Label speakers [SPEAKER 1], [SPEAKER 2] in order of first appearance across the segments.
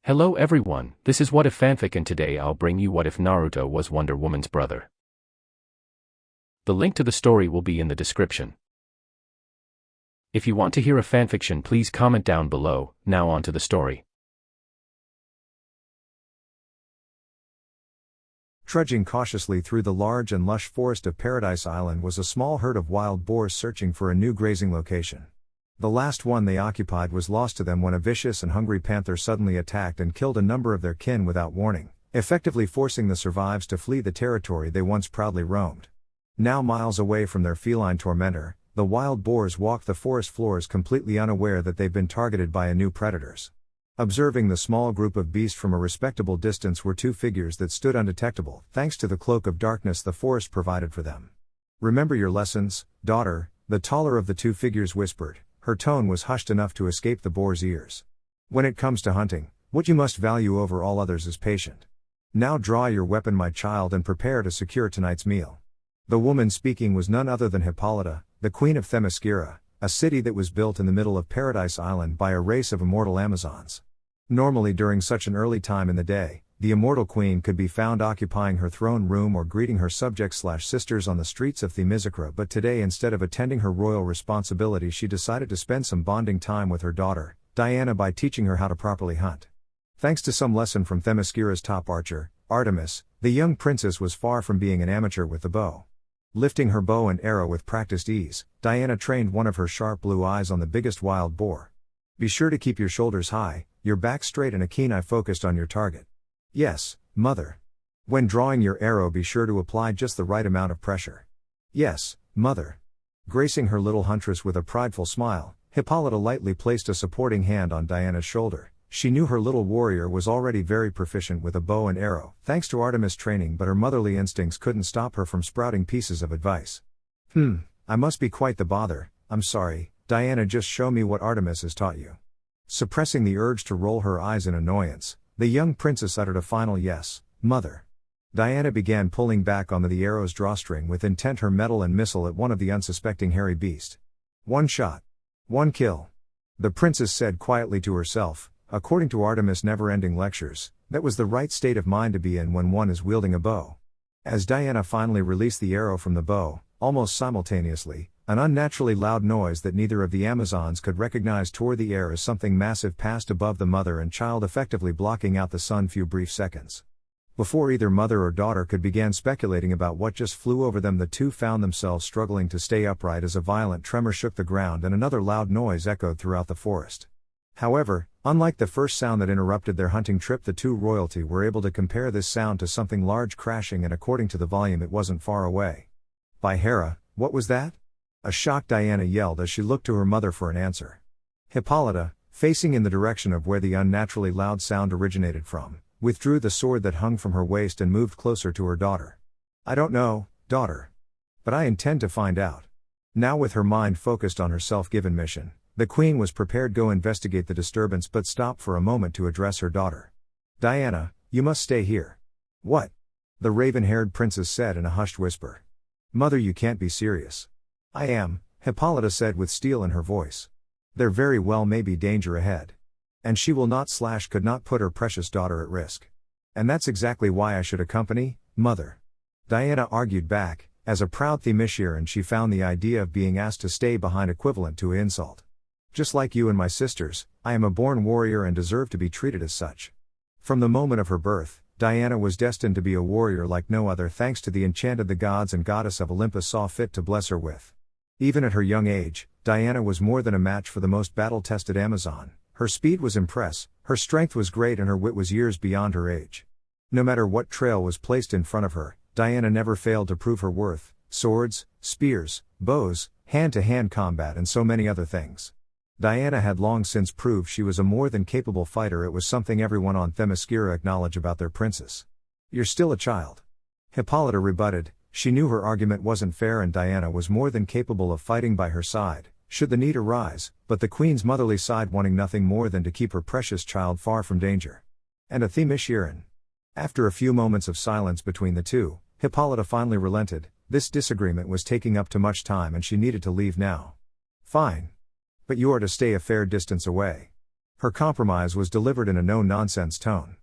[SPEAKER 1] Hello everyone, this is What If Fanfic and today I'll bring you What If Naruto was Wonder Woman's brother. The link to the story will be in the description. If you want to hear a fanfiction, please comment down below. Now on to the story.
[SPEAKER 2] Trudging cautiously through the large and lush forest of Paradise Island was a small herd of wild boars searching for a new grazing location. The last one they occupied was lost to them when a vicious and hungry panther suddenly attacked and killed a number of their kin without warning, effectively forcing the survivors to flee the territory they once proudly roamed. Now miles away from their feline tormentor, the wild boars walked the forest floors completely unaware that they've been targeted by new predators. Observing the small group of beasts from a respectable distance were two figures that stood undetectable, thanks to the cloak of darkness the forest provided for them. "Remember your lessons, daughter," the taller of the two figures whispered. Her tone was hushed enough to escape the boar's ears. "When it comes to hunting, what you must value over all others is patience. Now draw your weapon, my child, and prepare to secure tonight's meal." The woman speaking was none other than Hippolyta, the queen of Themyscira, a city that was built in the middle of Paradise Island by a race of immortal Amazons. Normally during such an early time in the day, the immortal queen could be found occupying her throne room or greeting her subjects/sisters on the streets of Themyscira, but today, instead of attending her royal responsibilities, she decided to spend some bonding time with her daughter, Diana, by teaching her how to properly hunt. Thanks to some lesson from Themyscira's top archer, Artemis, the young princess was far from being an amateur with the bow. Lifting her bow and arrow with practiced ease, Diana trained one of her sharp blue eyes on the biggest wild boar. "Be sure to keep your shoulders high, your back straight, and a keen eye focused on your target." "Yes, mother." "When drawing your arrow, be sure to apply just the right amount of pressure." "Yes, mother." Gracing her little huntress with a prideful smile, Hippolyta lightly placed a supporting hand on Diana's shoulder. She knew her little warrior was already very proficient with a bow and arrow, thanks to Artemis' training, but her motherly instincts couldn't stop her from sprouting pieces of advice. I must be quite the bother, I'm sorry, Diana, just show me what Artemis has taught you." Suppressing the urge to roll her eyes in annoyance, the young princess uttered a final "Yes, mother." Diana began pulling back on the arrow's drawstring with intent, her metal and missile at one of the unsuspecting hairy beast. "One shot. One kill," the princess said quietly to herself. According to Artemis' never-ending lectures, that was the right state of mind to be in when one is wielding a bow. As Diana finally released the arrow from the bow, almost simultaneously, an unnaturally loud noise that neither of the Amazons could recognize tore the air as something massive passed above the mother and child, effectively blocking out the sun few brief seconds. Before either mother or daughter could begin speculating about what just flew over them, the two found themselves struggling to stay upright as a violent tremor shook the ground and another loud noise echoed throughout the forest. However, unlike the first sound that interrupted their hunting trip, the two royalty were able to compare this sound to something large crashing, and according to the volume, it wasn't far away. "By Hera, what was that?" a shocked Diana yelled as she looked to her mother for an answer. Hippolyta, facing in the direction of where the unnaturally loud sound originated from, withdrew the sword that hung from her waist and moved closer to her daughter. "I don't know, daughter. But I intend to find out." Now, with her mind focused on her self-given mission, the queen was prepared to go investigate the disturbance, but stopped for a moment to address her daughter. "Diana, you must stay here." "What?" the raven-haired princess said in a hushed whisper. "Mother, you can't be serious." "I am," Hippolyta said with steel in her voice. "There very well may be danger ahead. And she will not / could not put her precious daughter at risk. And that's exactly why I should accompany, mother." Diana argued back. As a proud Themysciran, she found the idea of being asked to stay behind equivalent to an insult. "Just like you and my sisters, I am a born warrior and deserve to be treated as such." From the moment of her birth, Diana was destined to be a warrior like no other, thanks to the enchanted the gods and goddess of Olympus saw fit to bless her with. Even at her young age, Diana was more than a match for the most battle-tested Amazon. Her speed was impressive, her strength was great, and her wit was years beyond her age. No matter what trail was placed in front of her, Diana never failed to prove her worth: swords, spears, bows, hand-to-hand combat, and so many other things. Diana had long since proved she was a more than capable fighter. It was something everyone on Themyscira acknowledged about their princess. "You're still a child," Hippolyta rebutted. She knew her argument wasn't fair, and Diana was more than capable of fighting by her side, should the need arise, but the queen's motherly side wanting nothing more than to keep her precious child far from danger. "And a Themysciran." After a few moments of silence between the two, Hippolyta finally relented. This disagreement was taking up too much time and she needed to leave now. "Fine. But you are to stay a fair distance away." Her compromise was delivered in a no-nonsense tone.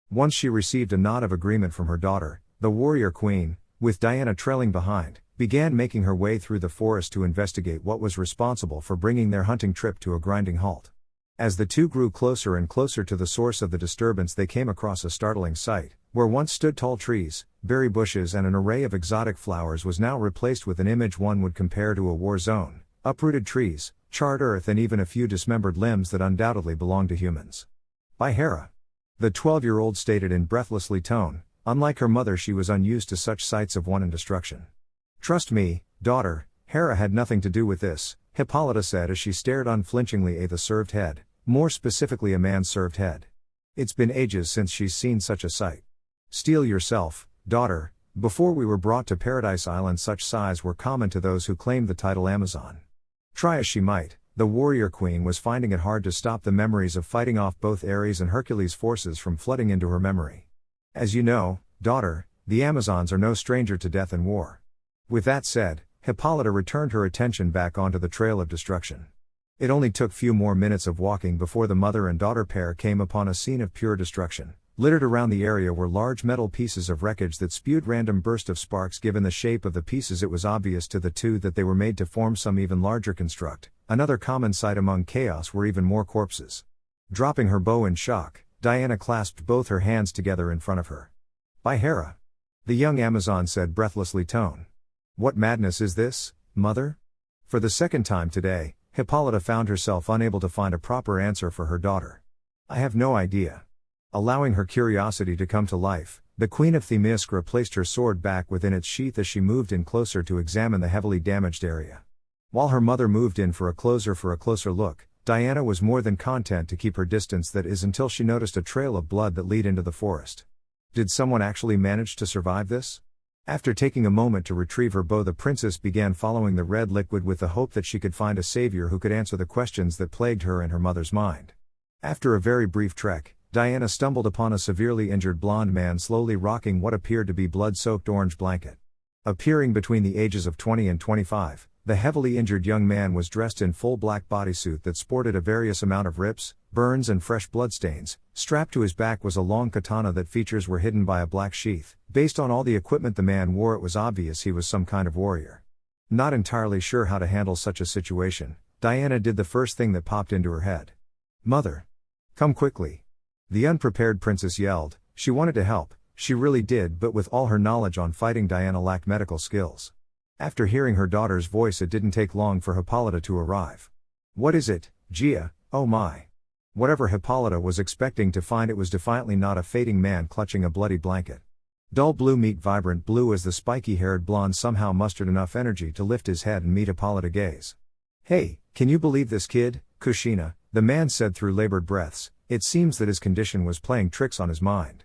[SPEAKER 2] Once she received a nod of agreement from her daughter, the warrior queen, with Diana trailing behind, began making her way through the forest to investigate what was responsible for bringing their hunting trip to a grinding halt. As the two grew closer and closer to the source of the disturbance, they came across a startling sight. Where once stood tall trees, berry bushes and an array of exotic flowers was now replaced with an image one would compare to a war zone: uprooted trees, charred earth and even a few dismembered limbs that undoubtedly belonged to humans. By Hera. The 12-year-old stated in breathlessly tone. Unlike her mother, she was unused to such sights of wanton destruction. "Trust me, daughter, Hera had nothing to do with this," Hippolyta said as she stared unflinchingly at the served head, more specifically a man's served head. "It's been ages since she's seen such a sight. Steel yourself, daughter, before we were brought to Paradise Island such sighs were common to those who claimed the title Amazon." Try as she might, the warrior queen was finding it hard to stop the memories of fighting off both Ares and Hercules' forces from flooding into her memory. "As you know, daughter, the Amazons are no stranger to death and war." With that said, Hippolyta returned her attention back onto the trail of destruction. It only took few more minutes of walking before the mother and daughter pair came upon a scene of pure destruction. Littered around the area were large metal pieces of wreckage that spewed random bursts of sparks. Given the shape of the pieces, it was obvious to the two that they were made to form some even larger construct. Another common sight among chaos were even more corpses. Dropping her bow in shock, Diana clasped both her hands together in front of her. "By Hera," the young Amazon said breathlessly tone. "What madness is this, mother?" For the second time today, Hippolyta found herself unable to find a proper answer for her daughter. "I have no idea." Allowing her curiosity to come to life, the Queen of Themyscira placed her sword back within its sheath as she moved in closer to examine the heavily damaged area. While her mother moved in for a closer look, Diana was more than content to keep her distance, that is until she noticed a trail of blood that led into the forest. Did someone actually manage to survive this? After taking a moment to retrieve her bow, the princess began following the red liquid with the hope that she could find a savior who could answer the questions that plagued her and her mother's mind. After a very brief trek, Diana stumbled upon a severely injured blonde man slowly rocking what appeared to be blood-soaked orange blanket. Appearing between the ages of 20 and 25, the heavily injured young man was dressed in full black bodysuit that sported a various amount of rips, burns and fresh bloodstains. Strapped to his back was a long katana that features were hidden by a black sheath. Based on all the equipment the man wore, it was obvious he was some kind of warrior. Not entirely sure how to handle such a situation, Diana did the first thing that popped into her head. "Mother! Come quickly!" The unprepared princess yelled. She wanted to help, she really did, but with all her knowledge on fighting, Diana lacked medical skills. After hearing her daughter's voice, it didn't take long for Hippolyta to arrive. "What is it, Gia? Oh my!" Whatever Hippolyta was expecting to find, it was defiantly not a fading man clutching a bloody blanket. Dull blue meet vibrant blue as the spiky-haired blonde somehow mustered enough energy to lift his head and meet Hippolyta's gaze. "Hey, can you believe this kid, Kushina?" the man said through labored breaths. It seems that his condition was playing tricks on his mind.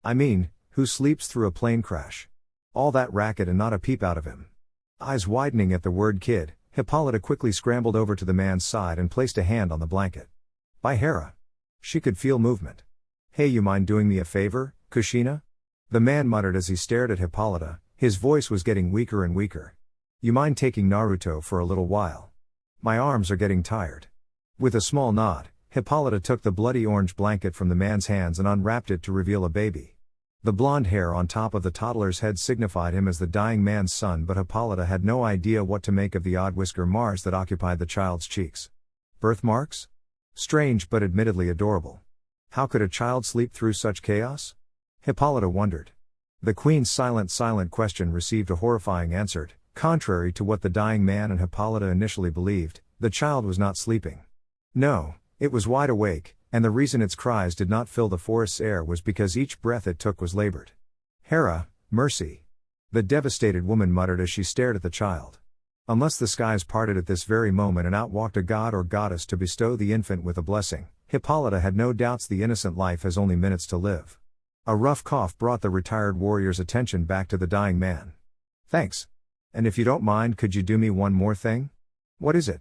[SPEAKER 2] "I mean, who sleeps through a plane crash? All that racket and not a peep out of him." Eyes widening at the word kid, Hippolyta quickly scrambled over to the man's side and placed a hand on the blanket. "By Hera." She could feel movement. "Hey, you mind doing me a favor, Kushina?" the man muttered as he stared at Hippolyta. His voice was getting weaker and weaker. "You mind taking Naruto for a little while? My arms are getting tired." With a small nod, Hippolyta took the bloody orange blanket from the man's hands and unwrapped it to reveal a baby. The blonde hair on top of the toddler's head signified him as the dying man's son, but Hippolyta had no idea what to make of the odd whisker marks that occupied the child's cheeks. Birthmarks? Strange but admittedly adorable. How could a child sleep through such chaos? Hippolyta wondered. The queen's silent question received a horrifying answer. Contrary to what the dying man and Hippolyta initially believed, the child was not sleeping. No. It was wide awake, and the reason its cries did not fill the forest's air was because each breath it took was labored. "Hera, mercy!" the devastated woman muttered as she stared at the child. Unless the skies parted at this very moment and out walked a god or goddess to bestow the infant with a blessing, Hippolyta had no doubts the innocent life has only minutes to live. A rough cough brought the retired warrior's attention back to the dying man. "Thanks. And if you don't mind, could you do me one more thing?" "What is it?"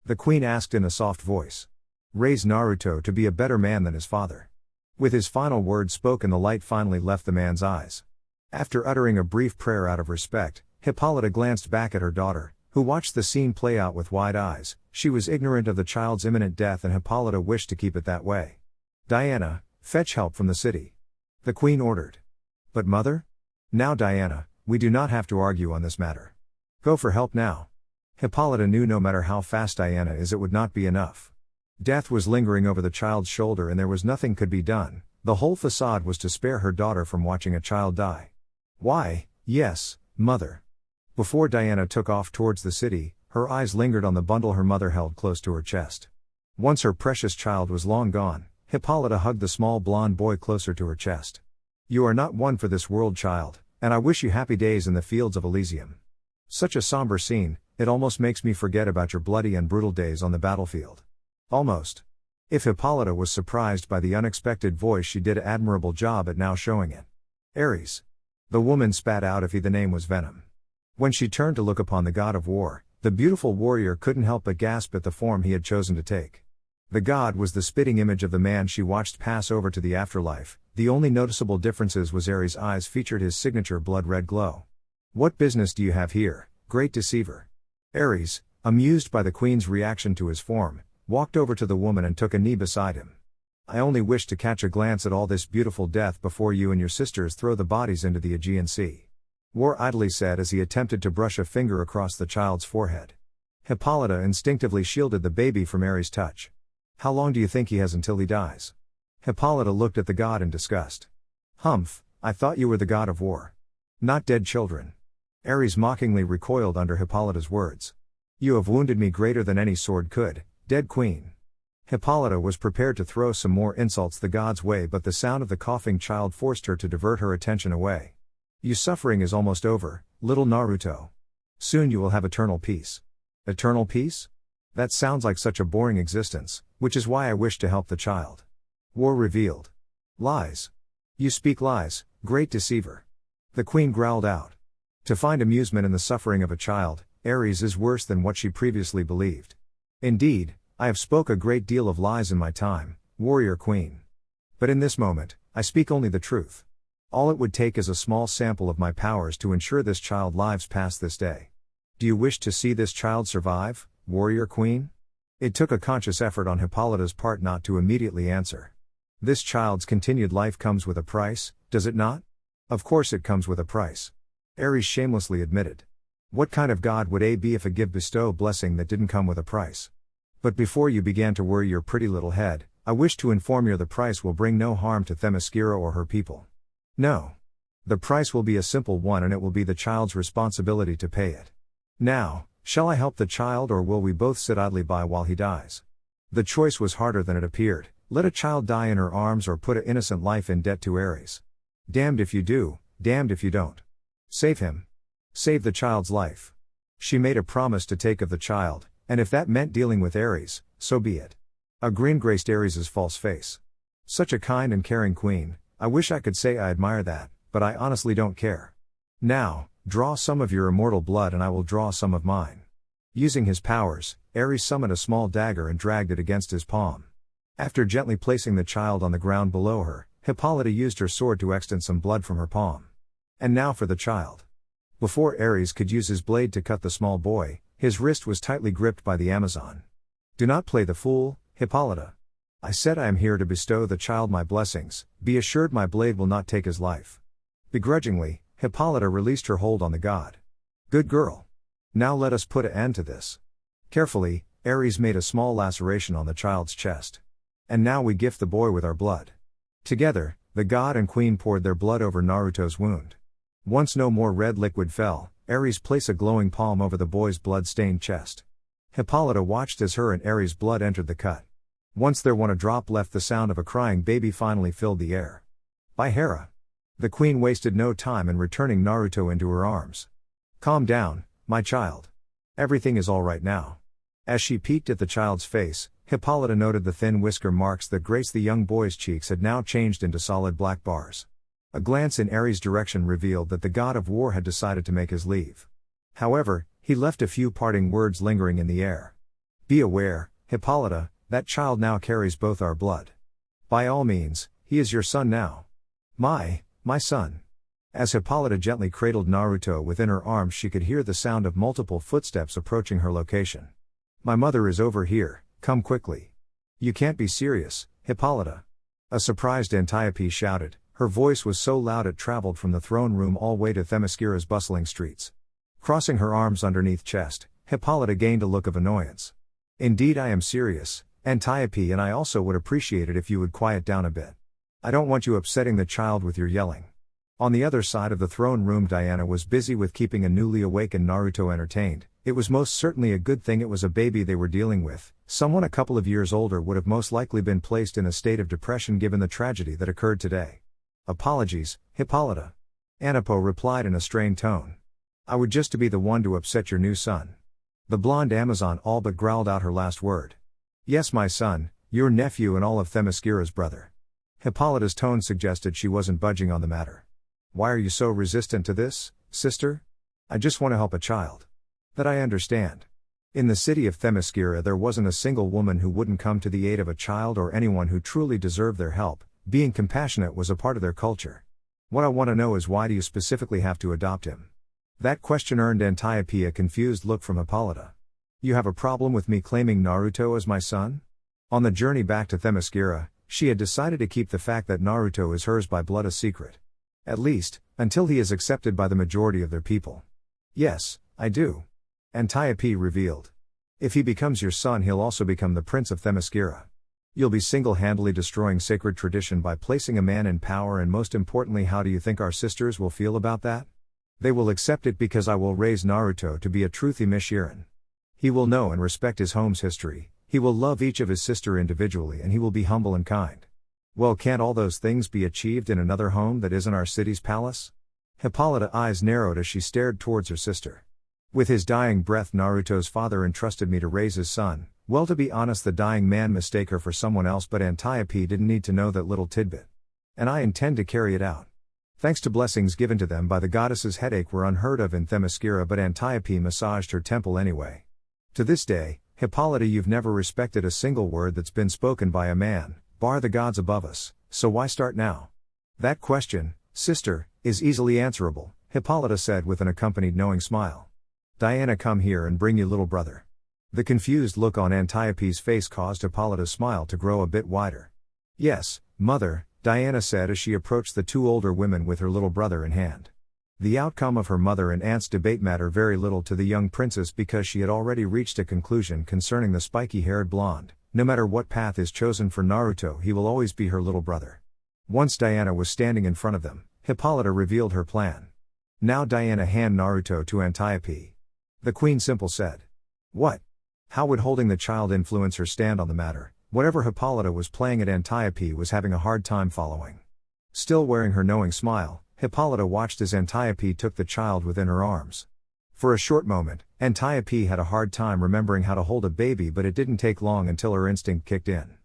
[SPEAKER 2] the queen asked in a soft voice. "Raise Naruto to be a better man than his father." With his final words spoken, the light finally left the man's eyes. After uttering a brief prayer out of respect, Hippolyta glanced back at her daughter. who watched the scene play out with wide eyes. She was ignorant of the child's imminent death, and Hippolyta wished to keep it that way. Diana, fetch help from the city. The queen ordered. But mother? Now Diana, we do not have to argue on this matter. Go for help now. Hippolyta knew no matter how fast Diana is, it would not be enough. Death was lingering over the child's shoulder, and there was nothing could be done. The whole facade was to spare her daughter from watching a child die. Why, yes, mother. Before Diana took off towards the city, her eyes lingered on the bundle her mother held close to her chest. Once her precious child was long gone, Hippolyta hugged the small blond boy closer to her chest. You are not one for this world, child, and I wish you happy days in the fields of Elysium. Such a somber scene, it almost makes me forget about your bloody and brutal days on the battlefield. Almost. If Hippolyta was surprised by the unexpected voice, she did an admirable job at now showing it. Ares. The woman spat out if the name was Venom. When she turned to look upon the god of war, the beautiful warrior couldn't help but gasp at the form he had chosen to take. The god was the spitting image of the man she watched pass over to the afterlife. The only noticeable differences was Ares' eyes featured his signature blood-red glow. What business do you have here, great deceiver? Ares, amused by the queen's reaction to his form, walked over to the woman and took a knee beside him. I only wish to catch a glance at all this beautiful death before you and your sisters throw the bodies into the Aegean Sea. War idly said as he attempted to brush a finger across the child's forehead. Hippolyta instinctively shielded the baby from Ares' touch. How long do you think he has until he dies? Hippolyta looked at the god in disgust. Humph, I thought you were the god of war. Not dead children. Ares mockingly recoiled under Hippolyta's words. You have wounded me greater than any sword could, dead queen. Hippolyta was prepared to throw some more insults the god's way, but the sound of the coughing child forced her to divert her attention away. Your suffering is almost over, little Naruto. Soon you will have eternal peace. Eternal peace? That sounds like such a boring existence, which is why I wish to help the child. War revealed. Lies. You speak lies, great deceiver. The queen growled out. To find amusement in the suffering of a child, Ares is worse than what she previously believed. Indeed, I have spoke a great deal of lies in my time, warrior queen. But in this moment, I speak only the truth. All it would take is a small sample of my powers to ensure this child lives past this day. Do you wish to see this child survive, warrior queen? It took a conscious effort on Hippolyta's part not to immediately answer. This child's continued life comes with a price, does it not? Of course it comes with a price. Ares shamelessly admitted. What kind of god would A be if a give bestow blessing that didn't come with a price? But before you began to worry your pretty little head, I wish to inform you the price will bring no harm to Themyscira or her people. No. The price will be a simple one, and it will be the child's responsibility to pay it. Now, shall I help the child, or will we both sit idly by while he dies? The choice was harder than it appeared. Let a child die in her arms or put an innocent life in debt to Ares. Damned if you do, damned if you don't. Save him. Save the child's life. She made a promise to take of the child, and if that meant dealing with Ares, so be it. A grin graced Ares' false face. Such a kind and caring queen. I wish I could say I admire that, but I honestly don't care. Now, draw some of your immortal blood and I will draw some of mine. Using his powers, Ares summoned a small dagger and dragged it against his palm. After gently placing the child on the ground below her, Hippolyta used her sword to extend some blood from her palm. And now for the child. Before Ares could use his blade to cut the small boy, his wrist was tightly gripped by the Amazon. Do not play the fool, Hippolyta. I said I am here to bestow the child my blessings, be assured my blade will not take his life. Begrudgingly, Hippolyta released her hold on the god. Good girl. Now let us put an end to this. Carefully, Ares made a small laceration on the child's chest. And now we gift the boy with our blood. Together, the god and queen poured their blood over Naruto's wound. Once no more red liquid fell, Ares placed a glowing palm over the boy's blood-stained chest. Hippolyta watched as her and Ares' blood entered the cut. Once there wasn't a drop left, the sound of a crying baby finally filled the air. By Hera. The queen wasted no time in returning Naruto into her arms. Calm down, my child. Everything is all right now. As she peeked at the child's face, Hippolyta noted the thin whisker marks that graced the young boy's cheeks had now changed into solid black bars. A glance in Ares' direction revealed that the god of war had decided to make his leave. However, he left a few parting words lingering in the air. Be aware, Hippolyta, that child now carries both our blood. By all means, he is your son now. My son. As Hippolyta gently cradled Naruto within her arms, she could hear the sound of multiple footsteps approaching her location. "My mother is over here, come quickly." "You can't be serious, Hippolyta." A surprised Antiope shouted. Her voice was so loud it traveled from the throne room all the way to Themyscira's bustling streets. Crossing her arms underneath chest, Hippolyta gained a look of annoyance. "Indeed I am serious, Antiope, and I also would appreciate it if you would quiet down a bit. I don't want you upsetting the child with your yelling." On the other side of the throne room, Diana was busy with keeping a newly awakened Naruto entertained. It was most certainly a good thing it was a baby they were dealing with. Someone a couple of years older would have most likely been placed in a state of depression given the tragedy that occurred today. "Apologies, Hippolyta," Anipo replied in a strained tone. "I would just to be the one to upset your new son." The blonde Amazon all but growled out her last word. "Yes, my son, your nephew and all of Themyscira's brother." Hippolyta's tone suggested she wasn't budging on the matter. "Why are you so resistant to this, sister?" "I just want to help a child." "That I understand." In the city of Themyscira there wasn't a single woman who wouldn't come to the aid of a child or anyone who truly deserved their help. Being compassionate was a part of their culture. "What I want to know is why do you specifically have to adopt him?" That question earned Antiope a confused look from Hippolyta. "You have a problem with me claiming Naruto as my son?" On the journey back to Themyscira, she had decided to keep the fact that Naruto is hers by blood a secret. At least, until he is accepted by the majority of their people. "Yes, I do," Antiope revealed. "If he becomes your son, he'll also become the Prince of Themyscira. You'll be single-handedly destroying sacred tradition by placing a man in power, and most importantly, how do you think our sisters will feel about that? They will accept it because I will raise Naruto to be a true Themysciran. He will know and respect his home's history, he will love each of his sister individually, and he will be humble and kind." "Well, can't all those things be achieved in another home that isn't our city's palace?" Hippolyta's eyes narrowed as she stared towards her sister. "With his dying breath, Naruto's father entrusted me to raise his son. Well, to be honest, the dying man mistake her for someone else, but Antiope didn't need to know that little tidbit. And I intend to carry it out. Thanks to blessings given to them by the goddesses, headache were unheard of in Themyscira, but Antiope massaged her temple anyway. To this day, Hippolyta, you've never respected a single word that's been spoken by a man, bar the gods above us, so why start now?" "That question, sister, is easily answerable," Hippolyta said with an accompanied knowing smile. "Diana, come here and bring your little brother." The confused look on Antiope's face caused Hippolyta's smile to grow a bit wider. "Yes, mother," Diana said as she approached the two older women with her little brother in hand. The outcome of her mother and aunt's debate mattered very little to the young princess because she had already reached a conclusion concerning the spiky-haired blonde. No matter what path is chosen for Naruto, he will always be her little brother. Once Diana was standing in front of them, Hippolyta revealed her plan. "Now Diana, hand Naruto to Antiope." The queen simple said. "What? How would holding the child influence her stand on the matter?" Whatever Hippolyta was playing at, Antiope was having a hard time following. Still wearing her knowing smile, Hippolyta watched as Antiope took the child within her arms. For a short moment, Antiope had a hard time remembering how to hold a baby, but it didn't take long until her instinct kicked in.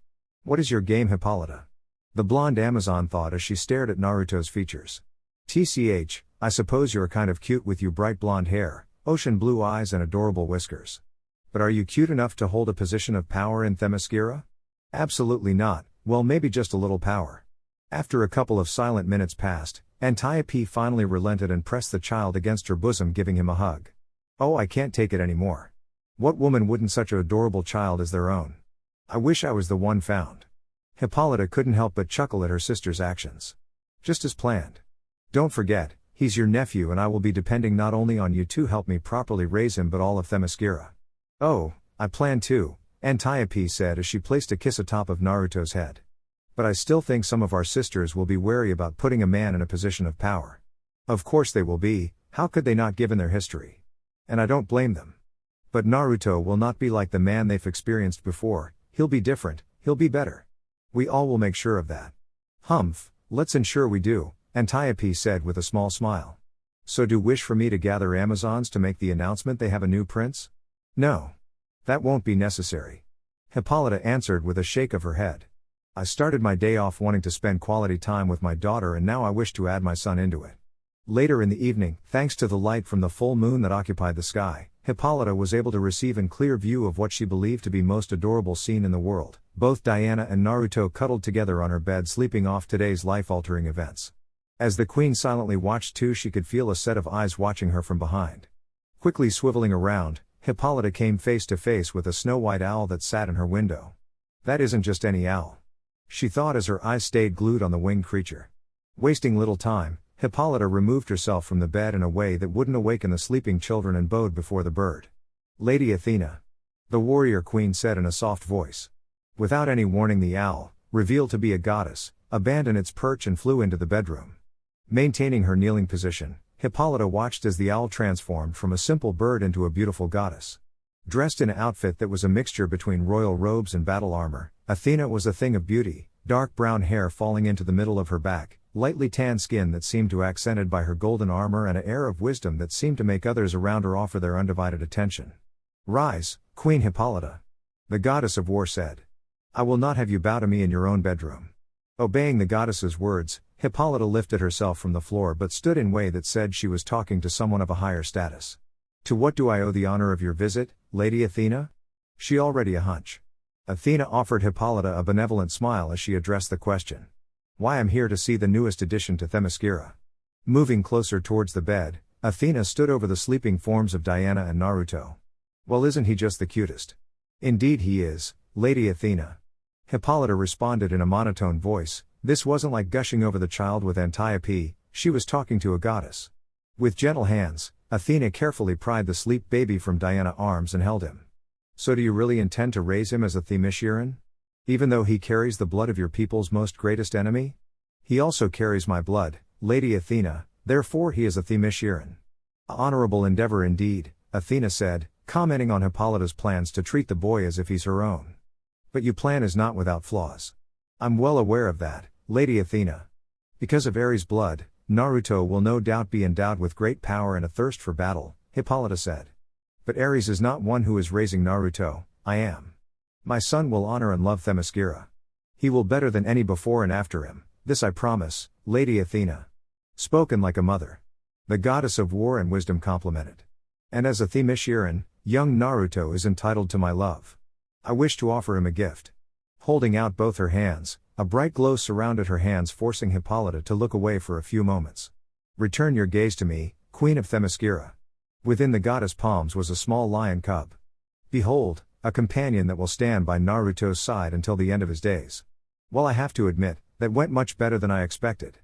[SPEAKER 2] "What is your game, Hippolyta?" the blonde Amazon thought as she stared at Naruto's features. "TCH, I suppose you're kind of cute with you bright blonde hair, ocean blue eyes and adorable whiskers. But are you cute enough to hold a position of power in Themyscira?" "Absolutely not, well maybe just a little power." After a couple of silent minutes passed, Antiope finally relented and pressed the child against her bosom, giving him a hug. "Oh, I can't take it anymore. What woman wouldn't such an adorable child as their own? I wish I was the one found." Hippolyta couldn't help but chuckle at her sister's actions. "Just as planned. Don't forget, he's your nephew and I will be depending not only on you to help me properly raise him but all of Themyscira." "Oh, I plan to," Antiope said as she placed a kiss atop of Naruto's head. "But I still think some of our sisters will be wary about putting a man in a position of power." "Of course they will be, how could they not given their history? And I don't blame them. But Naruto will not be like the man they've experienced before, he'll be different, he'll be better. We all will make sure of that." "Humph, let's ensure we do," Antiope said with a small smile. "So do wish for me to gather Amazons to make the announcement they have a new prince?" "No. That won't be necessary," Hippolyta answered with a shake of her head. "I started my day off wanting to spend quality time with my daughter and now I wish to add my son into it." Later in the evening, thanks to the light from the full moon that occupied the sky, Hippolyta was able to receive a clear view of what she believed to be most adorable scene in the world. Both Diana and Naruto cuddled together on her bed, sleeping off today's life-altering events. As the queen silently watched too, she could feel a set of eyes watching her from behind. Quickly swiveling around, Hippolyta came face to face with a snow-white owl that sat in her window. That isn't just any owl, she thought as her eyes stayed glued on the winged creature. Wasting little time, Hippolyta removed herself from the bed in a way that wouldn't awaken the sleeping children and bowed before the bird. "Lady Athena," the warrior queen said in a soft voice. Without any warning, the owl, revealed to be a goddess, abandoned its perch and flew into the bedroom. Maintaining her kneeling position, Hippolyta watched as the owl transformed from a simple bird into a beautiful goddess. Dressed in an outfit that was a mixture between royal robes and battle armor, Athena was a thing of beauty, dark brown hair falling into the middle of her back, lightly tanned skin that seemed to accented by her golden armor, and an air of wisdom that seemed to make others around her offer their undivided attention. "Rise, Queen Hippolyta," the goddess of war said. "I will not have you bow to me in your own bedroom." Obeying the goddess's words, Hippolyta lifted herself from the floor but stood in a way that said she was talking to someone of a higher status. "To what do I owe the honor of your visit, Lady Athena?" She already a hunch. Athena offered Hippolyta a benevolent smile as she addressed the question. "Why, I'm here to see the newest addition to Themyscira." Moving closer towards the bed, Athena stood over the sleeping forms of Diana and Naruto. "Well, isn't he just the cutest?" "Indeed he is, Lady Athena," Hippolyta responded in a monotone voice. This wasn't like gushing over the child with Antiope, she was talking to a goddess. With gentle hands, Athena carefully pried the sleep baby from Diana's arms and held him. "So do you really intend to raise him as a Themysciran? Even though he carries the blood of your people's most greatest enemy?" "He also carries my blood, Lady Athena, therefore he is a Themysciran." "A honorable endeavor indeed," Athena said, commenting on Hippolyta's plans to treat the boy as if he's her own. "But your plan is not without flaws." "I'm well aware of that, Lady Athena. Because of Ares' blood, Naruto will no doubt be endowed with great power and a thirst for battle," Hippolyta said. "But Ares is not one who is raising Naruto, I am. My son will honor and love Themyscira. He will better than any before and after him, this I promise, Lady Athena." Spoken like a mother. The goddess of war and wisdom complimented. "And as a Themysciran, young Naruto is entitled to my love. I wish to offer him a gift." Holding out both her hands, a bright glow surrounded her hands, forcing Hippolyta to look away for a few moments. "Return your gaze to me, Queen of Themyscira." Within the goddess' palms was a small lion cub. "Behold, a companion that will stand by Naruto's side until the end of his days." "Well, I have to admit, that went much better than I expected,"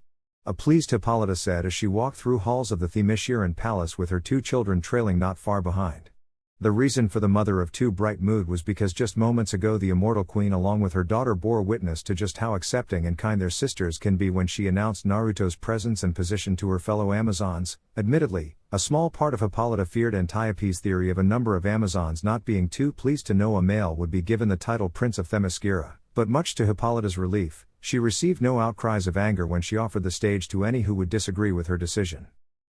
[SPEAKER 2] a pleased Hippolyta said as she walked through halls of the Themysciran palace with her two children trailing not far behind. The reason for the mother of two bright mood was because just moments ago the immortal queen along with her daughter bore witness to just how accepting and kind their sisters can be when she announced Naruto's presence and position to her fellow Amazons. Admittedly, a small part of Hippolyta feared Antiope's theory of a number of Amazons not being too pleased to know a male would be given the title Prince of Themyscira, but much to Hippolyta's relief, she received no outcries of anger when she offered the stage to any who would disagree with her decision.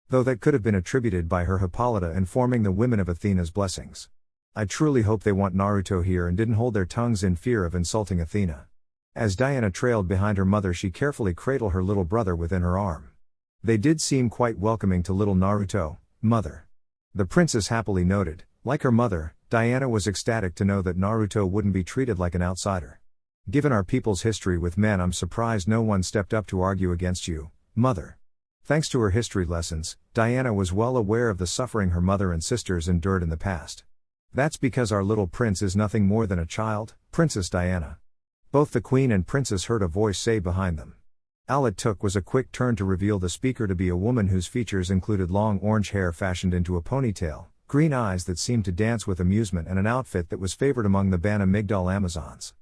[SPEAKER 2] Though that could have been attributed by her Hippolyta informing the women of Athena's blessings. "I truly hope they want Naruto here and didn't hold their tongues in fear of insulting Athena." As Diana trailed behind her mother, she carefully cradled her little brother within her arm. "They did seem quite welcoming to little Naruto, mother," the princess happily noted. Like her mother, Diana was ecstatic to know that Naruto wouldn't be treated like an outsider. "Given our people's history with men, I'm surprised no one stepped up to argue against you, mother." Thanks to her history lessons, Diana was well aware of the suffering her mother and sisters endured in the past. "That's because our little prince is nothing more than a child, Princess Diana." Both the queen and princess heard a voice say behind them. All it took was a quick turn to reveal the speaker to be a woman whose features included long orange hair fashioned into a ponytail, green eyes that seemed to dance with amusement, and an outfit that was favored among the Bana Migdal Amazons.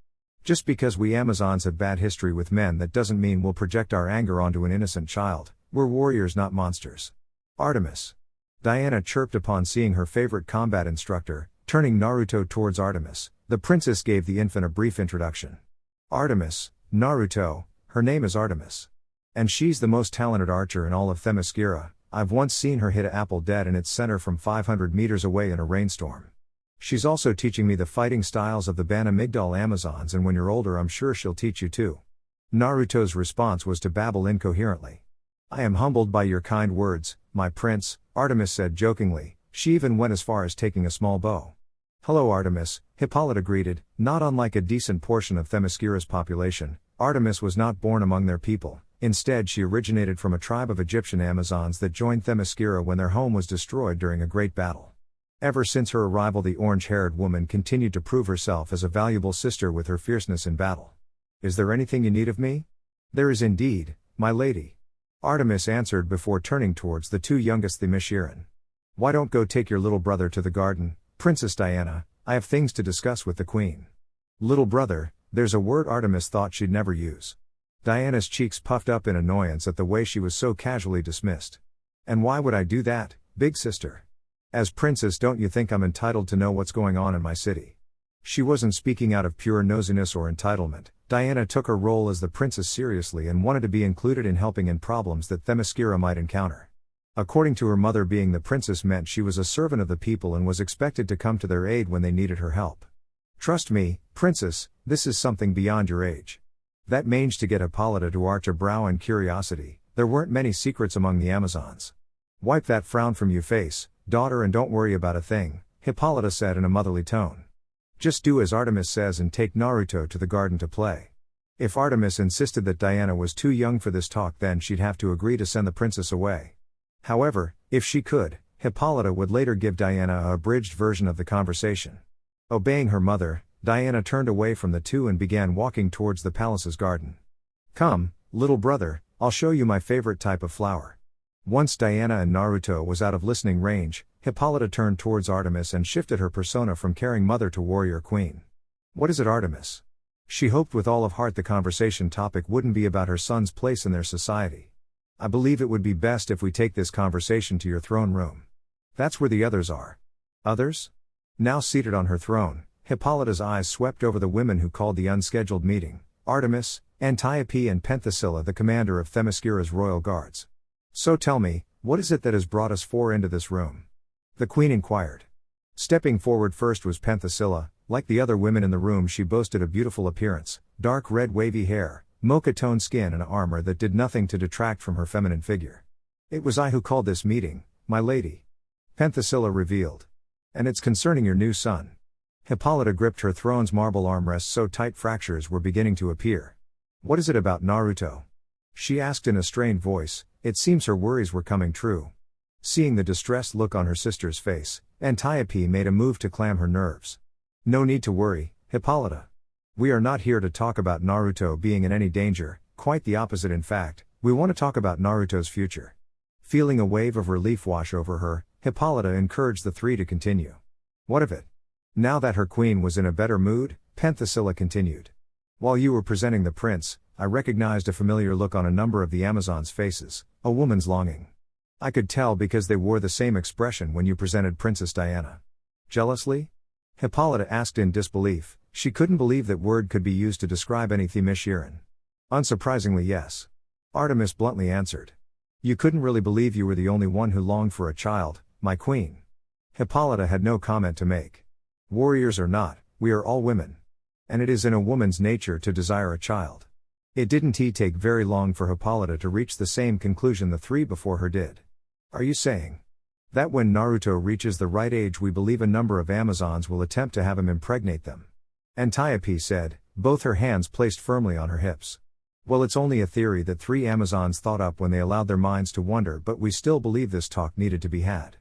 [SPEAKER 2] "Just because we Amazons have bad history with men, that doesn't mean we'll project our anger onto an innocent child. We're warriors, not monsters." "Artemis," Diana chirped upon seeing her favorite combat instructor. Turning Naruto towards Artemis, the princess gave the infant a brief introduction. "Artemis, Naruto, her name is Artemis. And she's the most talented archer in all of Themyscira. I've once seen her hit an apple dead in its center from 500 meters away in a rainstorm. She's also teaching me the fighting styles of the Bana Migdal Amazons, and when you're older I'm sure she'll teach you too." Naruto's response was to babble incoherently. "I am humbled by your kind words, my prince," Artemis said jokingly. She even went as far as taking a small bow. "Hello Artemis," Hippolyta greeted. Not unlike a decent portion of Themyscira's population, Artemis was not born among their people, Instead, she originated from a tribe of Egyptian Amazons that joined Themyscira when their home was destroyed during a great battle. Ever since her arrival, the orange-haired woman continued to prove herself as a valuable sister with her fierceness in battle. "Is there anything you need of me?" "There is indeed, my lady," Artemis answered before turning towards the two youngest Themysciran. "Why don't go take your little brother to the garden, Princess Diana? I have things to discuss with the queen." Little brother, there's a word Artemis thought she'd never use. Diana's cheeks puffed up in annoyance at the way she was so casually dismissed. "And why would I do that, big sister? As princess, don't you think I'm entitled to know what's going on in my city?" She wasn't speaking out of pure nosiness or entitlement. Diana took her role as the princess seriously and wanted to be included in helping in problems that Themyscira might encounter. According to her mother, being the princess meant she was a servant of the people and was expected to come to their aid when they needed her help. "Trust me, princess, this is something beyond your age." That managed to get Hippolyta to arch a brow in curiosity. There weren't many secrets among the Amazons. "Wipe that frown from your face, daughter, and don't worry about a thing," Hippolyta said in a motherly tone. "Just do as Artemis says and take Naruto to the garden to play." If Artemis insisted that Diana was too young for this talk, then she'd have to agree to send the princess away. However, if she could, Hippolyta would later give Diana a abridged version of the conversation. Obeying her mother, Diana turned away from the two and began walking towards the palace's garden. "Come, little brother, I'll show you my favorite type of flower." Once Diana and Naruto was out of listening range, Hippolyta turned towards Artemis and shifted her persona from caring mother to warrior queen. "What is it, Artemis?" She hoped with all of heart the conversation topic wouldn't be about her son's place in their society. "I believe it would be best if we take this conversation to your throne room. That's where the others are." "Others?" Now seated on her throne, Hippolyta's eyes swept over the women who called the unscheduled meeting: Artemis, Antiope, and Penthesilea, the commander of Themyscira's royal guards. "So tell me, what is it that has brought us four into this room?" the queen inquired. Stepping forward first was Penthesilea. Like the other women in the room, she boasted a beautiful appearance: dark red wavy hair, mocha-toned skin, and armor that did nothing to detract from her feminine figure. "It was I who called this meeting, my lady," Penthesilea revealed. "And it's concerning your new son." Hippolyta gripped her throne's marble armrest so tight fractures were beginning to appear. "What is it about Naruto?" she asked in a strained voice. It seems her worries were coming true. Seeing the distressed look on her sister's face, Antiope made a move to calm her nerves. "No need to worry, Hippolyta. We are not here to talk about Naruto being in any danger, quite the opposite. In fact, we want to talk about Naruto's future." Feeling a wave of relief wash over her, Hippolyta encouraged the three to continue. "What of it?" Now that her queen was in a better mood, Penthesilea continued. "While you were presenting the prince, I recognized a familiar look on a number of the Amazons' faces, a woman's longing. I could tell because they wore the same expression when you presented Princess Diana." "Jealously?" Hippolyta asked in disbelief. She couldn't believe that word could be used to describe any Themysciran. "Unsurprisingly, yes," Artemis bluntly answered. "You couldn't really believe you were the only one who longed for a child, my queen." Hippolyta had no comment to make. Warriors or not, we are all women. And it is in a woman's nature to desire a child. It didn't take very long for Hippolyta to reach the same conclusion the three before her did. "Are you saying that when Naruto reaches the right age, we believe a number of Amazons will attempt to have him impregnate them?" Antiope said, both her hands placed firmly on her hips. "Well, it's only a theory that three Amazons thought up when they allowed their minds to wander, but we still believe this talk needed to be had."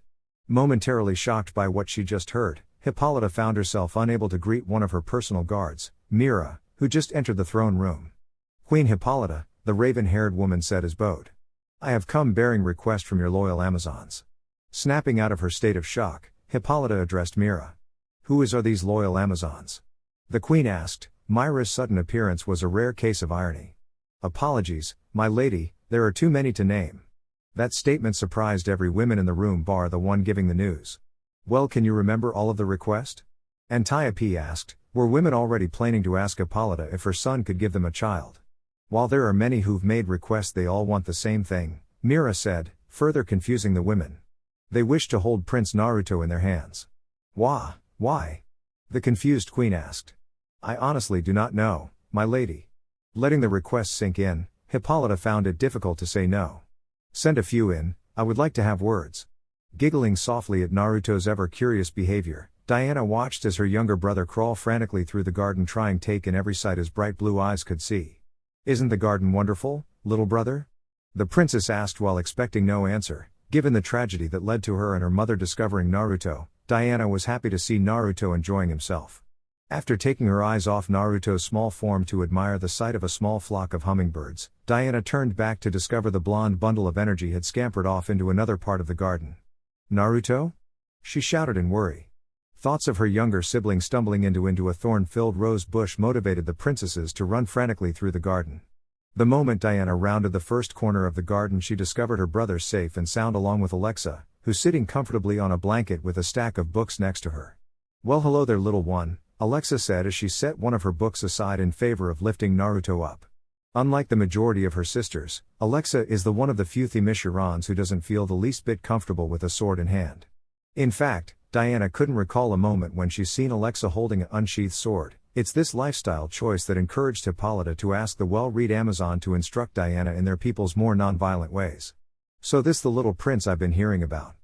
[SPEAKER 2] Momentarily shocked by what she just heard, Hippolyta found herself unable to greet one of her personal guards, Mira, who just entered the throne room. "Queen Hippolyta," the raven-haired woman said as bowed. "I have come bearing request from your loyal Amazons." Snapping out of her state of shock, Hippolyta addressed Mira. "Who are these loyal Amazons?" the queen asked. Mira's sudden appearance was a rare case of irony. "Apologies, my lady, there are too many to name." That statement surprised every woman in the room bar the one giving the news. "Well, can you remember all of the request?" Antiope asked. Were women already planning to ask Hippolyta if her son could give them a child? "While there are many who've made requests, they all want the same thing," Mira said, further confusing the women. "They wish to hold Prince Naruto in their hands." Why? the confused queen asked. "I honestly do not know, my lady." Letting the request sink in, Hippolyta found it difficult to say no. "Send a few in, I would like to have words." Giggling softly at Naruto's ever-curious behavior, Diana watched as her younger brother crawl frantically through the garden, trying to take in every sight his bright blue eyes could see. "Isn't the garden wonderful?" little brother? The princess asked while expecting no answer. Given the tragedy that led to her and her mother discovering Naruto, Diana was happy to see Naruto enjoying himself. After taking her eyes off Naruto's small form to admire the sight of a small flock of hummingbirds, Diana turned back to discover the blonde bundle of energy had scampered off into another part of the garden. Naruto? She shouted in worry. Thoughts of her younger sibling stumbling into a thorn-filled rose bush motivated the princesses to run frantically through the garden. The moment Diana rounded the first corner of the garden, she discovered her brother safe and sound along with Alexa, who's sitting comfortably on a blanket with a stack of books next to her. "Well, hello there, little one," Alexa said as she set one of her books aside in favor of lifting Naruto up. Unlike the majority of her sisters, Alexa is the one of the few Themyscirans who doesn't feel the least bit comfortable with a sword in hand. In fact, Diana couldn't recall a moment when she's seen Alexa holding an unsheathed sword. It's this lifestyle choice that encouraged Hippolyta to ask the well-read Amazon to instruct Diana in their people's more non-violent ways. "So this the little prince I've been hearing about."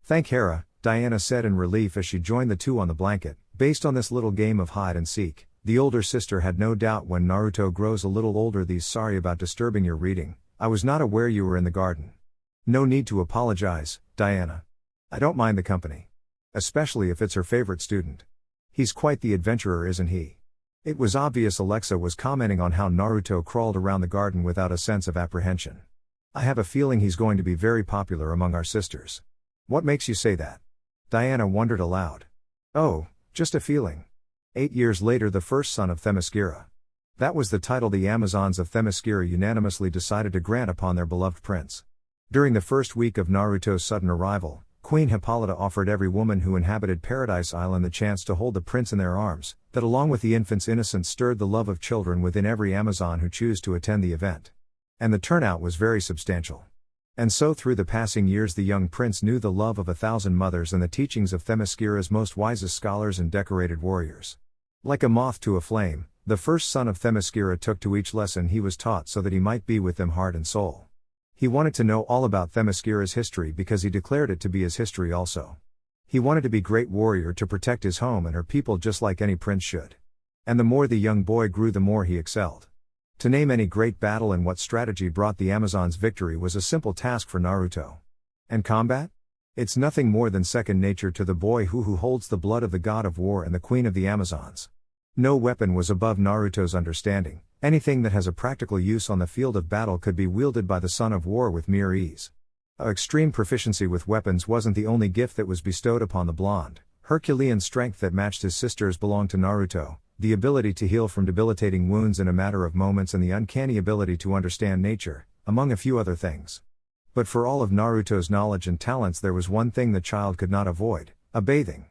[SPEAKER 2] "Thank Hera," Diana said in relief as she joined the two on the blanket. Based on this little game of hide and seek, the older sister had no doubt when Naruto grows a little older. Sorry about disturbing your reading, I was not aware you were in the garden." "No need to apologize, Diana. I don't mind the company. Especially if it's her favorite student. He's quite the adventurer, isn't he?" It was obvious Alexa was commenting on how Naruto crawled around the garden without a sense of apprehension. "I have a feeling he's going to be very popular among our sisters." "What makes you say that?" Diana wondered aloud. "Oh, just a feeling." 8 years later, the first son of Themyscira. That was the title the Amazons of Themyscira unanimously decided to grant upon their beloved prince. During the first week of Naruto's sudden arrival, Queen Hippolyta offered every woman who inhabited Paradise Island the chance to hold the prince in their arms, that along with the infant's innocence stirred the love of children within every Amazon who chose to attend the event. And the turnout was very substantial. And so through the passing years the young prince knew the love of 1,000 mothers and the teachings of Themyscira's most wisest scholars and decorated warriors. Like a moth to a flame, the first son of Themyscira took to each lesson he was taught so that he might be with them heart and soul. He wanted to know all about Themyscira's history because he declared it to be his history also. He wanted to be great warrior to protect his home and her people just like any prince should. And the more the young boy grew, the more he excelled. To name any great battle and what strategy brought the Amazons victory was a simple task for Naruto. And combat? It's nothing more than second nature to the boy who holds the blood of the god of war and the queen of the Amazons. No weapon was above Naruto's understanding. Anything that has a practical use on the field of battle could be wielded by the son of war with mere ease. Extreme proficiency with weapons wasn't the only gift that was bestowed upon the blonde. Herculean strength that matched his sister's belonged to Naruto, the ability to heal from debilitating wounds in a matter of moments and the uncanny ability to understand nature, among a few other things. But for all of Naruto's knowledge and talents there was one thing the child could not avoid, a bathing.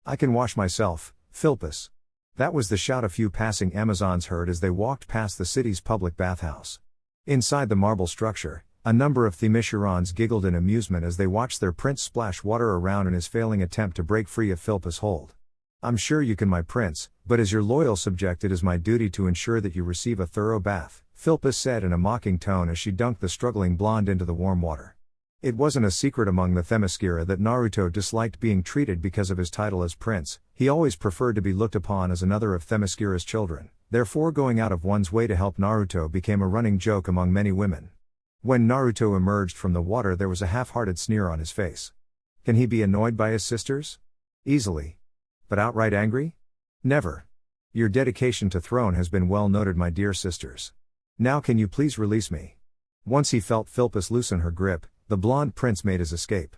[SPEAKER 2] "I can wash myself, Philpus." That was the shout a few passing Amazons heard as they walked past the city's public bathhouse. Inside the marble structure, a number of Themyscirans giggled in amusement as they watched their prince splash water around in his failing attempt to break free of Philpus' hold. "I'm sure you can, my prince, but as your loyal subject it is my duty to ensure that you receive a thorough bath," Philpus said in a mocking tone as she dunked the struggling blonde into the warm water. It wasn't a secret among the Themyscira that Naruto disliked being treated because of his title as prince. He always preferred to be looked upon as another of Themyscira's children, therefore going out of one's way to help Naruto became a running joke among many women. When Naruto emerged from the water there was a half-hearted sneer on his face. Can he be annoyed by his sisters? Easily. But outright angry? Never. Your dedication to throne has been well noted, my dear sisters. Now can you please release me? Once he felt Philpus loosen her grip, the blonde prince made his escape.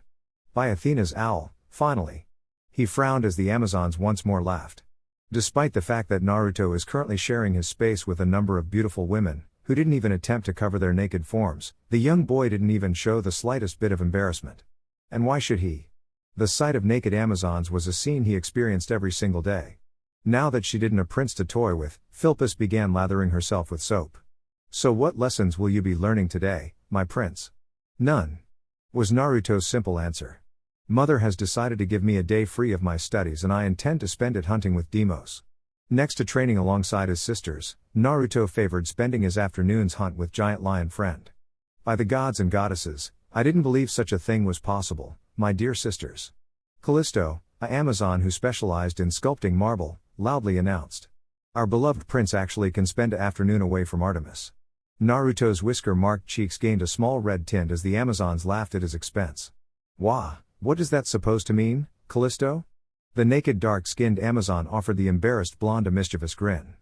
[SPEAKER 2] By Athena's owl, finally. He frowned as the Amazons once more laughed. Despite the fact that Naruto is currently sharing his space with a number of beautiful women, who didn't even attempt to cover their naked forms, the young boy didn't even show the slightest bit of embarrassment. And why should he? The sight of naked Amazons was a scene he experienced every single day. Now that she didn't a prince to toy with, Philpus began lathering herself with soap. "So what lessons will you be learning today, my prince?" "None," was Naruto's simple answer. "Mother has decided to give me a day free of my studies and I intend to spend it hunting with Demos." Next to training alongside his sisters, Naruto favored spending his afternoons hunt with Giant Lion Friend. "By the gods and goddesses, I didn't believe such a thing was possible, my dear sisters." Callisto, a Amazon who specialized in sculpting marble, loudly announced. "Our beloved prince actually can spend an afternoon away from Artemis." Naruto's whisker-marked cheeks gained a small red tint as the Amazons laughed at his expense. Wah, what is that supposed to mean, Callisto? The naked dark-skinned Amazon offered the embarrassed blonde a mischievous grin.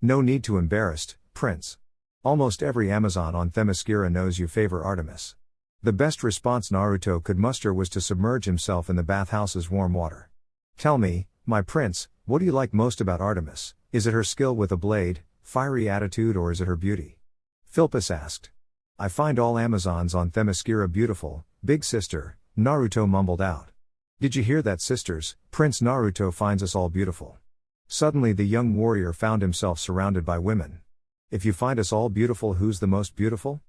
[SPEAKER 2] No need to embarrassed, Prince. Almost every Amazon on Themyscira knows you favor Artemis. The best response Naruto could muster was to submerge himself in the bathhouse's warm water. Tell me, my prince, what do you like most about Artemis? Is it her skill with a blade, fiery attitude, or is it her beauty? Philpus asked. I find all Amazons on Themyscira beautiful, big sister, Naruto mumbled out. Did you hear that, sisters? Prince Naruto finds us all beautiful. Suddenly the young warrior found himself surrounded by women. If you find us all beautiful, who's the most beautiful?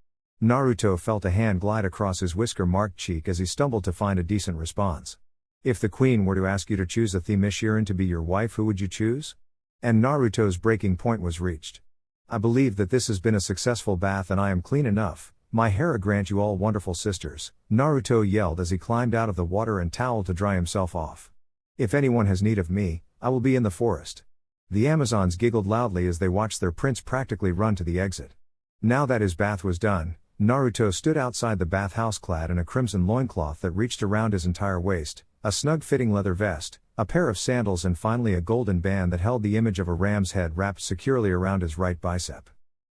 [SPEAKER 2] Naruto felt a hand glide across his whisker-marked cheek as he stumbled to find a decent response. If the queen were to ask you to choose a Themysciran to be your wife, who would you choose? And Naruto's breaking point was reached. I believe that this has been a successful bath and I am clean enough. My Hera grant you all wonderful sisters, Naruto yelled as he climbed out of the water and towel to dry himself off. If anyone has need of me, I will be in the forest. The Amazons giggled loudly as they watched their prince practically run to the exit. Now that his bath was done, Naruto stood outside the bathhouse clad in a crimson loincloth that reached around his entire waist, a snug-fitting leather vest, a pair of sandals, and finally a golden band that held the image of a ram's head wrapped securely around his right bicep.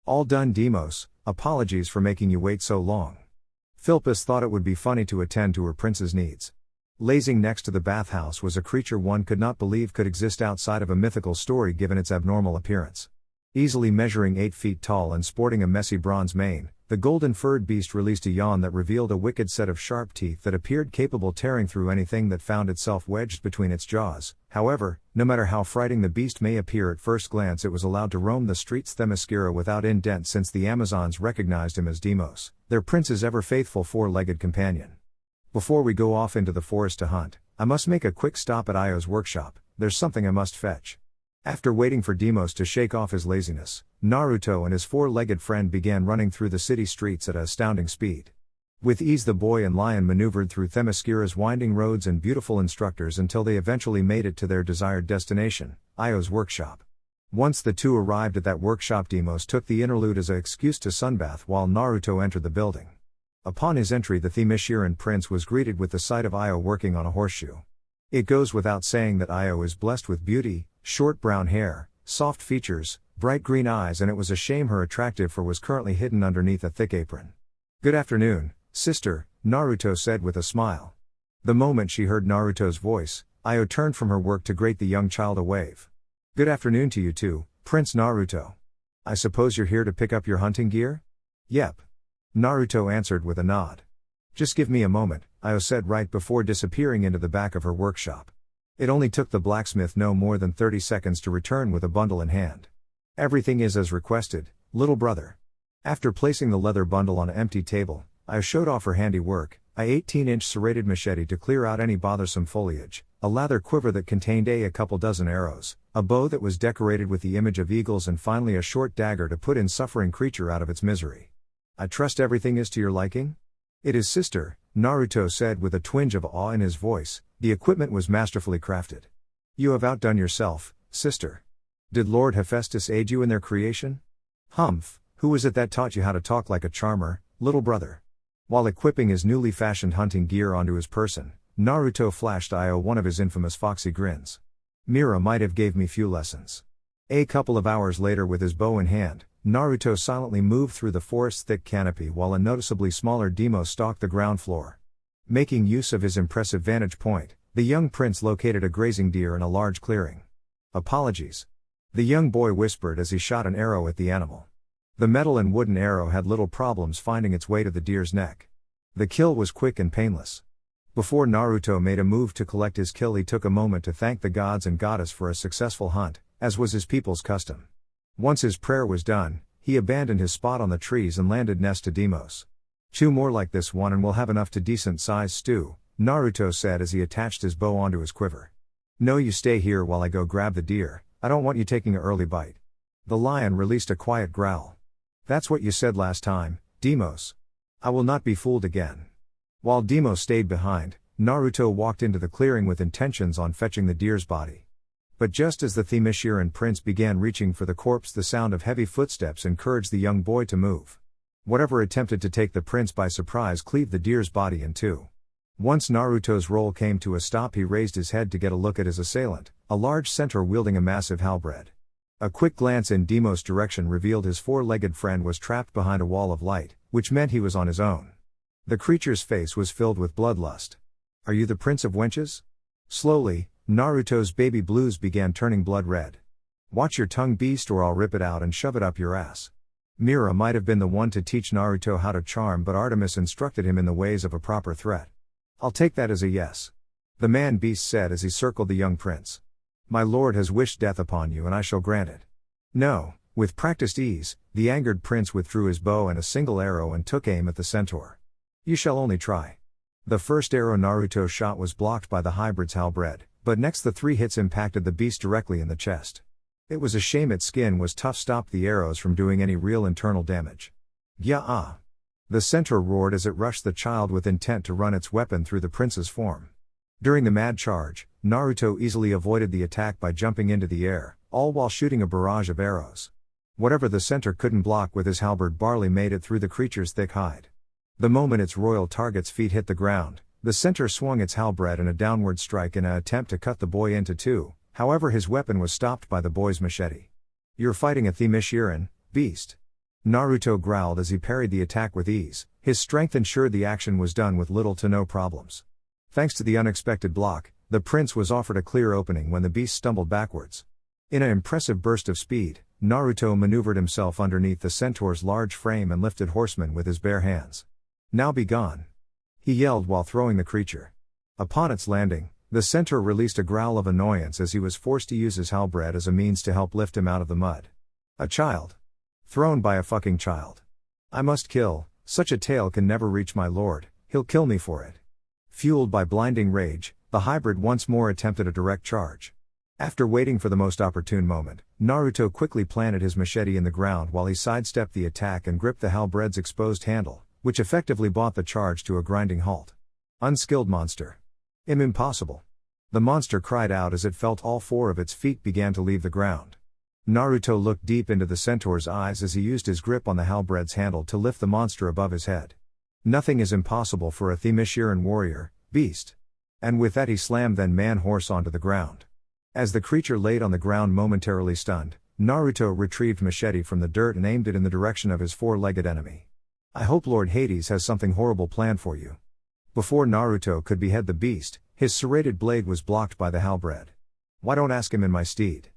[SPEAKER 2] All done, Deimos, apologies for making you wait so long. Philpus thought it would be funny to attend to her prince's needs. Lazing next to the bathhouse was a creature one could not believe could exist outside of a mythical story given its abnormal appearance. Easily measuring 8 feet tall and sporting a messy bronze mane, the golden-furred beast released a yawn that revealed a wicked set of sharp teeth that appeared capable tearing through anything that found itself wedged between its jaws. However, no matter how frightening the beast may appear at first glance, it was allowed to roam the streets Themyscira without indent since the Amazons recognized him as Deimos, their prince's ever-faithful four-legged companion. Before we go off into the forest to hunt, I must make a quick stop at Io's workshop. There's something I must fetch. After waiting for Deimos to shake off his laziness, Naruto and his four-legged friend began running through the city streets at an astounding speed. With ease the boy and lion maneuvered through Themyscira's winding roads and beautiful instructors until they eventually made it to their desired destination, Io's workshop. Once the two arrived at that workshop, Deimos took the interlude as an excuse to sunbath while Naruto entered the building. Upon his entry, the Themysciran prince was greeted with the sight of Io working on a horseshoe. It goes without saying that Io is blessed with beauty, short brown hair, soft features, bright green eyes, and it was a shame her attractive fur was currently hidden underneath a thick apron. Good afternoon, sister, Naruto said with a smile. The moment she heard Naruto's voice, Io turned from her work to greet the young child a wave. Good afternoon to you too, Prince Naruto. I suppose you're here to pick up your hunting gear? Yep. Naruto answered with a nod. Just give me a moment, Io said right before disappearing into the back of her workshop. It only took the blacksmith no more than 30 seconds to return with a bundle in hand. Everything is as requested, little brother. After placing the leather bundle on an empty table, Io showed off her handiwork, a 18-inch serrated machete to clear out any bothersome foliage, a leather quiver that contained a couple dozen arrows, a bow that was decorated with the image of eagles, and finally a short dagger to put in suffering creature out of its misery. I trust everything is to your liking? It is, sister, Naruto said with a twinge of awe in his voice. The equipment was masterfully crafted. You have outdone yourself, sister. Did Lord Hephaestus aid you in their creation? Humph, who was it that taught you how to talk like a charmer, little brother? While equipping his newly fashioned hunting gear onto his person, Naruto flashed Io one of his infamous foxy grins. Mira might have gave me few lessons. A couple of hours later, with his bow in hand, Naruto silently moved through the forest's thick canopy while a noticeably smaller Deimos stalked the ground floor. Making use of his impressive vantage point, the young prince located a grazing deer in a large clearing. Apologies. The young boy whispered as he shot an arrow at the animal. The metal and wooden arrow had little problems finding its way to the deer's neck. The kill was quick and painless. Before Naruto made a move to collect his kill, he took a moment to thank the gods and goddess for a successful hunt, as was his people's custom. Once his prayer was done, he abandoned his spot on the trees and landed next to Deimos. 2 more like this one and we'll have enough to decent-sized stew, Naruto said as he attached his bow onto his quiver. No, you stay here while I go grab the deer. I don't want you taking an early bite. The lion released a quiet growl. That's what you said last time, Deimos. I will not be fooled again. While Deimos stayed behind, Naruto walked into the clearing with intentions on fetching the deer's body. But just as the Themysciran prince began reaching for the corpse, the sound of heavy footsteps encouraged the young boy to move. Whatever attempted to take the prince by surprise cleaved the deer's body in two. Once Naruto's roll came to a stop, he raised his head to get a look at his assailant, a large centaur wielding a massive halberd. A quick glance in Deimos' direction revealed his four-legged friend was trapped behind a wall of light, which meant he was on his own. The creature's face was filled with bloodlust. "Are you the Prince of Wenches?" Slowly, Naruto's baby blues began turning blood red. "Watch your tongue, beast, or I'll rip it out and shove it up your ass." Mira might have been the one to teach Naruto how to charm, but Artemis instructed him in the ways of a proper threat. "I'll take that as a yes," the man-beast said as he circled the young prince. "My lord has wished death upon you, and I shall grant it." "No." With practiced ease, the angered prince withdrew his bow and a single arrow and took aim at the centaur. "You shall only try." The first arrow Naruto shot was blocked by the hybrid's halberd, but next the 3 hits impacted the beast directly in the chest. It was a shame its skin was tough, stopped the arrows from doing any real internal damage. "Yah-ah!" The centaur roared as it rushed the child with intent to run its weapon through the prince's form. During the mad charge, Naruto easily avoided the attack by jumping into the air, all while shooting a barrage of arrows. Whatever the centaur couldn't block with his halberd barely made it through the creature's thick hide. The moment its royal target's feet hit the ground, the centaur swung its halberd in a downward strike in an attempt to cut the boy into two. However, his weapon was stopped by the boy's machete. "You're fighting a Themysciran, beast." Naruto growled as he parried the attack with ease. His strength ensured the action was done with little to no problems. Thanks to the unexpected block, the prince was offered a clear opening when the beast stumbled backwards. In an impressive burst of speed, Naruto maneuvered himself underneath the centaur's large frame and lifted Horseman with his bare hands. "Now be gone," he yelled while throwing the creature. Upon its landing, the centaur released a growl of annoyance as he was forced to use his halberd as a means to help lift him out of the mud. "A child. Thrown by a fucking child. I must kill, such a tale can never reach my lord, he'll kill me for it." Fueled by blinding rage, the hybrid once more attempted a direct charge. After waiting for the most opportune moment, Naruto quickly planted his machete in the ground while he sidestepped the attack and gripped the halberd's exposed handle, which effectively brought the charge to a grinding halt. "Unskilled monster. Impossible." The monster cried out as it felt all 4 of its feet began to leave the ground. Naruto looked deep into the centaur's eyes as he used his grip on the halberd's handle to lift the monster above his head. "Nothing is impossible for a Themysciran warrior, beast." And with that he slammed then man-horse onto the ground. As the creature laid on the ground momentarily stunned, Naruto retrieved machete from the dirt and aimed it in the direction of his 4-legged enemy. "I hope Lord Hades has something horrible planned for you." Before Naruto could behead the beast, his serrated blade was blocked by the halberd. "Why don't ask him in my steed?"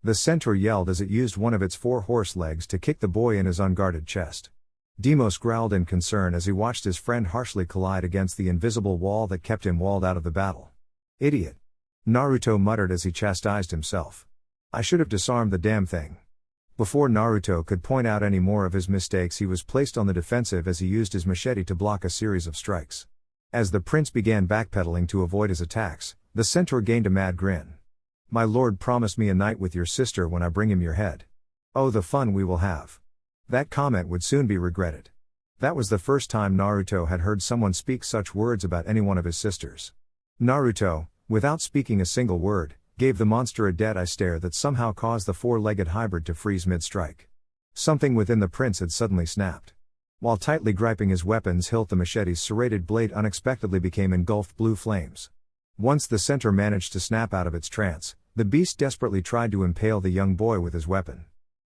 [SPEAKER 2] The centaur yelled as it used one of its 4 horse legs to kick the boy in his unguarded chest. Deimos growled in concern as he watched his friend harshly collide against the invisible wall that kept him walled out of the battle. "Idiot," Naruto muttered as he chastised himself. "I should have disarmed the damn thing." Before Naruto could point out any more of his mistakes, he was placed on the defensive as he used his machete to block a series of strikes. As the prince began backpedaling to avoid his attacks, the centaur gained a mad grin. "My lord promised me a night with your sister when I bring him your head. Oh, the fun we will have." That comment would soon be regretted. That was the first time Naruto had heard someone speak such words about any one of his sisters. Naruto, without speaking a single word, gave the monster a dead-eye stare that somehow caused the 4-legged hybrid to freeze mid-strike. Something within the prince had suddenly snapped. While tightly gripping his weapon's hilt, the machete's serrated blade unexpectedly became engulfed blue flames. Once the centaur managed to snap out of its trance, the beast desperately tried to impale the young boy with his weapon.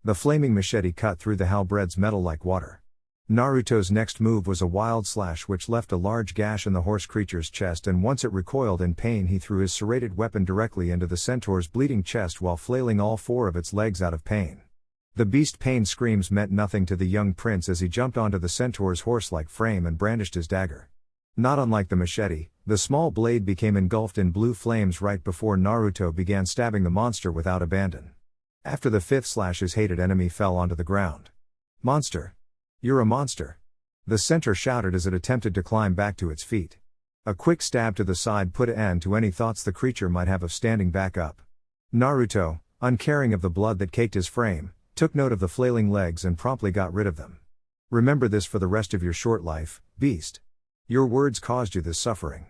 [SPEAKER 2] The flaming machete cut through the halberd's metal like water. Naruto's next move was a wild slash which left a large gash in the horse creature's chest, and once it recoiled in pain, he threw his serrated weapon directly into the centaur's bleeding chest while flailing all 4 of its legs out of pain. The beast's pain screams meant nothing to the young prince as he jumped onto the centaur's horse-like frame and brandished his dagger. Not unlike the machete, the small blade became engulfed in blue flames right before Naruto began stabbing the monster without abandon. After the 5th slash, his hated enemy fell onto the ground. "Monster! You're a monster!" the centaur shouted as it attempted to climb back to its feet. A quick stab to the side put an end to any thoughts the creature might have of standing back up. Naruto, uncaring of the blood that caked his frame, took note of the flailing legs and promptly got rid of them. "Remember this for the rest of your short life, beast. Your words caused you this suffering."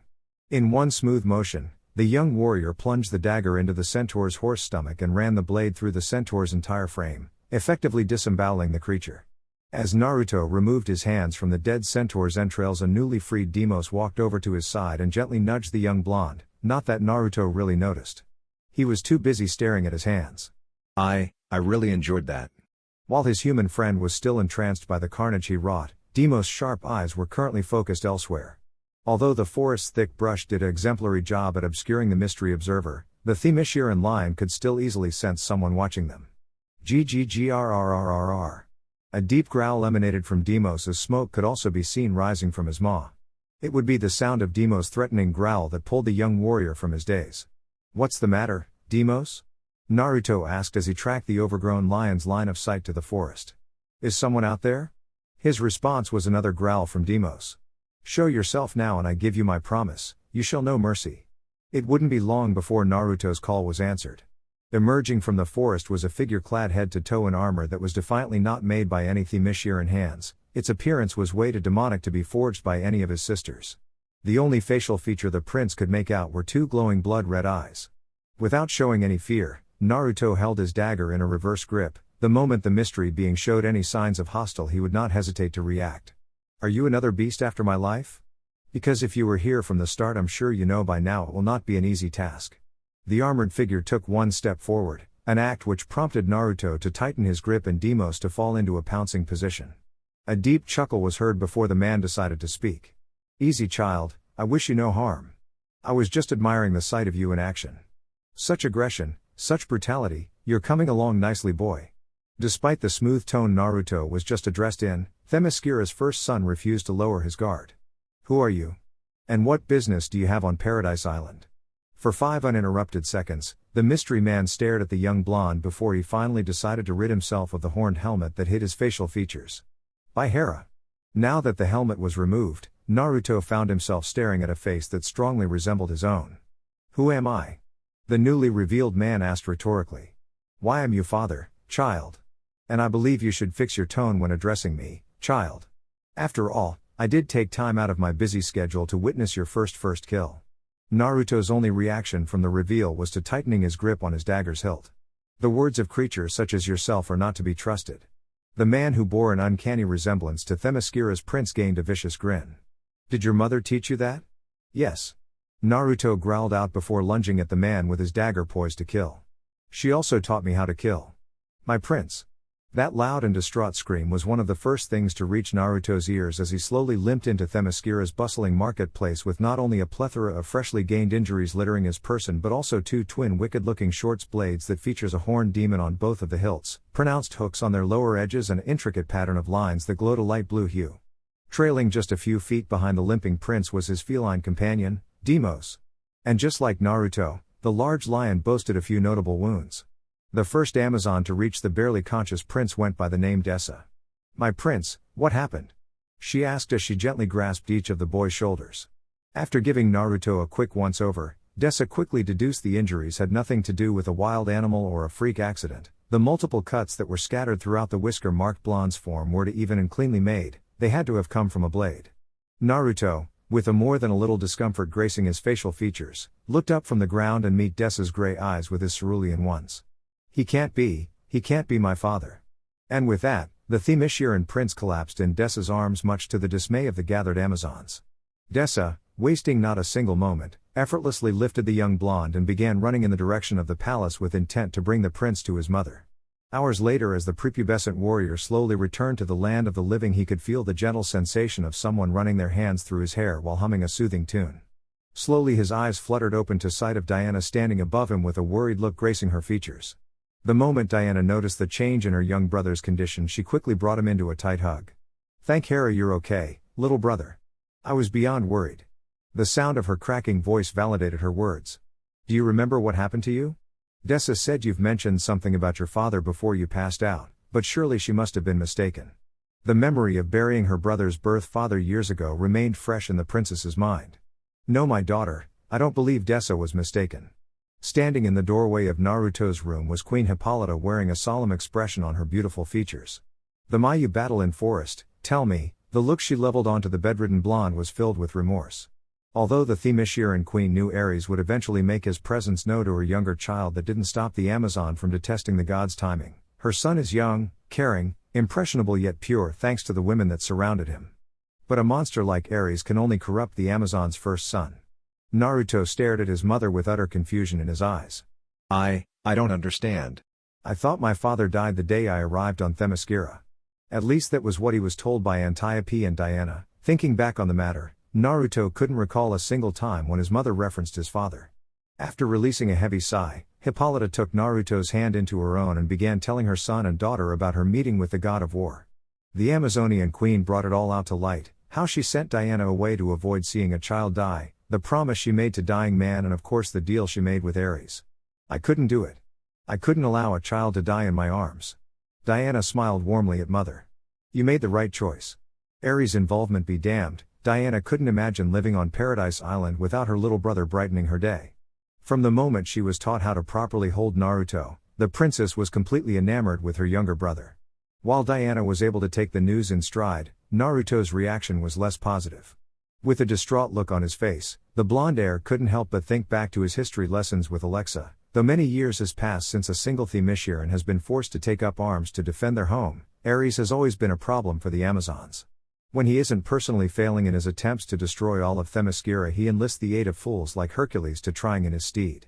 [SPEAKER 2] In one smooth motion, The young warrior plunged the dagger into the centaur's horse stomach and ran the blade through the centaur's entire frame, effectively disemboweling the creature. As Naruto removed his hands from the dead centaur's entrails, a newly freed Deimos walked over to his side and gently nudged the young blonde, not that Naruto really noticed. He was too busy staring at his hands. I really enjoyed that. While his human friend was still entranced by the carnage he wrought, Deimos' sharp eyes were currently focused elsewhere. Although the forest's thick brush did an exemplary job at obscuring the mystery observer, the Themysciran lion could still easily sense someone watching them. Ggrrrrrrr. A deep growl emanated from Deimos as smoke could also be seen rising from his maw. It would be the sound of Deimos' threatening growl that pulled the young warrior from his daze. What's the matter, Deimos? Naruto asked as he tracked the overgrown lion's line of sight to the forest. Is someone out there? His response was another growl from Deimos. Show yourself now and I give you my promise, you shall know mercy. It wouldn't be long before Naruto's call was answered. Emerging from the forest was a figure clad head to toe in armor that was defiantly not made by any Themysciran hands. Its appearance was way too demonic to be forged by any of his sisters. The only facial feature the prince could make out were two glowing blood-red eyes. Without showing any fear, Naruto held his dagger in a reverse grip. The moment the mystery being showed any signs of hostile, he would not hesitate to react. Are you another beast after my life? Because if you were here from the start, I'm sure you know by now it will not be an easy task. The armored figure took one step forward, an act which prompted Naruto to tighten his grip and Deimos to fall into a pouncing position. A deep chuckle was heard before the man decided to speak. Easy, child, I wish you no harm. I was just admiring the sight of you in action. Such aggression, such brutality, you're coming along nicely, boy. Despite the smooth tone Naruto was just addressed in, Themyscira's first son refused to lower his guard. Who are you? And what business do you have on Paradise Island? For 5 uninterrupted seconds, the mystery man stared at the young blonde before he finally decided to rid himself of the horned helmet that hid his facial features. By Hera! Now that the helmet was removed, Naruto found himself staring at a face that strongly resembled his own. Who am I? The newly revealed man asked rhetorically. Why am you father, child? And I believe you should fix your tone when addressing me, child. After all, I did take time out of my busy schedule to witness your first kill. Naruto's only reaction from the reveal was to tightening his grip on his dagger's hilt. The words of creatures such as yourself are not to be trusted. The man who bore an uncanny resemblance to Themyscira's prince gained a vicious grin. Did your mother teach you that? Yes. Naruto growled out before lunging at the man with his dagger poised to kill. She also taught me how to kill. My prince. That loud and distraught scream was one of the first things to reach Naruto's ears as he slowly limped into Themyscira's bustling marketplace with not only a plethora of freshly gained injuries littering his person but also 2 twin wicked-looking short blades that features a horned demon on both of the hilts, pronounced hooks on their lower edges and an intricate pattern of lines that glowed a light blue hue. Trailing just a few feet behind the limping prince was his feline companion, Deimos. And just like Naruto, the large lion boasted a few notable wounds. The first Amazon to reach the barely conscious prince went by the name Dessa. My prince, what happened? She asked as she gently grasped each of the boy's shoulders. After giving Naruto a quick once-over, Dessa quickly deduced the injuries had nothing to do with a wild animal or a freak accident. The multiple cuts that were scattered throughout the whisker-marked blonde's form were even and cleanly made. They had to have come from a blade. Naruto, with a more than a little discomfort gracing his facial features, looked up from the ground and met Dessa's gray eyes with his cerulean ones. He can't be my father. And with that, the Themysciran prince collapsed in Dessa's arms much to the dismay of the gathered Amazons. Dessa, wasting not a single moment, effortlessly lifted the young blonde and began running in the direction of the palace with intent to bring the prince to his mother. Hours later, as the prepubescent warrior slowly returned to the land of the living, he could feel the gentle sensation of someone running their hands through his hair while humming a soothing tune. Slowly his eyes fluttered open to sight of Diana standing above him with a worried look gracing her features. The moment Diana noticed the change in her young brother's condition, she quickly brought him into a tight hug. Thank Hera you're okay, little brother. I was beyond worried. The sound of her cracking voice validated her words. Do you remember what happened to you? Dessa said you've mentioned something about your father before you passed out, but surely she must have been mistaken. The memory of burying her brother's birth father years ago remained fresh in the princess's mind. No, my daughter, I don't believe Dessa was mistaken. Standing in the doorway of Naruto's room was Queen Hippolyta wearing a solemn expression on her beautiful features. The Mayu battle in forest, tell me, the look she leveled onto the bedridden blonde was filled with remorse. Although the Themysciran queen knew Ares would eventually make his presence known to her younger child, that didn't stop the Amazon from detesting the god's timing. Her son is young, caring, impressionable yet pure thanks to the women that surrounded him. But a monster like Ares can only corrupt the Amazon's first son. Naruto stared at his mother with utter confusion in his eyes.
[SPEAKER 3] I don't understand.
[SPEAKER 2] I thought my father died the day I arrived on Themyscira. At least that was what he was told by Antiope and Diana. Thinking back on the matter, Naruto couldn't recall a single time when his mother referenced his father. After releasing a heavy sigh, Hippolyta took Naruto's hand into her own and began telling her son and daughter about her meeting with the god of war. The Amazonian queen brought it all out to light, how she sent Diana away to avoid seeing a child die, the promise she made to dying man, and of course the deal she made with Ares. I couldn't do it. I couldn't allow a child to die in my arms. Diana smiled warmly at mother. You made the right choice. Ares' involvement be damned. Diana couldn't imagine living on Paradise Island without her little brother brightening her day. From the moment she was taught how to properly hold Naruto, the princess was completely enamored with her younger brother. While Diana was able to take the news in stride, Naruto's reaction was less positive. With a distraught look on his face, the blonde heir couldn't help but think back to his history lessons with Alexa. Though many years has passed since a single Themysciran has been forced to take up arms to defend their home, Ares has always been a problem for the Amazons. When he isn't personally failing in his attempts to destroy all of Themyscira, he enlists the aid of fools like Hercules to trying in his stead.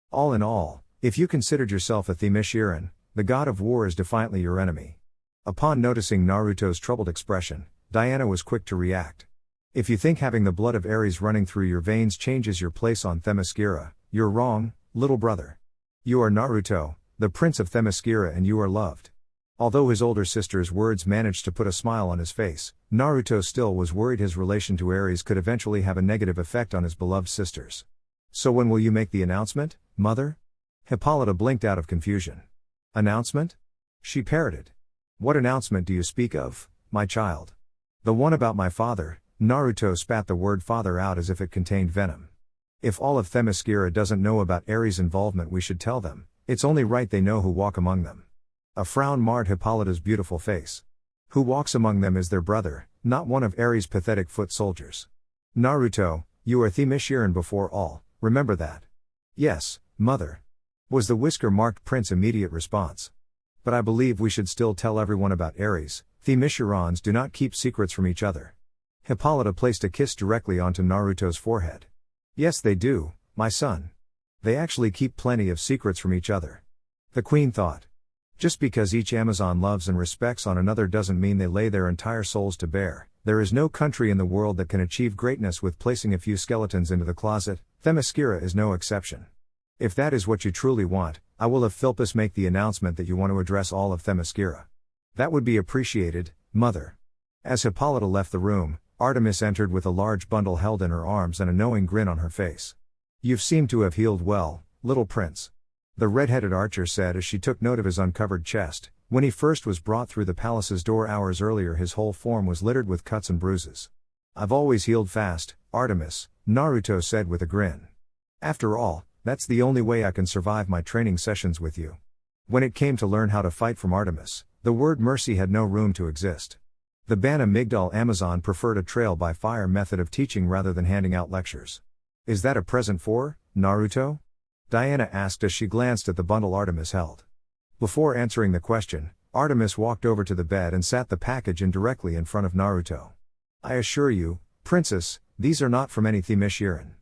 [SPEAKER 2] All in all, if you considered yourself a Themysciran, the god of war is defiantly your enemy. Upon noticing Naruto's troubled expression, Diana was quick to react. If you think having the blood of Ares running through your veins changes your place on Themyscira, you're wrong, little brother. You are Naruto, the prince of Themyscira, and you are loved. Although his older sister's words managed to put a smile on his face, Naruto still was worried his relation to Ares could eventually have a negative effect on his beloved sisters. So when will you make the announcement, mother? Hippolyta blinked out of confusion. Announcement? She parroted. What announcement do you speak of, my child? The one about my father. Naruto spat the word father out as if it contained venom. If all of Themyscira doesn't know about Ares' involvement, we should tell them. It's only right they know who walk among them. A frown marred Hippolyta's beautiful face. Who walks among them is their brother, not one of Ares' pathetic foot soldiers. Naruto, you are Themysciran before all, remember that. Yes, mother. Was the whisker-marked prince's immediate response. But I believe we should still tell everyone about Ares. Themyscirans do not keep secrets from each other. Hippolyta placed a kiss directly onto Naruto's forehead. Yes, they do, my son. They actually keep plenty of secrets from each other. The queen thought. Just because each Amazon loves and respects on another doesn't mean they lay their entire souls to bear. There is no country in the world that can achieve greatness with placing a few skeletons into the closet. Themyscira is no exception. If that is what you truly want, I will have Philpus make the announcement that you want to address all of Themyscira. That would be appreciated, mother. As Hippolyta left the room, Artemis entered with a large bundle held in her arms and a knowing grin on her face. You've seemed to have healed well, little prince. The red-headed archer said as she took note of his uncovered chest. When he first was brought through the palace's door hours earlier, his whole form was littered with cuts and bruises. I've always healed fast, Artemis, Naruto said with a grin. After all, that's the only way I can survive my training sessions with you. When it came to learn how to fight from Artemis, the word mercy had no room to exist. The Bana Migdal Amazon preferred a trial by fire method of teaching rather than handing out lectures. Is that a present for Naruto? Diana asked as she glanced at the bundle Artemis held. Before answering the question, Artemis walked over to the bed and sat the package in directly in front of Naruto. I assure you, princess, these are not from any Themysciran.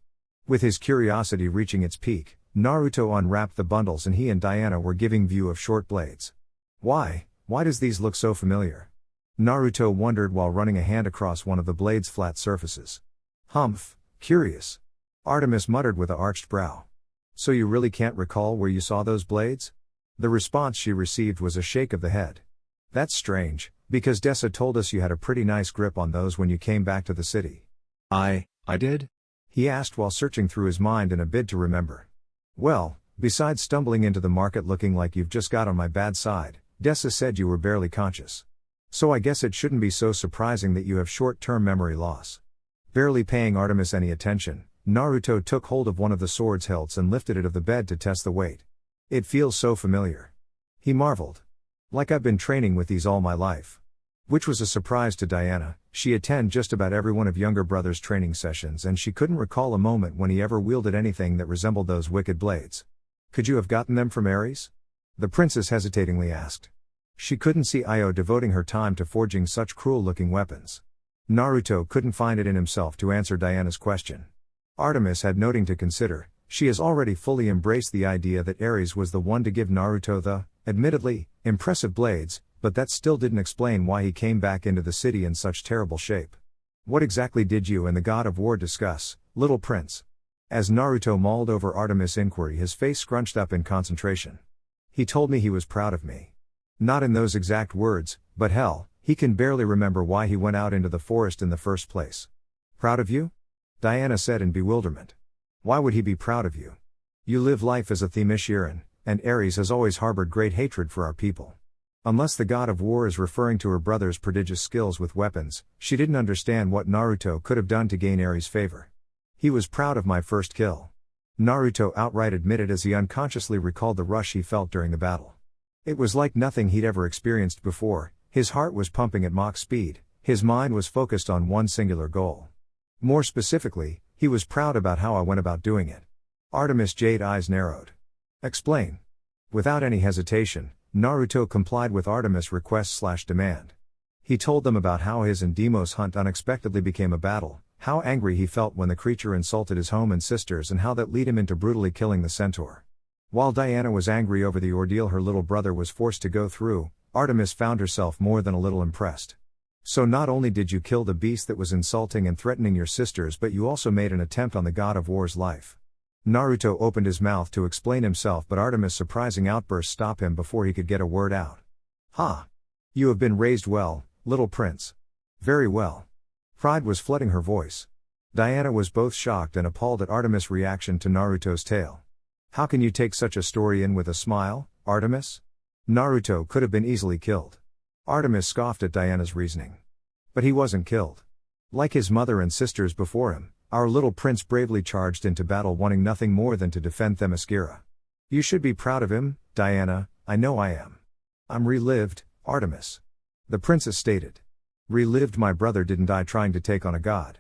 [SPEAKER 2] With his curiosity reaching its peak, Naruto unwrapped the bundles and he and Diana were giving view of short blades. Why does these look so familiar? Naruto wondered while running a hand across one of the blade's flat surfaces. Humph, curious. Artemis muttered with a arched brow. So you really can't recall where you saw those blades? The response she received was a shake of the head. That's strange, because Dessa told us you had a pretty nice grip on those when you came back to the city.
[SPEAKER 3] I did?
[SPEAKER 2] He asked while searching through his mind in a bid to remember. Well, besides stumbling into the market looking like you've just got on my bad side, Dessa said you were barely conscious. So I guess it shouldn't be so surprising that you have short-term memory loss. Barely paying Artemis any attention, Naruto took hold of one of the sword's hilts and lifted it of the bed to test the weight. It feels so familiar. He marveled. Like I've been training with these all my life. Which was a surprise to Diana. She attended just about every one of younger brother's training sessions and she couldn't recall a moment when he ever wielded anything that resembled those wicked blades. Could you have gotten them from Ares? The princess hesitatingly asked. She couldn't see Io devoting her time to forging such cruel-looking weapons. Naruto couldn't find it in himself to answer Diana's question. Artemis had noting to consider. She has already fully embraced the idea that Ares was the one to give Naruto the, admittedly, impressive blades, but that still didn't explain why he came back into the city in such terrible shape. What exactly did you and the god of war discuss, little prince? As Naruto mulled over Artemis' inquiry, his face scrunched up in concentration. He told me he was proud of me. Not in those exact words, but hell, he can barely remember why he went out into the forest in the first place. Proud of you? Diana said in bewilderment. Why would he be proud of you? You live life as a Themysciran, and Ares has always harbored great hatred for our people. Unless the god of war is referring to her brother's prodigious skills with weapons, she didn't understand what Naruto could have done to gain Ares' favor. He was proud of my first kill. Naruto outright admitted as he unconsciously recalled the rush he felt during the battle. It was like nothing he'd ever experienced before. His heart was pumping at Mach speed, his mind was focused on one singular goal. More specifically, he was proud about how I went about doing it. Artemis' jade eyes narrowed. Explain. Without any hesitation, Naruto complied with Artemis' request/demand. He told them about how his and Deimos' hunt unexpectedly became a battle, how angry he felt when the creature insulted his home and sisters and how that led him into brutally killing the centaur. While Diana was angry over the ordeal her little brother was forced to go through, Artemis found herself more than a little impressed. So not only did you kill the beast that was insulting and threatening your sisters, but you also made an attempt on the god of war's life. Naruto opened his mouth to explain himself, but Artemis' surprising outburst stopped him before he could get a word out. Ha! You have been raised well, little prince. Very well. Pride was flooding her voice. Diana was both shocked and appalled at Artemis' reaction to Naruto's tale. How can you take such a story in with a smile, Artemis? Naruto could have been easily killed. Artemis scoffed at Diana's reasoning. But he wasn't killed. Like his mother and sisters before him, our little prince bravely charged into battle wanting nothing more than to defend Themyscira. You should be proud of him, Diana. I know I am. I'm relived, Artemis. The princess stated. Relived? My brother didn't die trying to take on a god.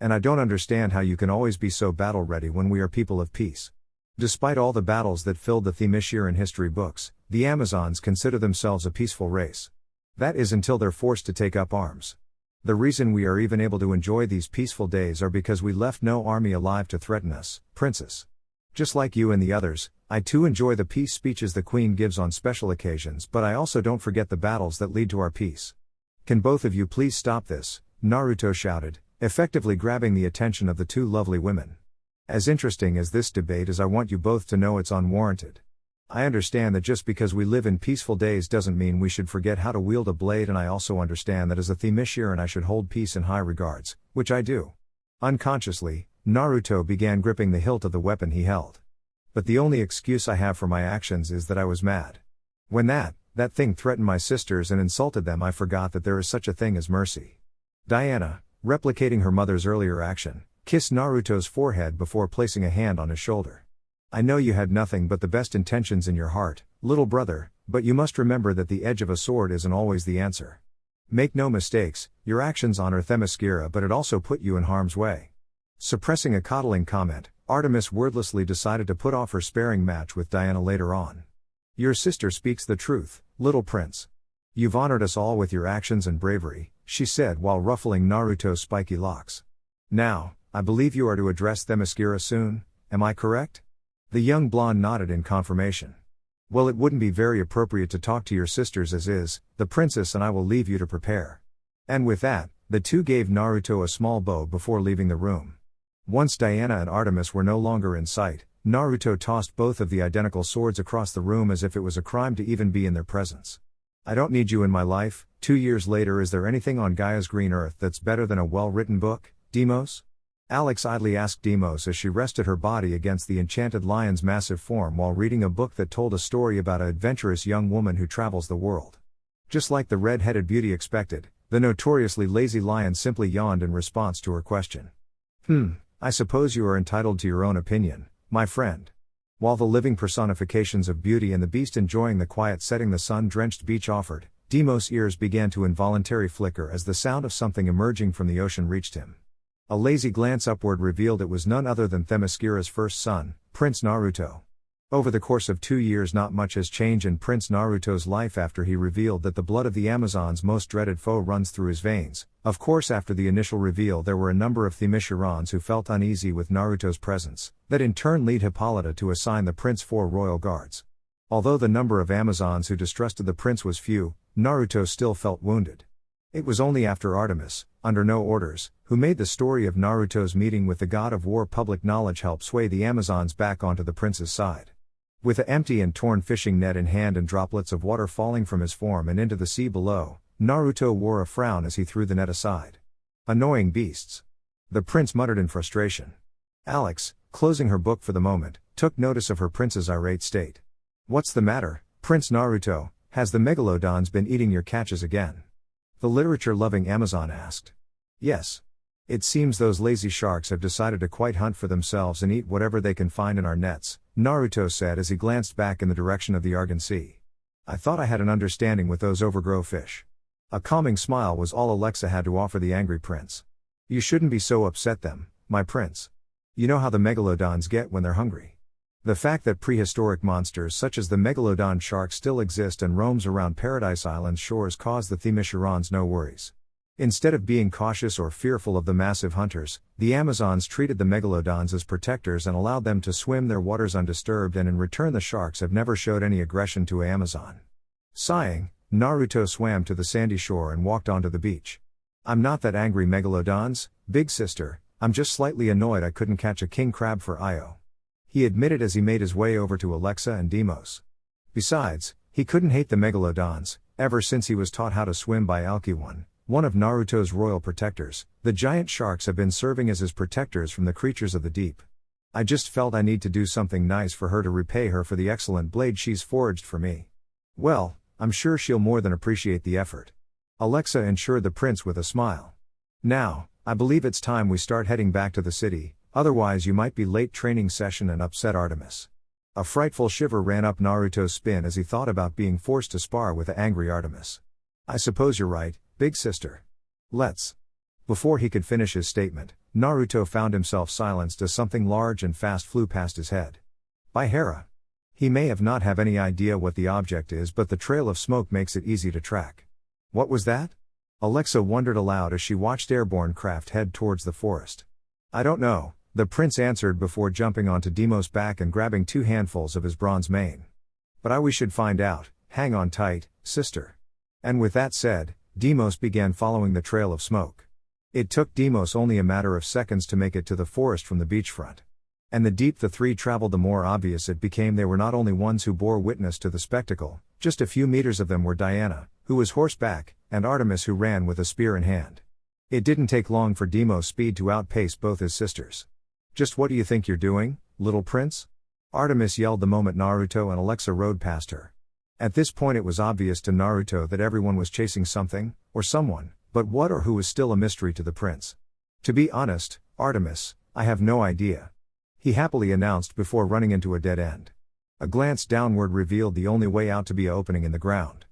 [SPEAKER 2] And I don't understand how you can always be so battle-ready when we are people of peace. Despite all the battles that filled the Themysciran history books, the Amazons consider themselves a peaceful race. That is until they're forced to take up arms. The reason we are even able to enjoy these peaceful days are because we left no army alive to threaten us, princess. Just like you and the others, I too enjoy the peace speeches the queen gives on special occasions, but I also don't forget the battles that lead to our peace. Can both of you please stop this? Naruto shouted, effectively grabbing the attention of the two lovely women. As interesting as this debate is, I want you both to know it's unwarranted. I understand that just because we live in peaceful days doesn't mean we should forget how to wield a blade, and I also understand that as a Themysciran I should hold peace in high regards, which I do. Unconsciously, Naruto began gripping the hilt of the weapon he held. But the only excuse I have for my actions is that I was mad. When that thing threatened my sisters and insulted them, I forgot that there is such a thing as mercy. Diana, replicating her mother's earlier action, kissed Naruto's forehead before placing a hand on his shoulder. I know you had nothing but the best intentions in your heart, little brother, but you must remember that the edge of a sword isn't always the answer. Make no mistakes, your actions honor Themyscira, but it also put you in harm's way. Suppressing a coddling comment, Artemis wordlessly decided to put off her sparring match with Diana later on. Your sister speaks the truth, little prince. You've honored us all with your actions and bravery, she said while ruffling Naruto's spiky locks. Now, I believe you are to address Themyscira soon, am I correct? The young blonde nodded in confirmation. Well, it wouldn't be very appropriate to talk to your sisters as is, the princess and I will leave you to prepare. And with that, the two gave Naruto a small bow before leaving the room. Once Diana and Artemis were no longer in sight, Naruto tossed both of the identical swords across the room as if it was a crime to even be in their presence. I don't need you in my life. 2 years later, is there anything on Gaia's green earth that's better than a well-written book, Deimos? Alex idly asked Deimos as she rested her body against the enchanted lion's massive form while reading a book that told a story about an adventurous young woman who travels the world. Just like the red-headed beauty expected, the notoriously lazy lion simply yawned in response to her question. I suppose you are entitled to your own opinion, my friend. While the living personifications of beauty and the beast enjoying the quiet setting the sun-drenched beach offered, Deimos' ears began to involuntarily flicker as the sound of something emerging from the ocean reached him. A lazy glance upward revealed it was none other than Themyscira's first son, Prince Naruto. Over the course of 2 years not much has changed in Prince Naruto's life after he revealed that the blood of the Amazon's most dreaded foe runs through his veins. Of course, after the initial reveal there were a number of Themyscirans who felt uneasy with Naruto's presence, that in turn led Hippolyta to assign the prince 4 royal guards. Although the number of Amazons who distrusted the prince was few, Naruto still felt wounded. It was only after Artemis, under no orders, who made the story of Naruto's meeting with the god of war public knowledge help sway the Amazons back onto the prince's side. With an empty and torn fishing net in hand and droplets of water falling from his form and into the sea below, Naruto wore a frown as he threw the net aside. Annoying beasts. The prince muttered in frustration. Alex, closing her book for the moment, took notice of her prince's irate state. What's the matter, Prince Naruto? Has the megalodons been eating your catches again? The literature-loving Amazon asked. Yes. It seems those lazy sharks have decided to quite hunt for themselves and eat whatever they can find in our nets, Naruto said as he glanced back in the direction of the Argan Sea. I thought I had an understanding with those overgrown fish. A calming smile was all Alexa had to offer the angry prince. You shouldn't be so upset them, my prince. You know how the megalodons get when they're hungry. The fact that prehistoric monsters such as the megalodon shark still exist and roams around Paradise Island's shores caused the Themyscirans no worries. Instead of being cautious or fearful of the massive hunters, the Amazons treated the megalodons as protectors and allowed them to swim their waters undisturbed, and in return the sharks have never showed any aggression to an Amazon. Sighing, Naruto swam to the sandy shore and walked onto the beach. I'm not that angry, megalodons, big sister, I'm just slightly annoyed I couldn't catch a king crab for Io. He admitted as he made his way over to Alexa and Deimos. Besides, he couldn't hate the megalodons, ever since he was taught how to swim by Alki-1. One of Naruto's royal protectors. The giant sharks have been serving as his protectors from the creatures of the deep. I just felt I need to do something nice for her to repay her for the excellent blade she's forged for me. Well, I'm sure she'll more than appreciate the effort. Alexa assured the prince with a smile. Now, I believe it's time we start heading back to the city, otherwise you might be late training session and upset Artemis. A frightful shiver ran up Naruto's spine as he thought about being forced to spar with the angry Artemis. I suppose you're right, big sister. Let's. Before he could finish his statement, Naruto found himself silenced as something large and fast flew past his head. By Hera. He may not have any idea what the object is, but the trail of smoke makes it easy to track. What was that? Alexa wondered aloud as she watched airborne craft head towards the forest. I don't know, the prince answered before jumping onto Deimos' back and grabbing 2 handfuls of his bronze mane. But we should find out, hang on tight, sister. And with that said, Deimos began following the trail of smoke. It took Deimos only a matter of seconds to make it to the forest from the beachfront. And the deeper the three traveled, the more obvious it became they were not only ones who bore witness to the spectacle. Just a few meters of them were Diana, who was horseback, and Artemis, who ran with a spear in hand. It didn't take long for Deimos' speed to outpace both his sisters. Just what do you think you're doing, little prince? Artemis yelled the moment Naruto and Alexa rode past her. At this point it was obvious to Naruto that everyone was chasing something, or someone, but what or who was still a mystery to the prince. To be honest, Artemis, I have no idea. He happily announced before running into a dead end. A glance downward revealed the only way out to be an opening in the ground.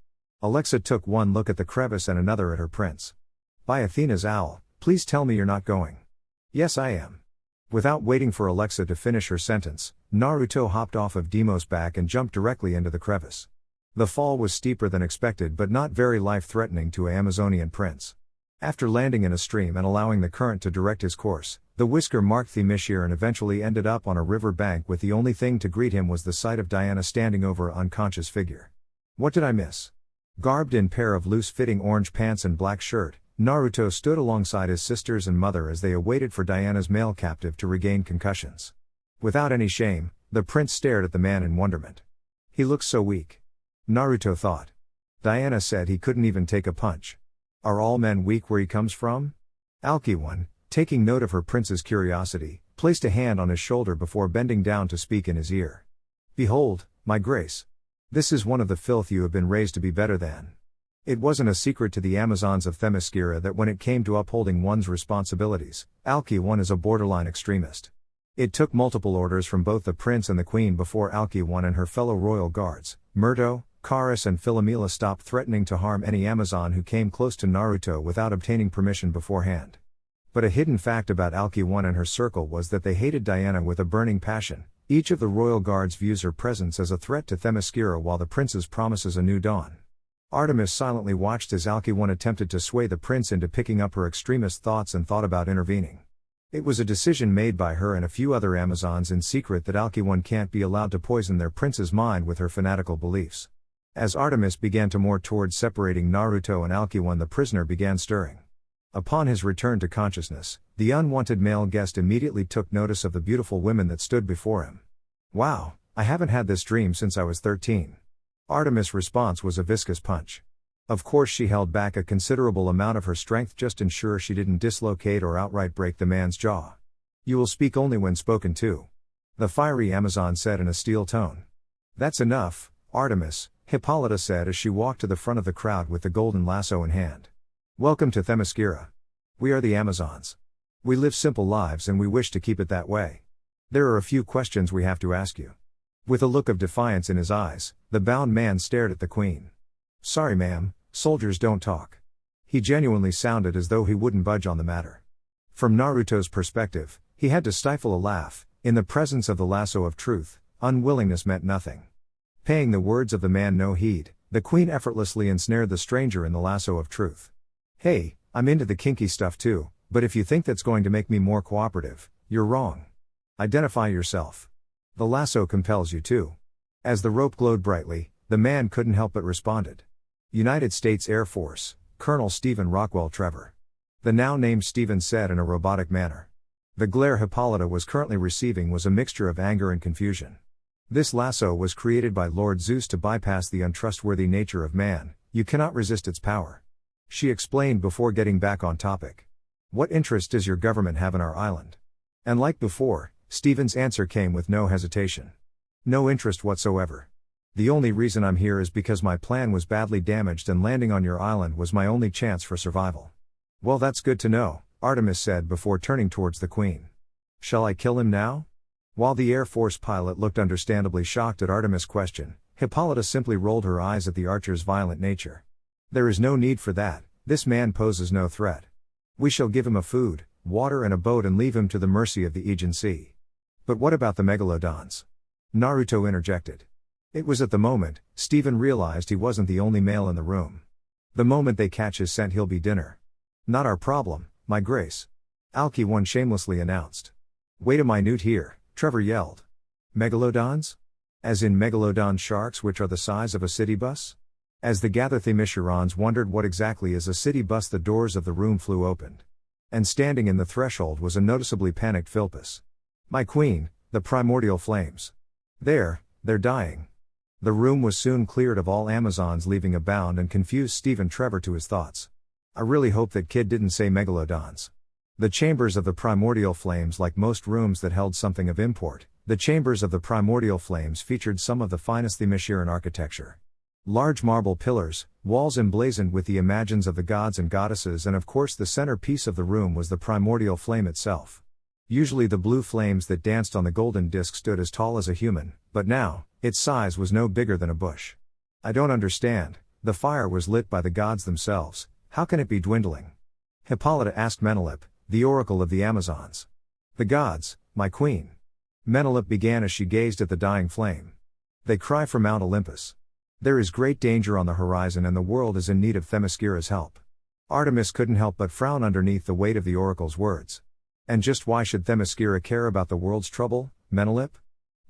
[SPEAKER 2] Alexa took one look at the crevice and another at her prince. By Athena's owl, please tell me you're not going. Yes, I am. Without waiting for Alexa to finish her sentence, Naruto hopped off of Deimos' back and jumped directly into the crevice. The fall was steeper than expected but not very life-threatening to an Amazonian prince. After landing in a stream and allowing the current to direct his course, the whisker marked Themyscira and eventually ended up on a river bank, with the only thing to greet him was the sight of Diana standing over an unconscious figure. What did I miss? Garbed in pair of loose-fitting orange pants and black shirt, Naruto stood alongside his sisters and mother as they awaited for Diana's male captive to regain concussions. Without any shame, the prince stared at the man in wonderment. He looks so weak. Naruto thought. Diana said he couldn't even take a punch. Are all men weak where he comes from? Alki-1, taking note of her prince's curiosity, placed a hand on his shoulder before bending down to speak in his ear. Behold, my grace. This is one of the filth you have been raised to be better than. It wasn't a secret to the Amazons of Themyscira that when it came to upholding one's responsibilities, Alki-1 is a borderline extremist. It took multiple orders from both the prince and the queen before Alki-1 and her fellow royal guards, Murto, Chorus and Philomela stopped threatening to harm any Amazon who came close to Naruto without obtaining permission beforehand. But a hidden fact about Alki-1 and her circle was that they hated Diana with a burning passion. Each of the royal guards views her presence as a threat to Themyscira while the princess promises a new dawn. Artemis silently watched as Alki-1 attempted to sway the prince into picking up her extremist thoughts and thought about intervening. It was a decision made by her and a few other Amazons in secret that Alki-1 can't be allowed to poison their prince's mind with her fanatical beliefs. As Artemis began to move towards separating Naruto and Alki-1, the prisoner began stirring. Upon his return to consciousness, the unwanted male guest immediately took notice of the beautiful women that stood before him. "Wow, I haven't had this dream since I was 13. Artemis' response was a viscous punch. Of course, she held back a considerable amount of her strength just to ensure she didn't dislocate or outright break the man's jaw. "You will speak only when spoken to," the fiery Amazon said in a steel tone. "That's enough, Artemis," Hippolyta said as she walked to the front of the crowd with the golden lasso in hand. "Welcome to Themyscira. We are the Amazons. We live simple lives and we wish to keep it that way. There are a few questions we have to ask you." With a look of defiance in his eyes, the bound man stared at the queen. "Sorry ma'am, soldiers don't talk." He genuinely sounded as though he wouldn't budge on the matter. From Naruto's perspective, he had to stifle a laugh. In the presence of the lasso of truth, unwillingness meant nothing. Paying the words of the man no heed, the queen effortlessly ensnared the stranger in the lasso of truth. "Hey, I'm into the kinky stuff too, but if you think that's going to make me more cooperative, you're wrong. Identify yourself. The lasso compels you to." As the rope glowed brightly, the man couldn't help but responded. "United States Air Force, Colonel Stephen Rockwell Trevor." The now named Stephen said in a robotic manner. The glare Hippolyta was currently receiving was a mixture of anger and confusion. This lasso was created by Lord Zeus to bypass the untrustworthy nature of man. You cannot resist its power. She explained before getting back on topic. "What interest does your government have in our island?" And like before, Stephen's answer came with no hesitation. "No interest whatsoever. The only reason I'm here is because my plan was badly damaged and landing on your island was my only chance for survival." "Well, that's good to know," Artemis said before turning towards the queen. "Shall I kill him now?" While the Air Force pilot looked understandably shocked at Artemis' question, Hippolyta simply rolled her eyes at the archer's violent nature. "There is no need for that, this man poses no threat. We shall give him a food, water and a boat and leave him to the mercy of the Aegean Sea." "But what about the megalodons?" Naruto interjected. It was at the moment, Stephen realized he wasn't the only male in the room. "The moment they catch his scent he'll be dinner." "Not our problem, my grace," Alki-1 shamelessly announced. "Wait a minute here," Trevor yelled. "Megalodons? As in megalodon sharks which are the size of a city bus?" As the gathered Themyscirans wondered what exactly is a city bus, the doors of the room flew open. And standing in the threshold was a noticeably panicked Philpus. "My queen, the primordial flames. They're dying." The room was soon cleared of all Amazons, leaving a bound and confused Stephen Trevor to his thoughts. "I really hope that kid didn't say megalodons." The chambers of the primordial flames, like most rooms that held something of import, the chambers of the primordial flames featured some of the finest Themysciran architecture. Large marble pillars, walls emblazoned with the images of the gods and goddesses, and of course the centerpiece of the room was the primordial flame itself. Usually the blue flames that danced on the golden disc stood as tall as a human, but now, its size was no bigger than a bush. "I don't understand, the fire was lit by the gods themselves, how can it be dwindling?" Hippolyta asked Menelip, the oracle of the Amazons. "The gods, my queen." Menelip began as she gazed at the dying flame. "They cry from Mount Olympus. There is great danger on the horizon and the world is in need of Themyscira's help." Artemis couldn't help but frown underneath the weight of the oracle's words. "And just why should Themyscira care about the world's trouble, Menelip?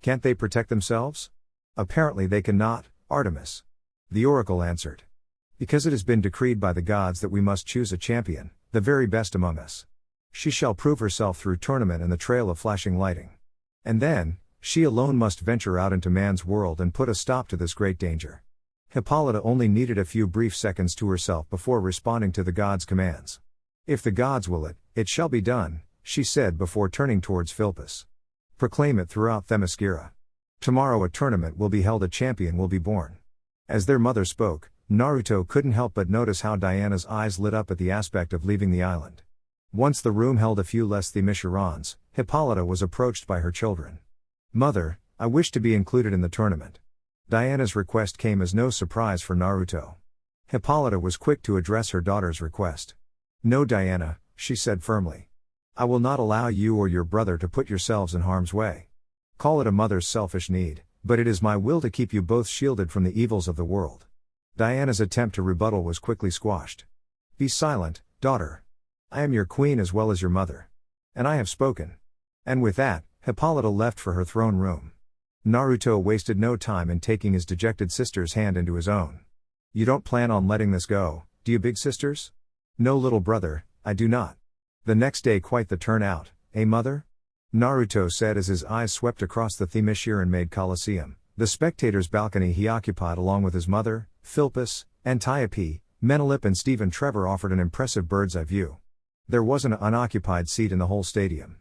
[SPEAKER 2] Can't they protect themselves?" "Apparently they cannot, Artemis." The oracle answered. "Because it has been decreed by the gods that we must choose a champion, the very best among us. She shall prove herself through tournament and the trail of flashing lighting. And then, she alone must venture out into man's world and put a stop to this great danger." Hippolyta only needed a few brief seconds to herself before responding to the gods' commands. "If the gods will it, it shall be done," she said before turning towards Philpus. "Proclaim it throughout Themyscira. Tomorrow a tournament will be held, a champion will be born." As their mother spoke, Naruto couldn't help but notice how Diana's eyes lit up at the aspect of leaving the island. Once the room held a few less Themyscirans, Hippolyta was approached by her children. "Mother, I wish to be included in the tournament." Diana's request came as no surprise for Naruto. Hippolyta was quick to address her daughter's request. "No, Diana," she said firmly. "I will not allow you or your brother to put yourselves in harm's way. Call it a mother's selfish need, but it is my will to keep you both shielded from the evils of the world." Diana's attempt to rebuttal was quickly squashed. "Be silent, daughter. I am your queen as well as your mother. And I have spoken." And with that, Hippolyta left for her throne room. Naruto wasted no time in taking his dejected sister's hand into his own. "You don't plan on letting this go, do you, big sisters?" "No, little brother, I do not." "The next day quite the turnout, eh, mother?" Naruto said as his eyes swept across the Themyscira-made Colosseum, the spectators' balcony he occupied along with his mother, Philpus, Antiope, Menelip and Stephen Trevor offered an impressive bird's-eye view. There was an unoccupied seat in the whole stadium.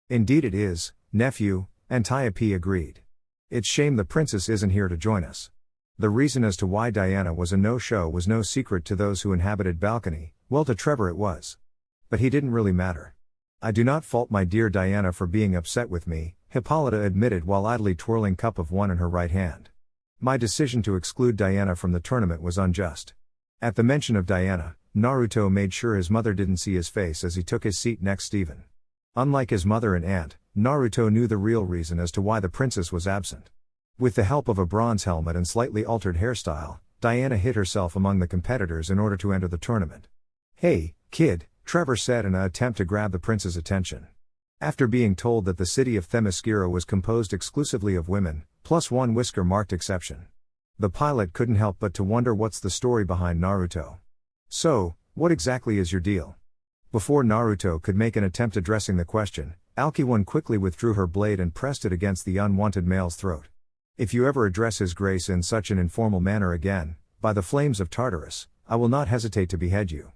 [SPEAKER 2] "Indeed it is, nephew," Antiope agreed. "It's shame the princess isn't here to join us." The reason as to why Diana was a no-show was no secret to those who inhabited balcony, well to Trevor it was. But he didn't really matter. "I do not fault my dear Diana for being upset with me," Hippolyta admitted while idly twirling cup of one in her right hand. "My decision to exclude Diana from the tournament was unjust." At the mention of Diana, Naruto made sure his mother didn't see his face as he took his seat next Stephen. Unlike his mother and aunt, Naruto knew the real reason as to why the princess was absent. With the help of a bronze helmet and slightly altered hairstyle, Diana hid herself among the competitors in order to enter the tournament. "Hey, kid," Trevor said in an attempt to grab the prince's attention. After being told that the city of Themyscira was composed exclusively of women, plus one whisker-marked exception, the pilot couldn't help but to wonder what's the story behind Naruto. "So, what exactly is your deal?" Before Naruto could make an attempt addressing the question, Alki-One quickly withdrew her blade and pressed it against the unwanted male's throat. "If you ever address His Grace in such an informal manner again, by the flames of Tartarus, I will not hesitate to behead you."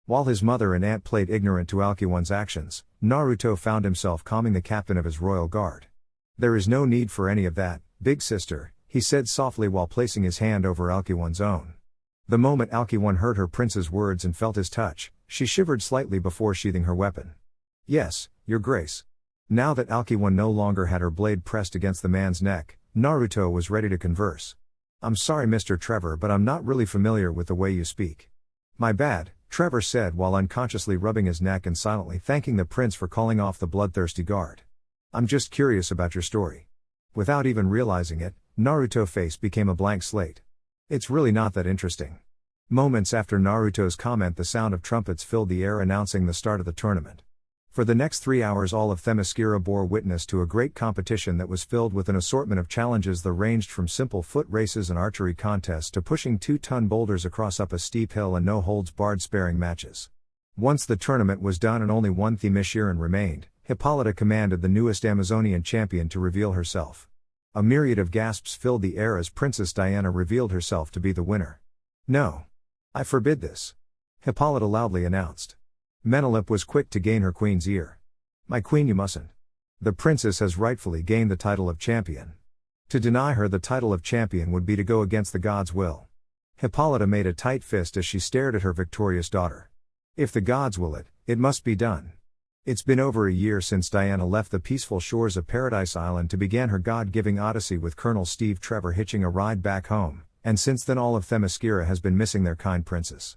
[SPEAKER 2] While his mother and aunt played ignorant to Alki-One's actions, Naruto found himself calming the captain of his royal guard. "There is no need for any of that, big sister," he said softly while placing his hand over Alki-One's own. The moment Alki-One heard her prince's words and felt his touch, she shivered slightly before sheathing her weapon. "Yes, your grace." Now that Alki-One no longer had her blade pressed against the man's neck, Naruto was ready to converse. "I'm sorry, Mr. Trevor, but I'm not really familiar with the way you speak." "My bad," Trevor said while unconsciously rubbing his neck and silently thanking the prince for calling off the bloodthirsty guard. "I'm just curious about your story." Without even realizing it, Naruto's face became a blank slate. "It's really not that interesting." Moments after Naruto's comment, the sound of trumpets filled the air announcing the start of the tournament. For the next 3 hours all of Themyscira bore witness to a great competition that was filled with an assortment of challenges that ranged from simple foot races and archery contests to pushing 2-ton boulders across up a steep hill and no-holds-barred sparring matches. Once the tournament was done and only one Themysciran remained, Hippolyta commanded the newest Amazonian champion to reveal herself. A myriad of gasps filled the air as Princess Diana revealed herself to be the winner. "No. I forbid this," Hippolyta loudly announced. Menelip was quick to gain her queen's ear. "My queen, you mustn't. The princess has rightfully gained the title of champion. To deny her the title of champion would be to go against the gods' will." Hippolyta made a tight fist as she stared at her victorious daughter. "If the gods will it, it must be done." It's been over a year since Diana left the peaceful shores of Paradise Island to begin her God-giving odyssey with Colonel Steve Trevor hitching a ride back home, and since then all of Themyscira has been missing their kind princess.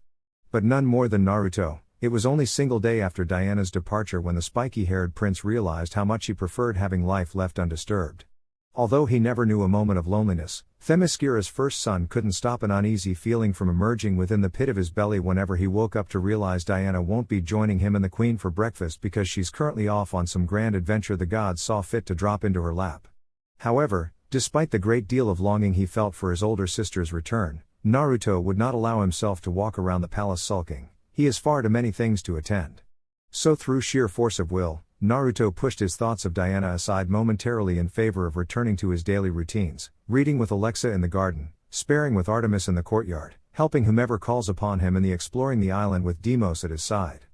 [SPEAKER 2] But none more than Naruto. It was only single day after Diana's departure when the spiky-haired prince realized how much he preferred having life left undisturbed. Although he never knew a moment of loneliness, Themyscira's first son couldn't stop an uneasy feeling from emerging within the pit of his belly whenever he woke up to realize Diana won't be joining him and the queen for breakfast because she's currently off on some grand adventure the gods saw fit to drop into her lap. However, despite the great deal of longing he felt for his older sister's return, Naruto would not allow himself to walk around the palace sulking. He has far too many things to attend. So through sheer force of will, Naruto pushed his thoughts of Diana aside momentarily in favor of returning to his daily routines, reading with Alexa in the garden, sparring with Artemis in the courtyard, helping whomever calls upon him and exploring the island with Deimos at his side.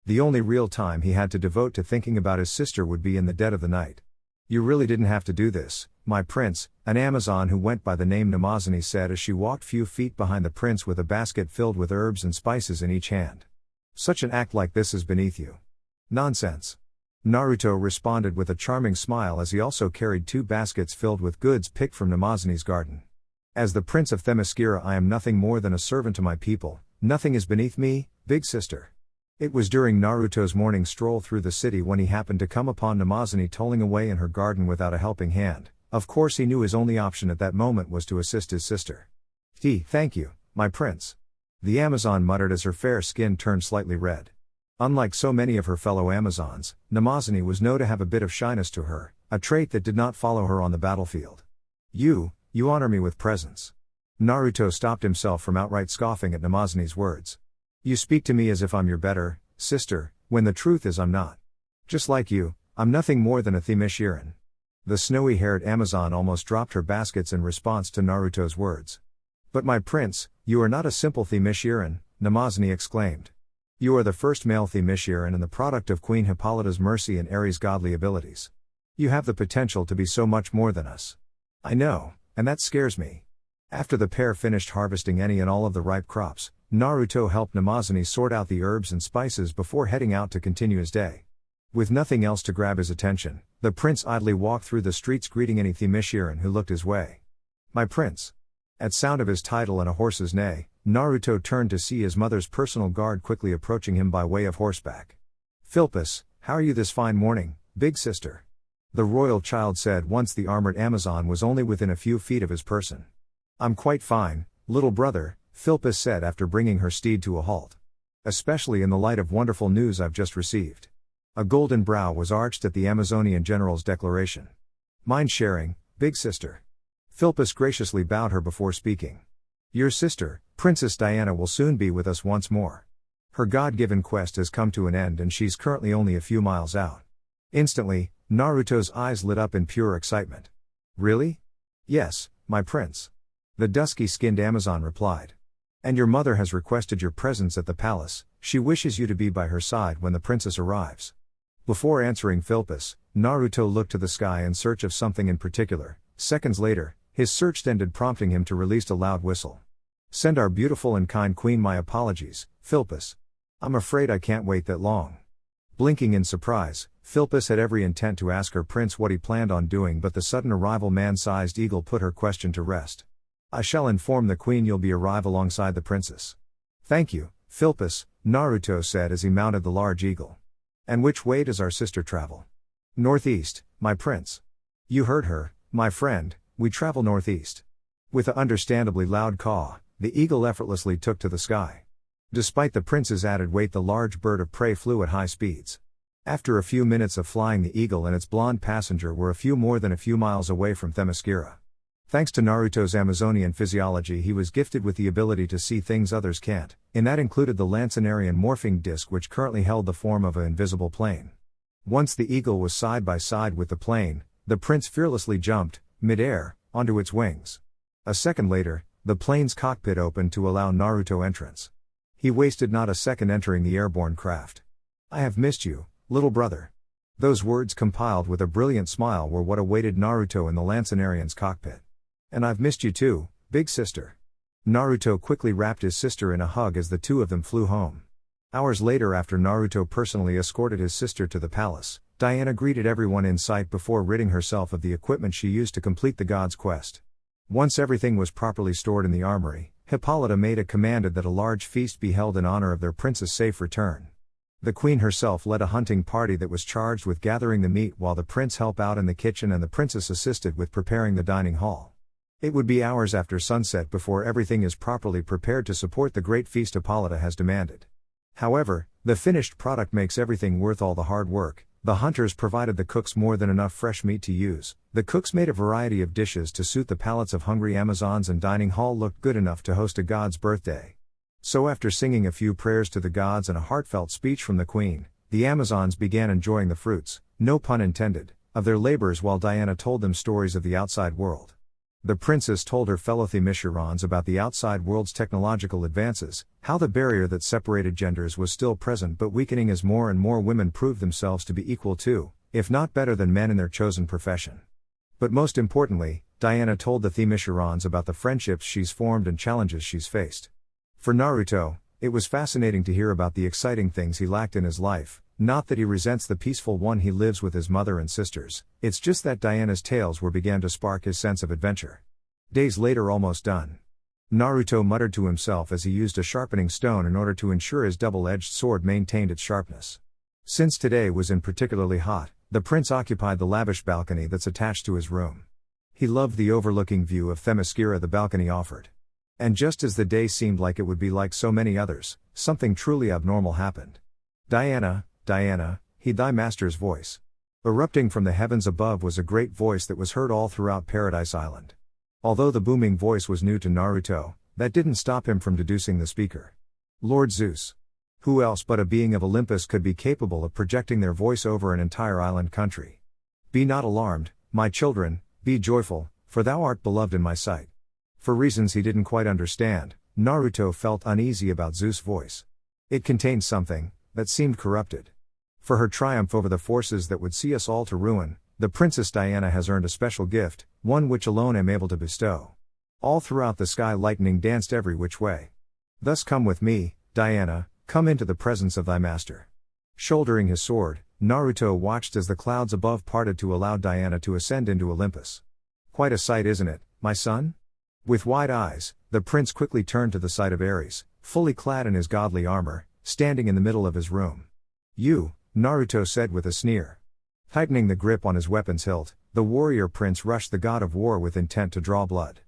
[SPEAKER 2] The only real time he had to devote to thinking about his sister would be in the dead of the night. "You really didn't have to do this, my prince," an Amazon who went by the name Namazani said as she walked few feet behind the prince with a basket filled with herbs and spices in each hand. "Such an act like this is beneath you." "Nonsense." Naruto responded with a charming smile as he also carried 2 baskets filled with goods picked from Namazani's garden. As the prince of Themyscira, I am nothing more than a servant to my people, nothing is beneath me, big sister. It was during Naruto's morning stroll through the city when he happened to come upon Namazani toiling away in her garden without a helping hand. Of course he knew his only option at that moment was to assist his sister. Thank you, my prince. The Amazon muttered as her fair skin turned slightly red. Unlike so many of her fellow Amazons, Namazani was known to have a bit of shyness to her, a trait that did not follow her on the battlefield. You honor me with presence. Naruto stopped himself from outright scoffing at Namazani's words. You speak to me as if I'm your better sister, when the truth is I'm not. Just like you, I'm nothing more than a Themysciran. The snowy-haired Amazon almost dropped her baskets in response to Naruto's words. But my prince, you are not a simple Themysciran, Namazani exclaimed. You are the first male Themysciran and the product of Queen Hippolyta's mercy and Ares' godly abilities. You have the potential to be so much more than us. I know, and that scares me. After the pair finished harvesting any and all of the ripe crops, Naruto helped Namazani sort out the herbs and spices before heading out to continue his day. With nothing else to grab his attention, the prince idly walked through the streets greeting any Themysciran who looked his way. My prince. At sound of his title and a horse's neigh, Naruto turned to see his mother's personal guard quickly approaching him by way of horseback. Philpus, how are you this fine morning, big sister? The royal child said once the armored Amazon was only within a few feet of his person. I'm quite fine, little brother, Philpus said after bringing her steed to a halt. Especially in the light of wonderful news I've just received. A golden brow was arched at the Amazonian general's declaration. Mind sharing, big sister. Philpus graciously bowed her before speaking. Your sister, Princess Diana, will soon be with us once more. Her God-given quest has come to an end and she's currently only a few miles out. Instantly, Naruto's eyes lit up in pure excitement. Really? Yes, my prince. The dusky-skinned Amazon replied. And your mother has requested your presence at the palace, she wishes you to be by her side when the princess arrives. Before answering Philpus, Naruto looked to the sky in search of something in particular. Seconds later, his search ended, prompting him to release a loud whistle. Send our beautiful and kind queen my apologies, Philpus. I'm afraid I can't wait that long. Blinking in surprise, Philpus had every intent to ask her prince what he planned on doing, but the sudden arrival man-sized eagle put her question to rest. I shall inform the queen you'll be arrive alongside the princess. Thank you, Philpus, Naruto said as he mounted the large eagle. And which way does our sister travel? Northeast, my prince. You heard her, my friend, we travel northeast. With an understandably loud caw, the eagle effortlessly took to the sky. Despite the prince's added weight, the large bird of prey flew at high speeds. After a few minutes of flying, the eagle and its blonde passenger were more than a few miles away from Themyscira. Thanks to Naruto's Amazonian physiology, he was gifted with the ability to see things others can't, and that included the Lancinarian morphing disc, which currently held the form of an invisible plane. Once the eagle was side by side with the plane, the prince fearlessly jumped, mid-air, onto its wings. A second later, the plane's cockpit opened to allow Naruto entrance. He wasted not a second entering the airborne craft. I have missed you, little brother. Those words, compiled with a brilliant smile, were what awaited Naruto in the Lancinarian's cockpit. And I've missed you too, big sister. Naruto quickly wrapped his sister in a hug as the two of them flew home. Hours later, after Naruto personally escorted his sister to the palace, Diana greeted everyone in sight before ridding herself of the equipment she used to complete the god's quest. Once everything was properly stored in the armory, Hippolyta made a commanded that a large feast be held in honor of their prince's safe return. The queen herself led a hunting party that was charged with gathering the meat, while the prince helped out in the kitchen and the princess assisted with preparing the dining hall. It would be hours after sunset before everything is properly prepared to support the great feast Hippolyta has demanded. However, the finished product makes everything worth all the hard work. The hunters provided the cooks more than enough fresh meat to use. The cooks made a variety of dishes to suit the palates of hungry Amazons, and dining hall looked good enough to host a god's birthday. So after singing a few prayers to the gods and a heartfelt speech from the queen, the Amazons began enjoying the fruits, no pun intended, of their labors, while Diana told them stories of the outside world. The princess told her fellow Themyscirans about the outside world's technological advances, how the barrier that separated genders was still present but weakening as more and more women proved themselves to be equal to, if not better than, men in their chosen profession. But most importantly, Diana told the Themyscirans about the friendships she's formed and challenges she's faced. For Naruto, it was fascinating to hear about the exciting things he lacked in his life, not that he resents the peaceful one he lives with his mother and sisters, it's just that Diana's tales began to spark his sense of adventure. Days later, almost done. Naruto muttered to himself as he used a sharpening stone in order to ensure his double-edged sword maintained its sharpness. Since today was particularly hot, the prince occupied the lavish balcony that's attached to his room. He loved the overlooking view of Themyscira the balcony offered. And just as the day seemed like it would be like so many others, something truly abnormal happened. "Diana, Diana," heard thy master's voice. Erupting from the heavens above was a great voice that was heard all throughout Paradise Island. Although the booming voice was new to Naruto, that didn't stop him from deducing the speaker. Lord Zeus. Who else but a being of Olympus could be capable of projecting their voice over an entire island country? "Be not alarmed, my children, be joyful, for thou art beloved in my sight." For reasons he didn't quite understand, Naruto felt uneasy about Zeus' voice. It contained something that seemed corrupted. For her triumph over the forces that would see us all to ruin, the Princess Diana has earned a special gift, one which alone am able to bestow. All throughout the sky lightning danced every which way. Thus come with me, Diana, come into the presence of thy master. Shouldering his sword, Naruto watched as the clouds above parted to allow Diana to ascend into Olympus. Quite a sight, isn't it, my son? With wide eyes, the prince quickly turned to the sight of Ares, fully clad in his godly armor, standing in the middle of his room. "You," Naruto said with a sneer. Tightening the grip on his weapon's hilt, the warrior prince rushed the god of war with intent to draw blood.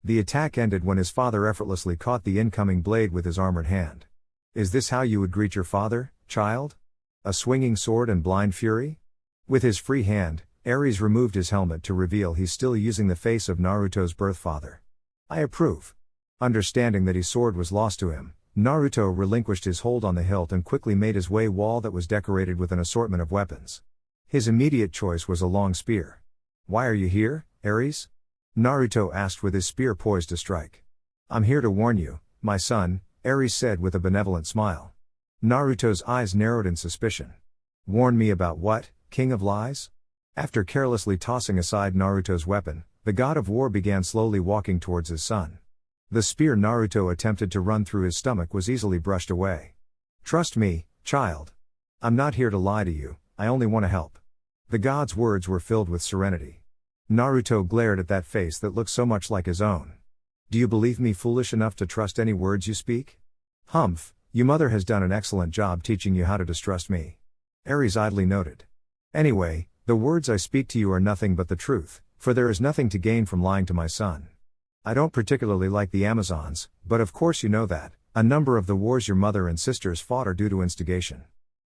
[SPEAKER 2] The attack ended when his father effortlessly caught the incoming blade with his armored hand. "Is this how you would greet your father, child? A swinging sword and blind fury?" With his free hand, Ares removed his helmet to reveal he's still using the face of Naruto's birth father. "I approve." Understanding that his sword was lost to him, Naruto relinquished his hold on the hilt and quickly made his way wall that was decorated with an assortment of weapons. His immediate choice was a long spear. "Why are you here, Ares?" Naruto asked with his spear poised to strike. "I'm here to warn you, my son," Ares said with a benevolent smile. Naruto's eyes narrowed in suspicion. "Warn me about what, king of lies?" After carelessly tossing aside Naruto's weapon, the god of war began slowly walking towards his son. The spear Naruto attempted to run through his stomach was easily brushed away. "Trust me, child. I'm not here to lie to you, I only want to help." The god's words were filled with serenity. Naruto glared at that face that looked so much like his own. "Do you believe me foolish enough to trust any words you speak?" "Humph, your mother has done an excellent job teaching you how to distrust me," Ares idly noted. "Anyway, the words I speak to you are nothing but the truth, for there is nothing to gain from lying to my son. I don't particularly like the Amazons, but of course you know that a number of the wars your mother and sisters fought are due to instigation.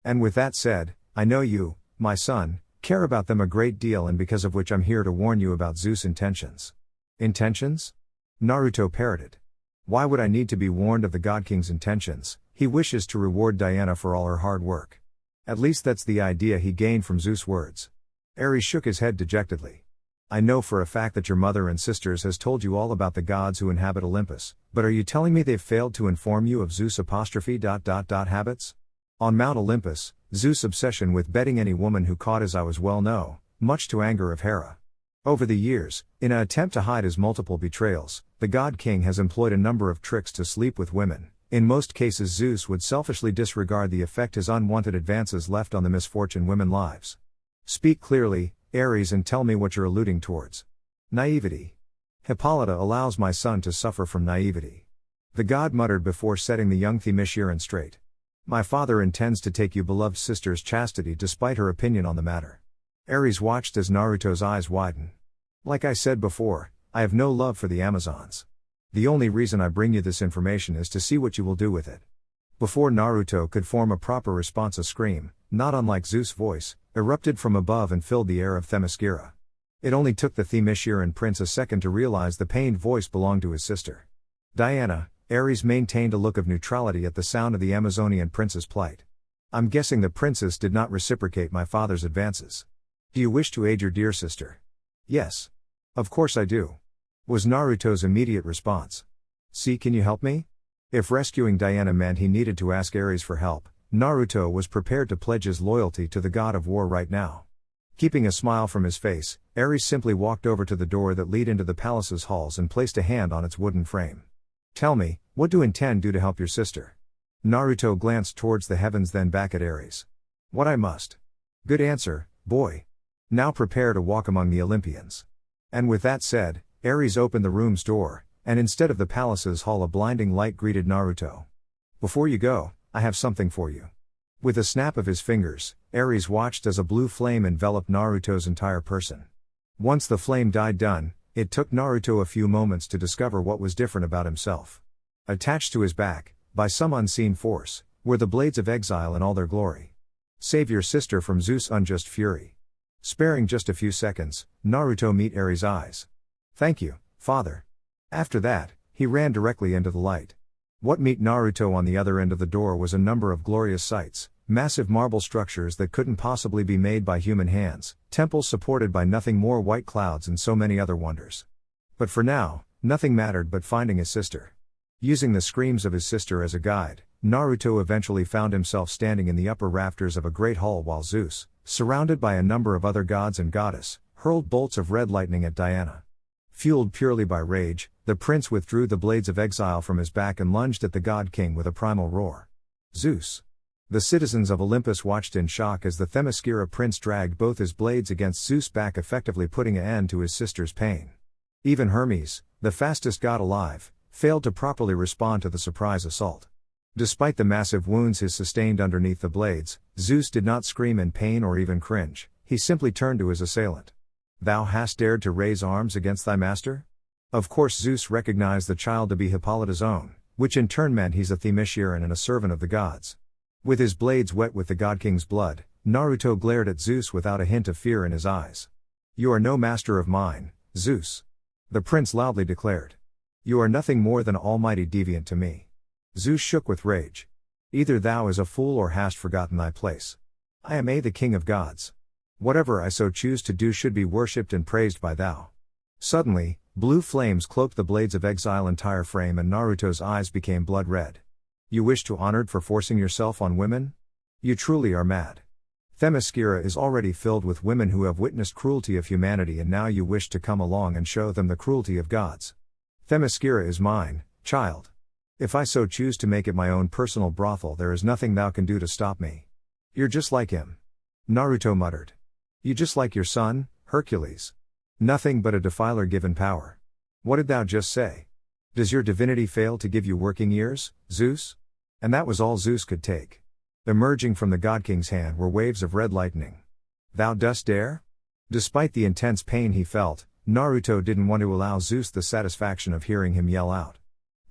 [SPEAKER 2] And with that said, I know you, my son, care about them a great deal, and because of which I'm here to warn you about Zeus' intentions." "Intentions?" Naruto parroted. "Why would I need to be warned of the God King's intentions? He wishes to reward Diana for all her hard work. At least that's the idea he gained from Zeus' words." Ares shook his head dejectedly. "I know for a fact that your mother and sisters has told you all about the gods who inhabit Olympus, but are you telling me they've failed to inform you of Zeus' habits? On Mount Olympus, Zeus' obsession with betting any woman who caught his eye was well known, much to anger of Hera. Over the years, in an attempt to hide his multiple betrayals, the God King has employed a number of tricks to sleep with women. In most cases Zeus would selfishly disregard the effect his unwanted advances left on the misfortune women's lives. Speak clearly, Ares, and tell me what you're alluding towards." "Naivety. Hippolyta allows my son to suffer from naivety," the god muttered before setting the young Themyscira straight. "My father intends to take you beloved sister's chastity despite her opinion on the matter." Ares watched as Naruto's eyes widen. "Like I said before, I have no love for the Amazons. The only reason I bring you this information is to see what you will do with it." Before Naruto could form a proper response, a scream, not unlike Zeus' voice, erupted from above and filled the air of Themyscira. It only took the Themysciran prince a second to realize the pained voice belonged to his sister. "Diana," Ares maintained a look of neutrality at the sound of the Amazonian prince's plight. "I'm guessing the princess did not reciprocate my father's advances. Do you wish to aid your dear sister?" "Yes. Of course I do," was Naruto's immediate response. "See, can you help me?" If rescuing Diana meant he needed to ask Ares for help, Naruto was prepared to pledge his loyalty to the god of war right now. Keeping a smile from his face, Ares simply walked over to the door that lead into the palace's halls and placed a hand on its wooden frame. "Tell me, what do you intend to help your sister?" Naruto glanced towards the heavens, then back at Ares. "What I must." "Good answer, boy. Now prepare to walk among the Olympians." And with that said, Ares opened the room's door, and instead of the palace's hall a blinding light greeted Naruto. "Before you go, I have something for you." With a snap of his fingers, Ares watched as a blue flame enveloped Naruto's entire person. Once the flame died down, it took Naruto a few moments to discover what was different about himself. Attached to his back, by some unseen force, were the blades of exile in all their glory. "Save your sister from Zeus' unjust fury." Sparing just a few seconds, Naruto met Ares' eyes. "Thank you, father." After that, he ran directly into the light. What met Naruto on the other end of the door was a number of glorious sights: massive marble structures that couldn't possibly be made by human hands, temples supported by nothing more white clouds, and so many other wonders. But for now, nothing mattered but finding his sister. Using the screams of his sister as a guide, Naruto eventually found himself standing in the upper rafters of a great hall while Zeus, surrounded by a number of other gods and goddess, hurled bolts of red lightning at Diana. Fueled purely by rage, the prince withdrew the blades of exile from his back and lunged at the god king with a primal roar. Zeus. The citizens of Olympus watched in shock as the Themyscira prince dragged both his blades against Zeus' back, effectively putting an end to his sister's pain. Even Hermes, the fastest god alive, failed to properly respond to the surprise assault. Despite the massive wounds he sustained underneath the blades, Zeus did not scream in pain or even cringe. He simply turned to his assailant. "Thou hast dared to raise arms against thy master?" Of course Zeus recognized the child to be Hippolyta's own, which in turn meant he's a Themysciran and a servant of the gods. With his blades wet with the god king's blood, Naruto glared at Zeus without a hint of fear in his eyes. "You are no master of mine, Zeus," the prince loudly declared. "You are nothing more than almighty deviant to me." Zeus shook with rage. "Either thou is a fool or hast forgotten thy place. I am the king of gods. Whatever I so choose to do should be worshipped and praised by thou." Suddenly, blue flames cloaked the blades of exile's entire frame and Naruto's eyes became blood red. "You wish to honored for forcing yourself on women? You truly are mad. Themyscira is already filled with women who have witnessed cruelty of humanity, and now you wish to come along and show them the cruelty of gods. Themyscira is mine, child. If I so choose to make it my own personal brothel, there is nothing thou can do to stop me. You're just like him." Naruto muttered. "You just like your son, Hercules. Nothing but a defiler given power. What did thou just say? Does your divinity fail to give you working ears, Zeus?" And that was all Zeus could take. Emerging from the god king's hand were waves of red lightning. "Thou dost dare?" Despite the intense pain he felt, Naruto didn't want to allow Zeus the satisfaction of hearing him yell out.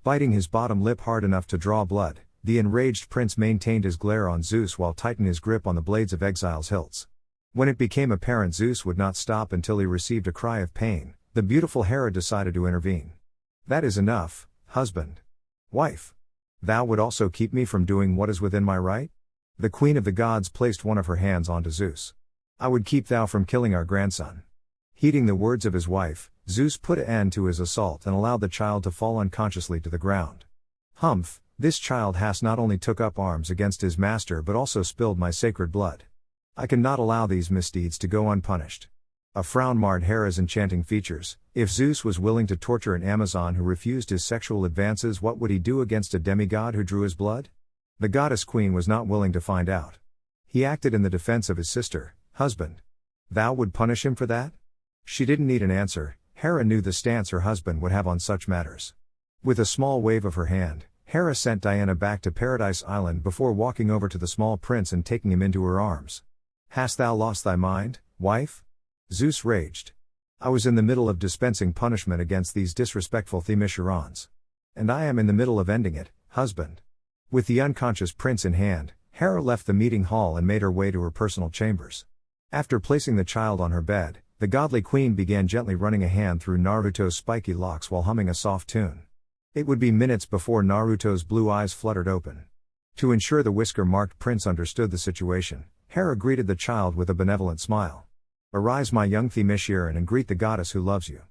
[SPEAKER 2] Biting his bottom lip hard enough to draw blood, the enraged prince maintained his glare on Zeus while tightening his grip on the blades of exile's hilts. When it became apparent Zeus would not stop until he received a cry of pain, the beautiful Hera decided to intervene. "That is enough, husband. Wife. Thou would also keep me from doing what is within my right?" The queen of the gods placed one of her hands onto Zeus. "I would keep thou from killing our grandson." Heeding the words of his wife, Zeus put an end to his assault and allowed the child to fall unconsciously to the ground. "Humph, this child has not only took up arms against his master but also spilled my sacred blood. I cannot allow these misdeeds to go unpunished." A frown marred Hera's enchanting features. If Zeus was willing to torture an Amazon who refused his sexual advances, what would he do against a demigod who drew his blood? The goddess queen was not willing to find out. He acted in the defense of his sister. "Husband. Thou would punish him for that?" She didn't need an answer. Hera knew the stance her husband would have on such matters. With a small wave of her hand, Hera sent Diana back to Paradise Island before walking over to the small prince and taking him into her arms. "Hast thou lost thy mind, wife?" Zeus raged. "I was in the middle of dispensing punishment against these disrespectful Themyscirans. And I am in the middle of ending it, husband." With the unconscious prince in hand, Hera left the meeting hall and made her way to her personal chambers. After placing the child on her bed, the godly queen began gently running a hand through Naruto's spiky locks while humming a soft tune. It would be minutes before Naruto's blue eyes fluttered open. To ensure the whisker-marked prince understood the situation, Hera greeted the child with a benevolent smile. "Arise, my young Themysciran, and greet the goddess who loves you."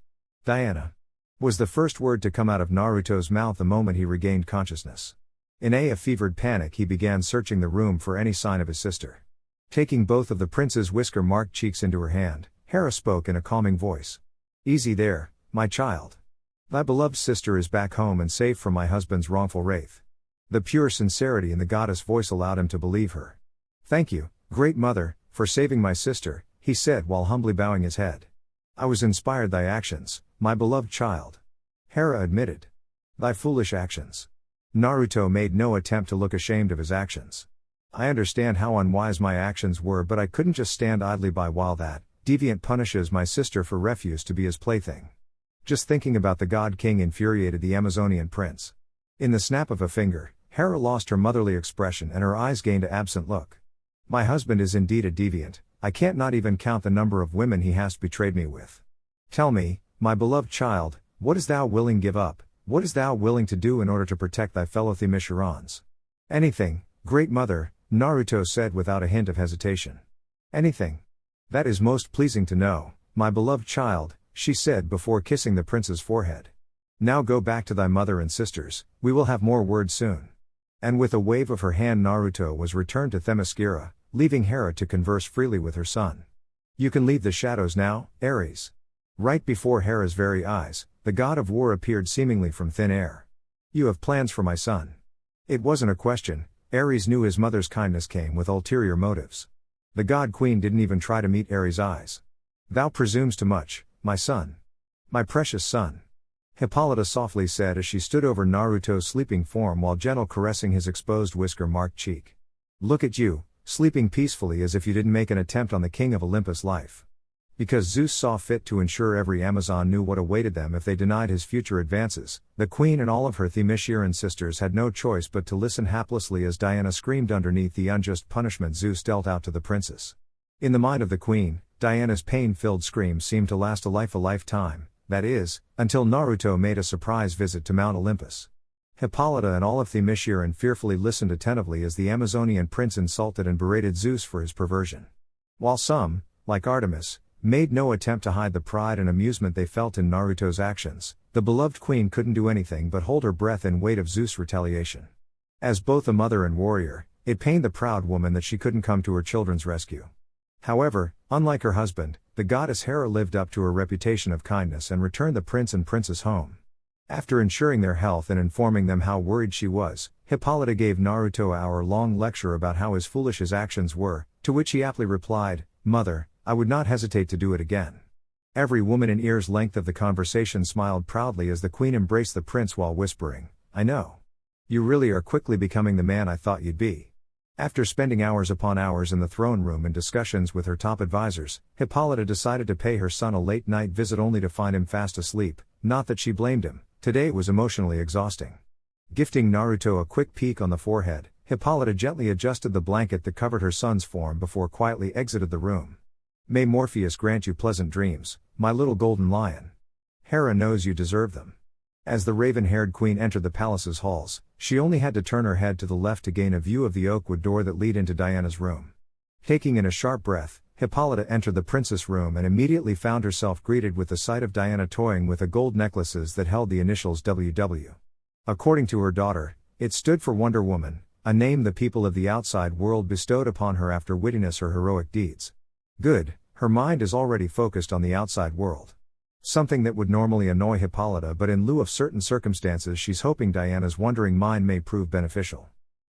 [SPEAKER 2] "Diana," was the first word to come out of Naruto's mouth the moment he regained consciousness. In a fevered panic he began searching the room for any sign of his sister. Taking both of the prince's whisker-marked cheeks into her hand, Hera spoke in a calming voice. "Easy there, my child. Thy beloved sister is back home and safe from my husband's wrongful wraith." The pure sincerity in the goddess' voice allowed him to believe her. "Thank you, great mother, for saving my sister," he said while humbly bowing his head. "I was inspired thy actions, my beloved child. Hera admitted. Thy foolish actions. Naruto made no attempt to look ashamed of his actions. I understand how unwise my actions were, but I couldn't just stand idly by while that deviant punishes my sister for refuse to be his plaything. Just thinking about the God King infuriated the Amazonian prince. In the snap of a finger, Hera lost her motherly expression and her eyes gained an absent look. My husband is indeed a deviant. I can't not even count the number of women he has betrayed me with. Tell me, my beloved child, what is thou willing give up, what is thou willing to do in order to protect thy fellow Themyscirans? Anything, great mother, Naruto said without a hint of hesitation. Anything. That is most pleasing to know, my beloved child, she said before kissing the prince's forehead. Now go back to thy mother and sisters, we will have more words soon. And with a wave of her hand Naruto was returned to Themyscira, leaving Hera to converse freely with her son. You can leave the shadows now, Ares. Right before Hera's very eyes, the god of war appeared seemingly from thin air. You have plans for my son. It wasn't a question, Ares knew his mother's kindness came with ulterior motives. The god queen didn't even try to meet Ares' eyes. Thou presumes too much, my son. My precious son. Hippolyta softly said as she stood over Naruto's sleeping form while gentle caressing his exposed whisker-marked cheek. Look at you, sleeping peacefully as if you didn't make an attempt on the king of Olympus' life. Because Zeus saw fit to ensure every Amazon knew what awaited them if they denied his future advances, the queen and all of her Themysciran sisters had no choice but to listen haplessly as Diana screamed underneath the unjust punishment Zeus dealt out to the princess. In the mind of the queen, Diana's pain-filled screams seemed to last a lifetime, that is, until Naruto made a surprise visit to Mount Olympus. Hippolyta and all of Themyscira fearfully listened attentively as the Amazonian prince insulted and berated Zeus for his perversion. While some, like Artemis, made no attempt to hide the pride and amusement they felt in Naruto's actions, the beloved queen couldn't do anything but hold her breath in weight of Zeus' retaliation. As both a mother and warrior, it pained the proud woman that she couldn't come to her children's rescue. However, unlike her husband, the goddess Hera lived up to her reputation of kindness and returned the prince and princess home. After ensuring their health and informing them how worried she was, Hippolyta gave Naruto an hour-long lecture about how foolish his actions were, to which he aptly replied, "Mother, I would not hesitate to do it again." Every woman in ear's length of the conversation smiled proudly as the queen embraced the prince while whispering, "I know. You really are quickly becoming the man I thought you'd be." After spending hours upon hours in the throne room in discussions with her top advisors, Hippolyta decided to pay her son a late-night visit only to find him fast asleep. Not that she blamed him, today was emotionally exhausting. Gifting Naruto a quick peek on the forehead, Hippolyta gently adjusted the blanket that covered her son's form before quietly exited the room. May Morpheus grant you pleasant dreams, my little golden lion. Hera knows you deserve them. As the raven-haired queen entered the palace's halls, she only had to turn her head to the left to gain a view of the oakwood door that lead into Diana's room. Taking in a sharp breath, Hippolyta entered the princess' room and immediately found herself greeted with the sight of Diana toying with the gold necklaces that held the initials WW. According to her daughter, it stood for Wonder Woman, a name the people of the outside world bestowed upon her after witnessing her heroic deeds. Good, her mind is already focused on the outside world. Something that would normally annoy Hippolyta, but in lieu of certain circumstances she's hoping Diana's wandering mind may prove beneficial.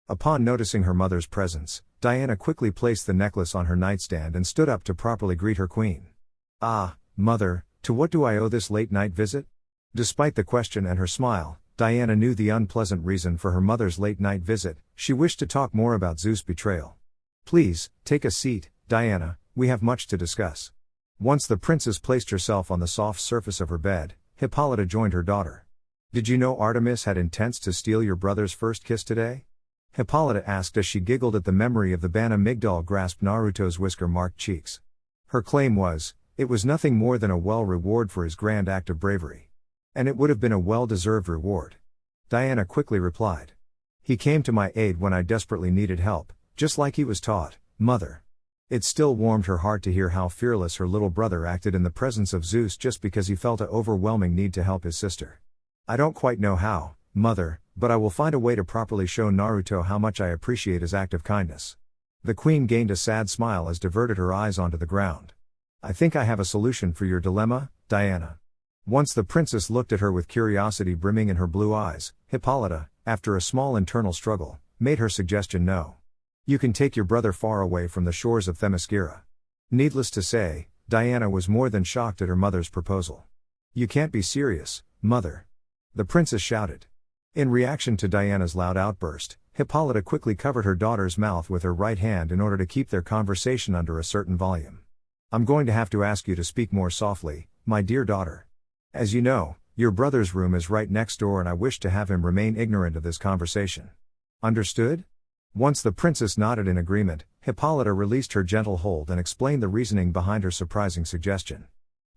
[SPEAKER 2] Upon noticing her mother's presence, Diana quickly placed the necklace on her nightstand and stood up to properly greet her queen. "Ah, mother, to what do I owe this late-night visit?" Despite the question and her smile, Diana knew the unpleasant reason for her mother's late-night visit. She wished to talk more about Zeus' betrayal. "Please, take a seat, Diana, we have much to discuss." Once the princess placed herself on the soft surface of her bed, Hippolyta joined her daughter. "Did you know Artemis had intents to steal your brother's first kiss today?" Hippolyta asked as she giggled at the memory of the Bana-Migdal grasp Naruto's whisker-marked cheeks. Her claim was, it was nothing more than a reward for his grand act of bravery. And it would have been a well-deserved reward. Diana quickly replied. "He came to my aid when I desperately needed help, just like he was taught, mother." It still warmed her heart to hear how fearless her little brother acted in the presence of Zeus just because he felt an overwhelming need to help his sister. "I don't quite know how, mother, but I will find a way to properly show Naruto how much I appreciate his act of kindness." The queen gained a sad smile as diverted her eyes onto the ground. "I think I have a solution for your dilemma, Diana." Once the princess looked at her with curiosity brimming in her blue eyes, Hippolyta, after a small internal struggle, made her suggestion known. "You can take your brother far away from the shores of Themyscira." Needless to say, Diana was more than shocked at her mother's proposal. You can't be serious, mother. The princess shouted. In reaction to Diana's loud outburst, Hippolyta quickly covered her daughter's mouth with her right hand in order to keep their conversation under a certain volume. I'm going to have to ask you to speak more softly, my dear daughter. As you know, your brother's room is right next door and I wish to have him remain ignorant of this conversation. Understood? Once the princess nodded in agreement, Hippolyta released her gentle hold and explained the reasoning behind her surprising suggestion.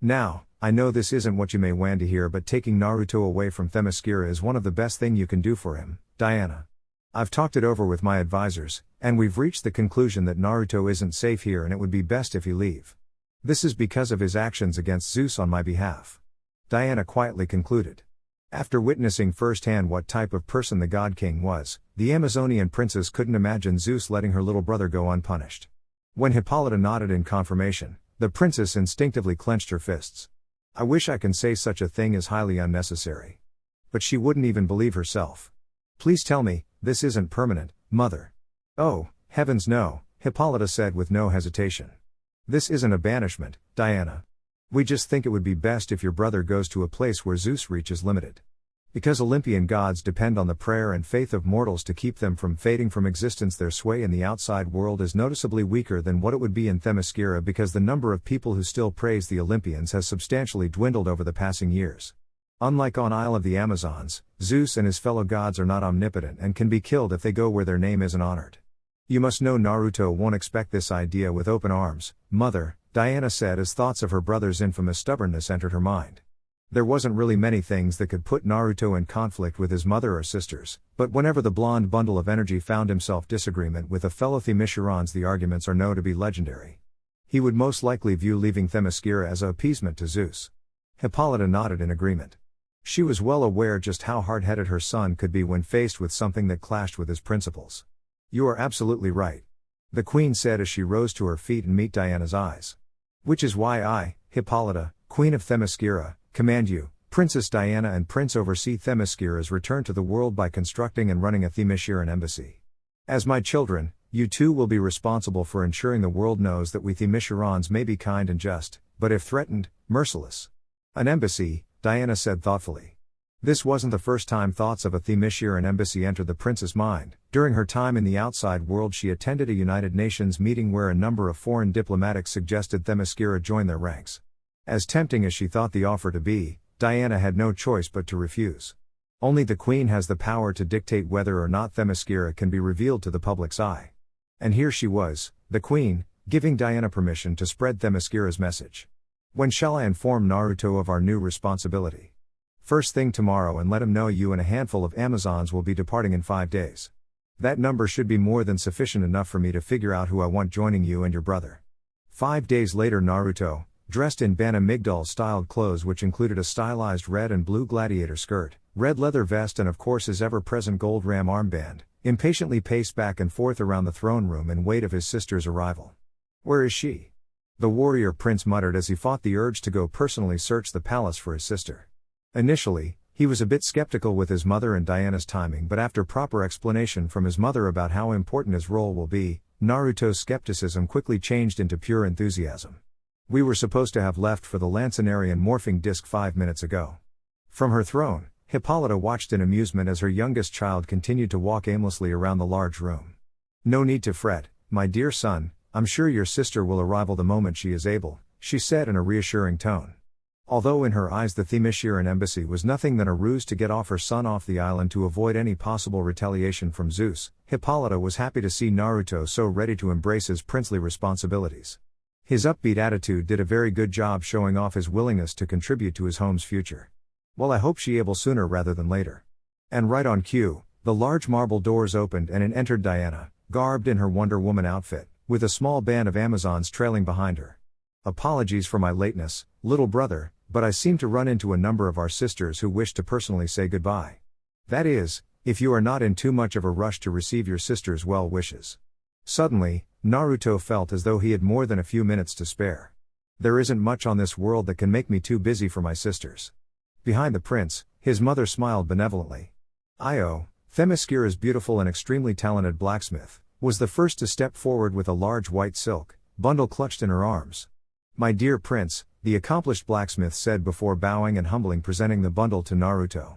[SPEAKER 2] Now, I know this isn't what you may want to hear, but taking Naruto away from Themyscira is one of the best thing you can do for him, Diana. I've talked it over with my advisors, and we've reached the conclusion that Naruto isn't safe here and it would be best if he leave. This is because of his actions against Zeus on my behalf. Diana quietly concluded. After witnessing firsthand what type of person the God King was, the Amazonian princess couldn't imagine Zeus letting her little brother go unpunished. When Hippolyta nodded in confirmation, the princess instinctively clenched her fists. I wish I can say such a thing is highly unnecessary. But she wouldn't even believe herself. Please tell me, this isn't permanent, mother. Oh, heavens no, Hippolyta said with no hesitation. This isn't a banishment, Diana. We just think it would be best if your brother goes to a place where Zeus' reach is limited. Because Olympian gods depend on the prayer and faith of mortals to keep them from fading from existence, their sway in the outside world is noticeably weaker than what it would be in Themyscira because the number of people who still praise the Olympians has substantially dwindled over the passing years. Unlike on Isle of the Amazons, Zeus and his fellow gods are not omnipotent and can be killed if they go where their name isn't honored. You must know Naruto won't expect this idea with open arms, mother, Diana said as thoughts of her brother's infamous stubbornness entered her mind. There wasn't really many things that could put Naruto in conflict with his mother or sisters, but whenever the blonde bundle of energy found himself disagreement with a fellow Themyscirans, the arguments are known to be legendary. He would most likely view leaving Themyscira as an appeasement to Zeus. Hippolyta nodded in agreement. She was well aware just how hard-headed her son could be when faced with something that clashed with his principles. You are absolutely right, the queen said as she rose to her feet and met Diana's eyes. Which is why I, Hippolyta, Queen of Themyscira, command you, Princess Diana and Prince oversee Themyscira's return to the world by constructing and running a Themysciran embassy. As my children, you too will be responsible for ensuring the world knows that we Themyscirans may be kind and just, but if threatened, merciless. An embassy, Diana said thoughtfully. This wasn't the first time thoughts of a Themysciran embassy entered the prince's mind. During her time in the outside world, she attended a United Nations meeting where a number of foreign diplomatics suggested Themyscira join their ranks. As tempting as she thought the offer to be, Diana had no choice but to refuse. Only the queen has the power to dictate whether or not Themyscira can be revealed to the public's eye. And here she was, the queen, giving Diana permission to spread Themyscira's message. When shall I inform Naruto of our new responsibility? First thing tomorrow, and let him know you and a handful of Amazons will be departing in 5 days. That number should be more than sufficient enough for me to figure out who I want joining you and your brother. 5 days later, Naruto, dressed in Bana Migdal-styled clothes which included a stylized red and blue gladiator skirt, red leather vest and of course his ever-present gold ram armband, impatiently paced back and forth around the throne room in wait of his sister's arrival. Where is she? The warrior prince muttered as he fought the urge to go personally search the palace for his sister. Initially, he was a bit skeptical with his mother and Diana's timing, but after proper explanation from his mother about how important his role will be, Naruto's skepticism quickly changed into pure enthusiasm. We were supposed to have left for the Lancinarian morphing disc 5 minutes ago. From her throne, Hippolyta watched in amusement as her youngest child continued to walk aimlessly around the large room. No need to fret, my dear son, I'm sure your sister will arrive the moment she is able, she said in a reassuring tone. Although in her eyes the Themysciran embassy was nothing than a ruse to get her son off the island to avoid any possible retaliation from Zeus, Hippolyta was happy to see Naruto so ready to embrace his princely responsibilities. His upbeat attitude did a very good job showing off his willingness to contribute to his home's future. Well, I hope she able sooner rather than later. And right on cue, the large marble doors opened and in entered Diana, garbed in her Wonder Woman outfit, with a small band of Amazons trailing behind her. Apologies for my lateness, little brother, but I seem to run into a number of our sisters who wish to personally say goodbye. That is, if you are not in too much of a rush to receive your sister's well wishes. Suddenly, Naruto felt as though he had more than a few minutes to spare. There isn't much on this world that can make me too busy for my sisters. Behind the prince, his mother smiled benevolently. Io, Themyscira's beautiful and extremely talented blacksmith, was the first to step forward with a large white silk bundle clutched in her arms. My dear prince, the accomplished blacksmith said before bowing and humbling presenting the bundle to Naruto.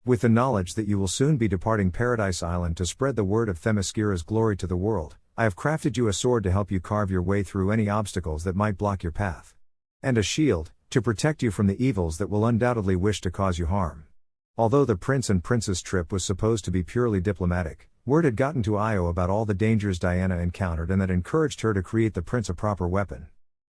[SPEAKER 2] With the knowledge that you will soon be departing Paradise Island to spread the word of Themyscira's glory to the world, I have crafted you a sword to help you carve your way through any obstacles that might block your path. And a shield, to protect you from the evils that will undoubtedly wish to cause you harm. Although the prince and princess trip was supposed to be purely diplomatic, word had gotten to Io about all the dangers Diana encountered and that encouraged her to create the prince a proper weapon.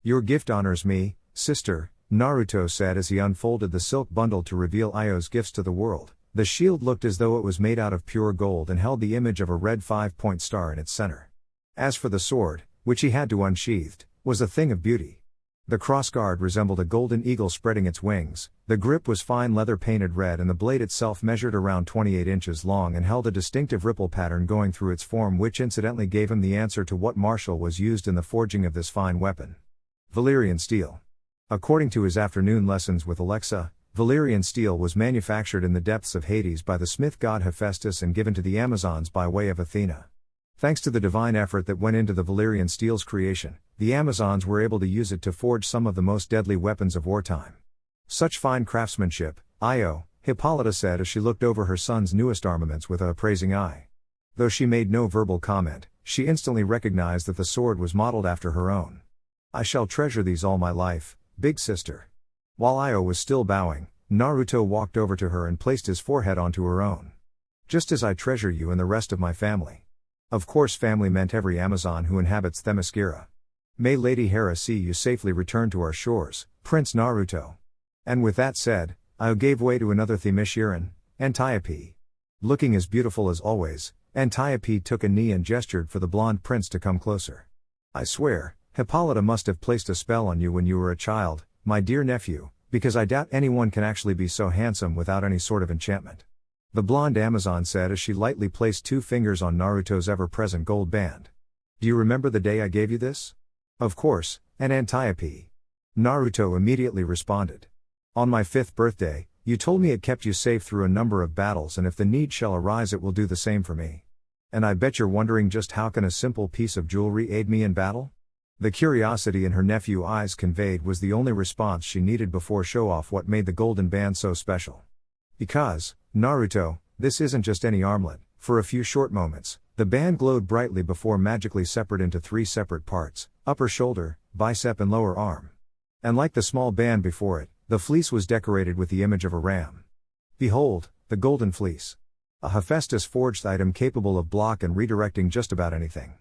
[SPEAKER 2] Your gift honors me, sister, Naruto said as he unfolded the silk bundle to reveal Io's gifts to the world. The shield looked as though it was made out of pure gold and held the image of a red 5-point star in its center. As for the sword, which he had to unsheathed, was a thing of beauty. The crossguard resembled a golden eagle spreading its wings, the grip was fine leather painted red and the blade itself measured around 28 inches long and held a distinctive ripple pattern going through its form which incidentally gave him the answer to what martial was used in the forging of this fine weapon. Valyrian steel. According to his afternoon lessons with Alexa, Valyrian steel was manufactured in the depths of Hades by the smith god Hephaestus and given to the Amazons by way of Athena. Thanks to the divine effort that went into the Valyrian steel's creation, the Amazons were able to use it to forge some of the most deadly weapons of wartime. Such fine craftsmanship, Io, Hippolyta said as she looked over her son's newest armaments with a appraising eye. Though she made no verbal comment, she instantly recognized that the sword was modeled after her own. I shall treasure these all my life, big sister. While Io was still bowing, Naruto walked over to her and placed his forehead onto her own. Just as I treasure you and the rest of my family. Of course family meant every Amazon who inhabits Themyscira. May Lady Hera see you safely return to our shores, Prince Naruto. And with that said, Io gave way to another Themysciran, Antiope. Looking as beautiful as always, Antiope took a knee and gestured for the blonde prince to come closer. I swear, Hippolyta must have placed a spell on you when you were a child, my dear nephew, because I doubt anyone can actually be so handsome without any sort of enchantment. The blonde Amazon said as she lightly placed 2 fingers on Naruto's ever-present gold band. Do you remember the day I gave you this? Of course, and Antiope. Naruto immediately responded. On my 5th birthday, you told me it kept you safe through a number of battles and if the need shall arise it will do the same for me. And I bet you're wondering just how can a simple piece of jewelry aid me in battle? The curiosity in her nephew's eyes conveyed was the only response she needed before show off what made the golden band so special. Because, Naruto, this isn't just any armlet. For a few short moments, the band glowed brightly before magically separate into 3 separate parts, upper shoulder, bicep and lower arm. And like the small band before it, the fleece was decorated with the image of a ram. Behold, the golden fleece. A Hephaestus forged item capable of block and redirecting just about anything.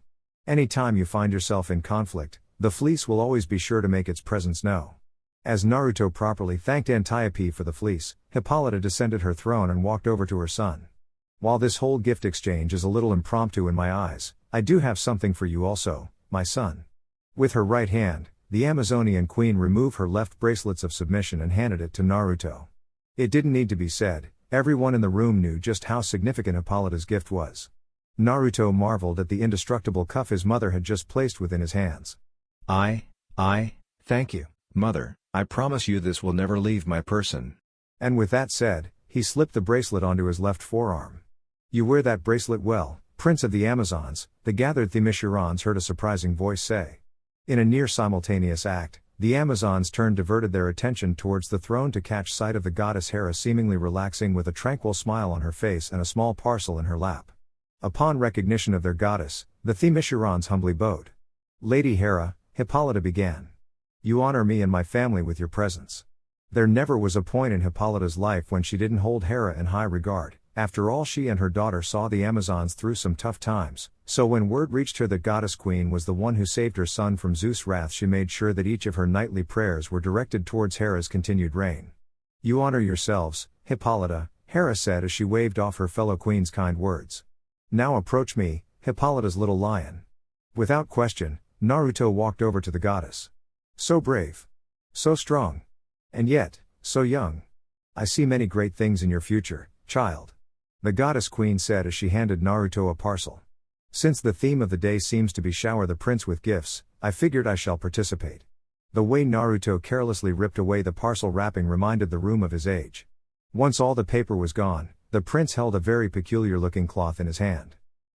[SPEAKER 2] Anytime you find yourself in conflict, the fleece will always be sure to make its presence known. As Naruto properly thanked Antiope for the fleece, Hippolyta descended her throne and walked over to her son. While this whole gift exchange is a little impromptu in my eyes, I do have something for you also, my son. With her right hand, the Amazonian queen removed her left bracelets of submission and handed it to Naruto. It didn't need to be said, everyone in the room knew just how significant Hippolyta's gift was. Naruto marveled at the indestructible cuff his mother had just placed within his hands.
[SPEAKER 3] Thank you, mother, I promise you this will never leave my person.
[SPEAKER 2] And with that said, he slipped the bracelet onto his left forearm. You wear that bracelet well, Prince of the Amazons, the gathered Themyscirans heard a surprising voice say. In a near simultaneous act, the Amazons diverted their attention towards the throne to catch sight of the goddess Hera seemingly relaxing with a tranquil smile on her face and a small parcel in her lap. Upon recognition of their goddess, the Themyscirans humbly bowed. Lady Hera, Hippolyta began. You honor me and my family with your presence. There never was a point in Hippolyta's life when she didn't hold Hera in high regard. After all, she and her daughter saw the Amazons through some tough times, so when word reached her that Goddess Queen was the one who saved her son from Zeus' wrath, she made sure that each of her nightly prayers were directed towards Hera's continued reign. You honor yourselves, Hippolyta, Hera said as she waved off her fellow queen's kind words. Now approach me, Hippolyta's little lion. Without question, Naruto walked over to the goddess. So brave. So strong. And yet, so young. I see many great things in your future, child. The goddess queen said as she handed Naruto a parcel. Since the theme of the day seems to be shower the prince with gifts, I figured I shall participate. The way Naruto carelessly ripped away the parcel wrapping reminded the room of his age. Once all the paper was gone, the prince held a very peculiar looking cloth in his hand.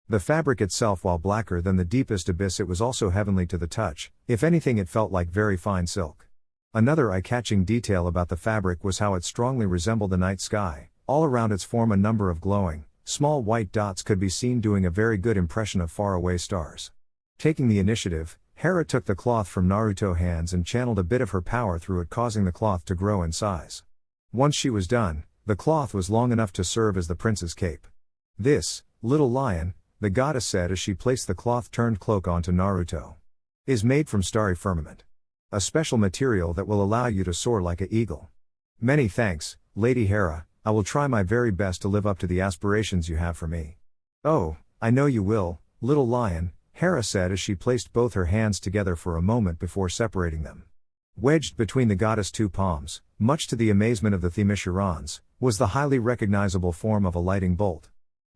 [SPEAKER 2] The fabric itself, while blacker than the deepest abyss, it was also heavenly to the touch. If anything, it felt like very fine silk. Another eye-catching detail about the fabric was how it strongly resembled the night sky. All around its form a number of glowing, small white dots could be seen doing a very good impression of faraway stars. Taking the initiative, Hera took the cloth from Naruto's hands and channeled a bit of her power through it, causing the cloth to grow in size. Once she was done, the cloth was long enough to serve as the prince's cape. "This, little lion," the goddess said as she placed the cloth-turned cloak onto Naruto, "is made from starry firmament. A special material that will allow you to soar like an eagle." "Many thanks, Lady Hera, I will try my very best to live up to the aspirations you have for me." "Oh, I know you will, little lion," Hera said as she placed both her hands together for a moment before separating them. Wedged between the goddess' two palms, much to the amazement of the Themyscirans, was the highly recognizable form of a lightning bolt.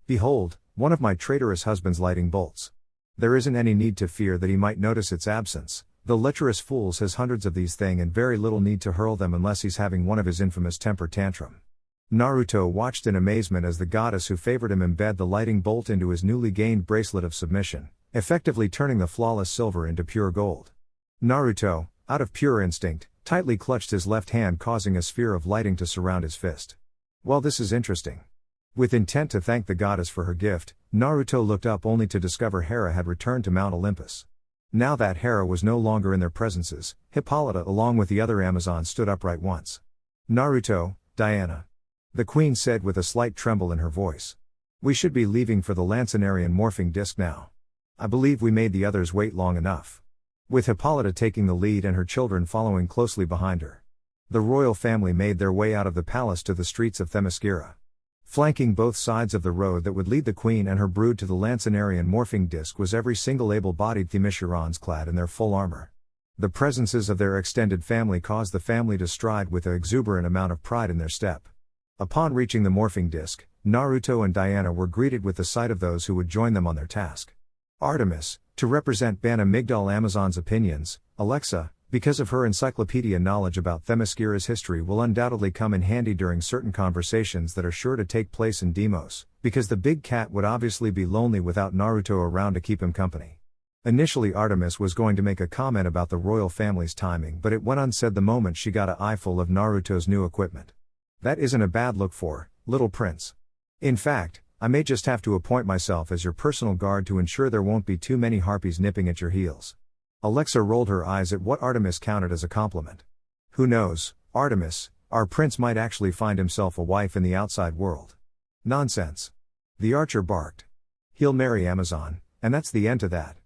[SPEAKER 2] "Behold, one of my traitorous husband's lightning bolts. There isn't any need to fear that he might notice its absence. The lecherous fools has hundreds of these things and very little need to hurl them unless he's having one of his infamous temper tantrum." Naruto watched in amazement as the goddess who favored him embed the lightning bolt into his newly gained bracelet of submission, effectively turning the flawless silver into pure gold. Naruto, out of pure instinct, tightly clutched his left hand, causing a sphere of lighting to surround his fist. "Well, this is interesting." With intent to thank the goddess for her gift, Naruto looked up only to discover Hera had returned to Mount Olympus. Now that Hera was no longer in their presences, Hippolyta along with the other Amazons stood upright once. "Naruto, Diana," the queen said with a slight tremble in her voice. "We should be leaving for the Lancinarian morphing disc now. I believe we made the others wait long enough." With Hippolyta taking the lead and her children following closely behind her, the royal family made their way out of the palace to the streets of Themyscira. Flanking both sides of the road that would lead the queen and her brood to the Lancinarian morphing disc was every single able-bodied Themyscirans clad in their full armor. The presences of their extended family caused the family to stride with an exuberant amount of pride in their step. Upon reaching the morphing disc, Naruto and Diana were greeted with the sight of those who would join them on their task. Artemis, to represent Bana Migdal Amazon's opinions, Alexa, because of her encyclopedia knowledge about Themyscira's history, will undoubtedly come in handy during certain conversations that are sure to take place in Deimos, because the big cat would obviously be lonely without Naruto around to keep him company. Initially Artemis was going to make a comment about the royal family's timing, but it went unsaid the moment she got an eyeful of Naruto's new equipment. "That isn't a bad look for, little prince. In fact, I may just have to appoint myself as your personal guard to ensure there won't be too many harpies nipping at your heels." Alexa rolled her eyes at what Artemis counted as a compliment. "Who knows, Artemis, our prince might actually find himself a wife in the outside world." "Nonsense." The archer barked. "He'll marry Amazon, and that's the end to that."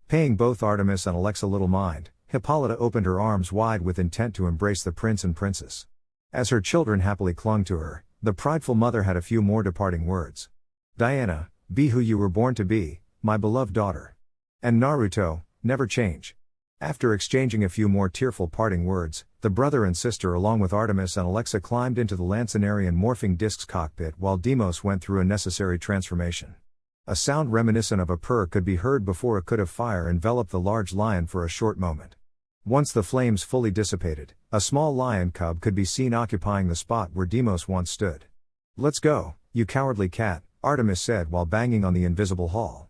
[SPEAKER 2] Paying both Artemis and Alexa little mind, Hippolyta opened her arms wide with intent to embrace the prince and princess. As her children happily clung to her, the prideful mother had a few more departing words. "Diana, be who you were born to be, my beloved daughter. And Naruto, never change." After exchanging a few more tearful parting words, the brother and sister along with Artemis and Alexa climbed into the Lancinarian morphing disc's cockpit while Deimos went through a necessary transformation. A sound reminiscent of a purr could be heard before a could of fire enveloped the large lion for a short moment. Once the flames fully dissipated, a small lion cub could be seen occupying the spot where Deimos once stood. "Let's go, you cowardly cat," Artemis said while banging on the invisible hull.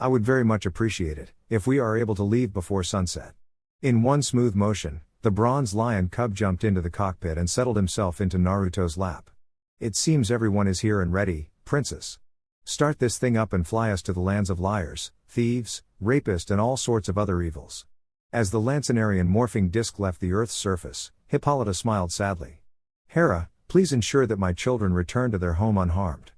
[SPEAKER 2] "I would very much appreciate it, if we are able to leave before sunset." In one smooth motion, the bronze lion cub jumped into the cockpit and settled himself into Naruto's lap. "It seems everyone is here and ready, princess. Start this thing up and fly us to the lands of liars, thieves, rapists and all sorts of other evils." As the Lancinarian morphing disc left the Earth's surface, Hippolyta smiled sadly. "Hera, please ensure that my children return to their home unharmed."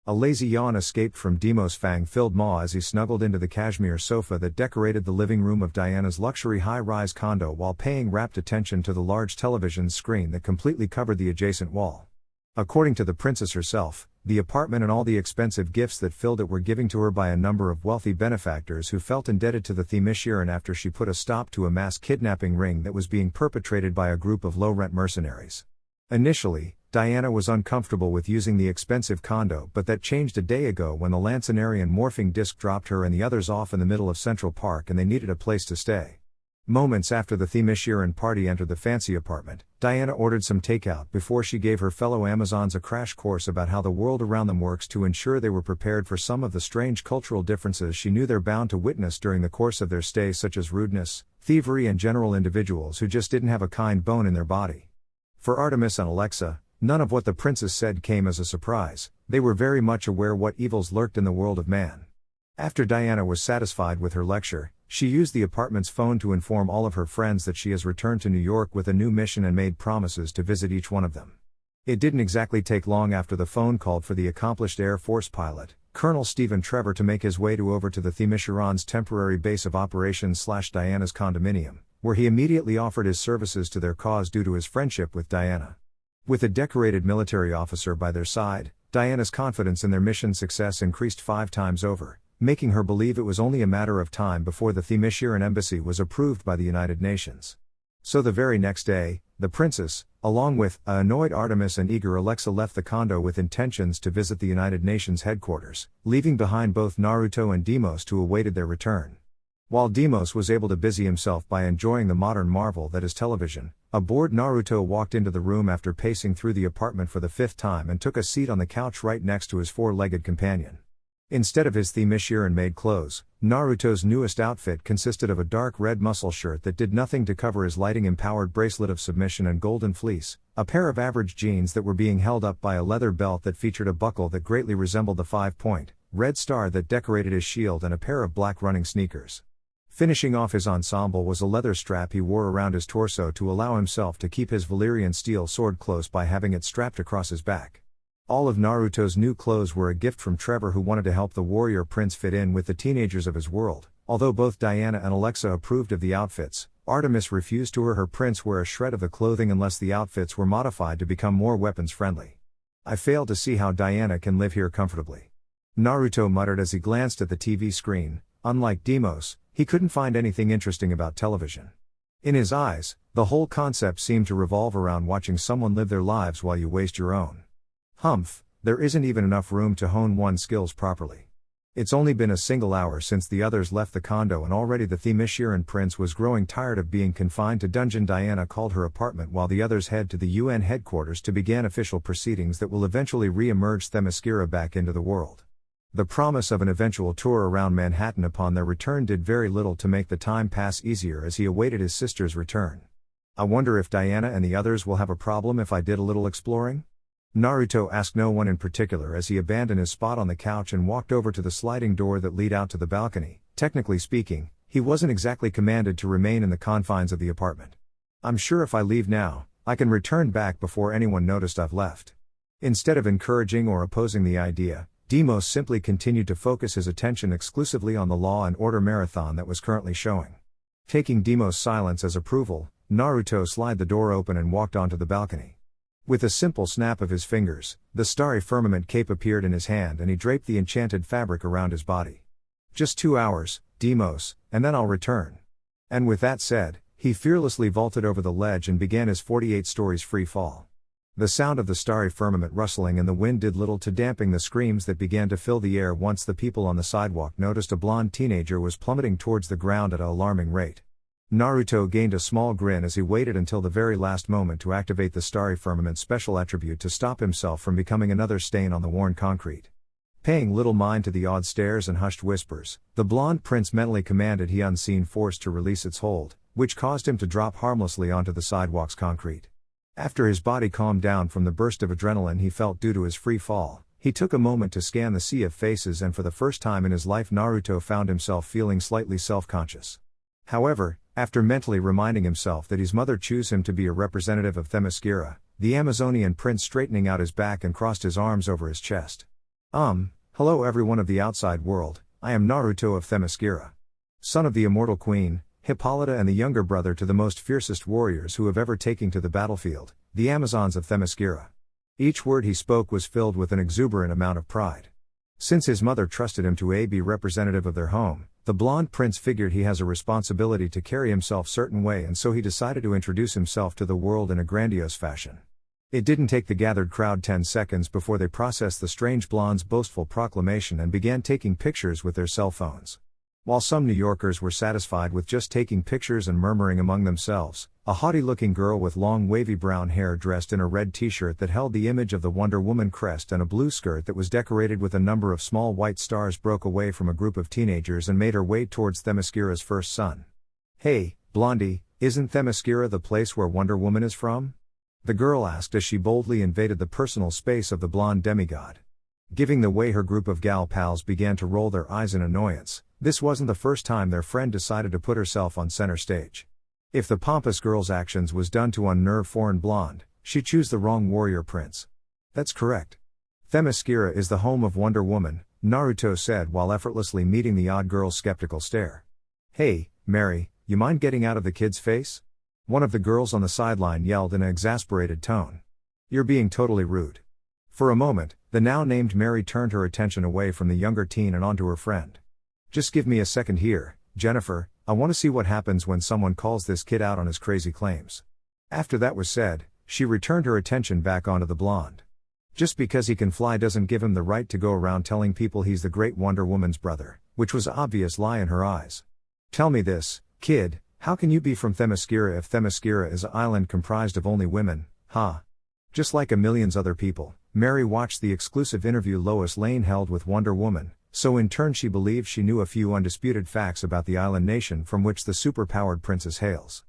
[SPEAKER 2] A lazy yawn escaped from Deimos' fang-filled maw as he snuggled into the cashmere sofa that decorated the living room of Diana's luxury high-rise condo while paying rapt attention to the large television screen that completely covered the adjacent wall. According to the princess herself, the apartment and all the expensive gifts that filled it were given to her by a number of wealthy benefactors who felt indebted to the Themysciran after she put a stop to a mass kidnapping ring that was being perpetrated by a group of low-rent mercenaries. Initially, Diana was uncomfortable with using the expensive condo, but that changed a day ago when the Lancinarian morphing disc dropped her and the others off in the middle of Central Park and they needed a place to stay. Moments after the Themysciran party entered the fancy apartment, Diana ordered some takeout before she gave her fellow Amazons a crash course about how the world around them works to ensure they were prepared for some of the strange cultural differences she knew they're bound to witness during the course of their stay, such as rudeness, thievery, and general individuals who just didn't have a kind bone in their body. For Artemis and Alexa, none of what the princess said came as a surprise. They were very much aware what evils lurked in the world of man. After Diana was satisfied with her lecture, she used the apartment's phone to inform all of her friends that she has returned to New York with a new mission and made promises to visit each one of them. It didn't exactly take long after the phone called for the accomplished Air Force pilot, Colonel Stephen Trevor, to make his way over to the Themysciran's temporary base of operations / Diana's condominium, where he immediately offered his services to their cause due to his friendship with Diana. With a decorated military officer by their side, Diana's confidence in their mission's success increased 5 times over, making her believe it was only a matter of time before the Themysciran embassy was approved by the United Nations. So the very next day, the princess, along with a annoyed Artemis and eager Alexa, left the condo with intentions to visit the United Nations headquarters, leaving behind both Naruto and Deimos who awaited their return. While Deimos was able to busy himself by enjoying the modern marvel that is television, a bored Naruto walked into the room after pacing through the apartment for the 5th time and took a seat on the couch right next to his 4-legged companion. Instead of his Themysciran-made clothes, Naruto's newest outfit consisted of a dark red muscle shirt that did nothing to cover his lighting-empowered bracelet of submission and golden fleece, a pair of average jeans that were being held up by a leather belt that featured a buckle that greatly resembled the 5-point red star that decorated his shield, and a pair of black running sneakers. Finishing off his ensemble was a leather strap he wore around his torso to allow himself to keep his Valyrian steel sword close by having it strapped across his back. All of Naruto's new clothes were a gift from Trevor, who wanted to help the warrior prince fit in with the teenagers of his world. Although both Diana and Alexa approved of the outfits, Artemis refused to her prince wear a shred of the clothing unless the outfits were modified to become more weapons-friendly. "I fail to see how Diana can live here comfortably," Naruto muttered as he glanced at the TV screen. Unlike Deimos, he couldn't find anything interesting about television. In his eyes, the whole concept seemed to revolve around watching someone live their lives while you waste your own. Humph, there isn't even enough room to hone one's skills properly. It's only been a single hour since the others left the condo, and already the Themysciran prince was growing tired of being confined to dungeon. Diana called her apartment while the others head to the UN headquarters to begin official proceedings that will eventually re-emerge Themyscira back into the world. The promise of an eventual tour around Manhattan upon their return did very little to make the time pass easier as he awaited his sister's return. "I wonder if Diana and the others will have a problem if I did a little exploring?" Naruto asked no one in particular as he abandoned his spot on the couch and walked over to the sliding door that led out to the balcony. Technically speaking, he wasn't exactly commanded to remain in the confines of the apartment. "I'm sure if I leave now, I can return back before anyone noticed I've left." Instead of encouraging or opposing the idea, Deimos simply continued to focus his attention exclusively on the Law and Order marathon that was currently showing. Taking Deimos' silence as approval, Naruto slid the door open and walked onto the balcony. With a simple snap of his fingers, the starry firmament cape appeared in his hand and he draped the enchanted fabric around his body. "Just 2 hours, Deimos, and then I'll return." And with that said, he fearlessly vaulted over the ledge and began his 48 stories free fall. The sound of the starry firmament rustling in the wind did little to dampen the screams that began to fill the air once the people on the sidewalk noticed a blonde teenager was plummeting towards the ground at an alarming rate. Naruto gained a small grin as he waited until the very last moment to activate the starry firmament special attribute to stop himself from becoming another stain on the worn concrete. Paying little mind to the odd stares and hushed whispers, the blonde prince mentally commanded the unseen force to release its hold, which caused him to drop harmlessly onto the sidewalk's concrete. After his body calmed down from the burst of adrenaline he felt due to his free fall, he took a moment to scan the sea of faces, and for the first time in his life Naruto found himself feeling slightly self-conscious. However, after mentally reminding himself that his mother chose him to be a representative of Themyscira, the Amazonian prince straightening out his back and crossed his arms over his chest. Hello everyone of the outside world, I am Naruto of Themyscira. Son of the immortal queen, Hippolyta, and the younger brother to the most fiercest warriors who have ever taken to the battlefield, the Amazons of Themyscira. Each word he spoke was filled with an exuberant amount of pride. Since his mother trusted him to be representative of their home, the blonde prince figured he has a responsibility to carry himself certain way, and so he decided to introduce himself to the world in a grandiose fashion. It didn't take the gathered crowd 10 seconds before they processed the strange blonde's boastful proclamation and began taking pictures with their cell phones. While some New Yorkers were satisfied with just taking pictures and murmuring among themselves, a haughty-looking girl with long wavy brown hair dressed in a red t-shirt that held the image of the Wonder Woman crest and a blue skirt that was decorated with a number of small white stars broke away from a group of teenagers and made her way towards Themyscira's first son. "Hey, Blondie, isn't Themyscira the place where Wonder Woman is from?" the girl asked as she boldly invaded the personal space of the blonde demigod. Giving the way her group of gal pals began to roll their eyes in annoyance, this wasn't the first time their friend decided to put herself on center stage. If the pompous girl's actions was done to unnerve foreign blonde, she'd choose the wrong warrior prince. "That's correct. Themyscira is the home of Wonder Woman," Naruto said while effortlessly meeting the odd girl's skeptical stare. "Hey, Mary, you mind getting out of the kid's face?" one of the girls on the sideline yelled in an exasperated tone. "You're being totally rude." For a moment, the now-named Mary turned her attention away from the younger teen and onto her friend. "Just give me a second here, Jennifer, I want to see what happens when someone calls this kid out on his crazy claims." After that was said, she returned her attention back onto the blonde. Just because he can fly doesn't give him the right to go around telling people he's the great Wonder Woman's brother, which was an obvious lie in her eyes. "Tell me this, kid, how can you be from Themyscira if Themyscira is an island comprised of only women, huh?" Just like a millions other people, Mary watched the exclusive interview Lois Lane held with Wonder Woman, so in turn she believed she knew a few undisputed facts about the island nation from which the superpowered princess hails.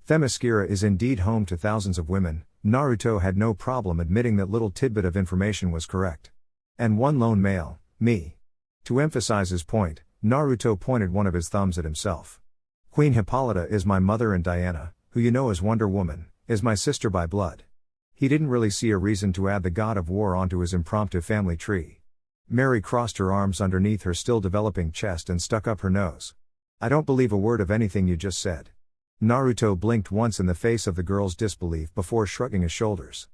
[SPEAKER 2] Themyscira is indeed home to thousands of women. Naruto had no problem admitting that little tidbit of information was correct. "And one lone male, me." To emphasize his point, Naruto pointed one of his thumbs at himself. "Queen Hippolyta is my mother and Diana, who you know as Wonder Woman, is my sister by blood." He didn't really see a reason to add the god of war onto his impromptu family tree. Mary crossed her arms underneath her still developing chest and stuck up her nose. "I don't believe a word of anything you just said." Naruto blinked once in the face of the girl's disbelief before shrugging his shoulders.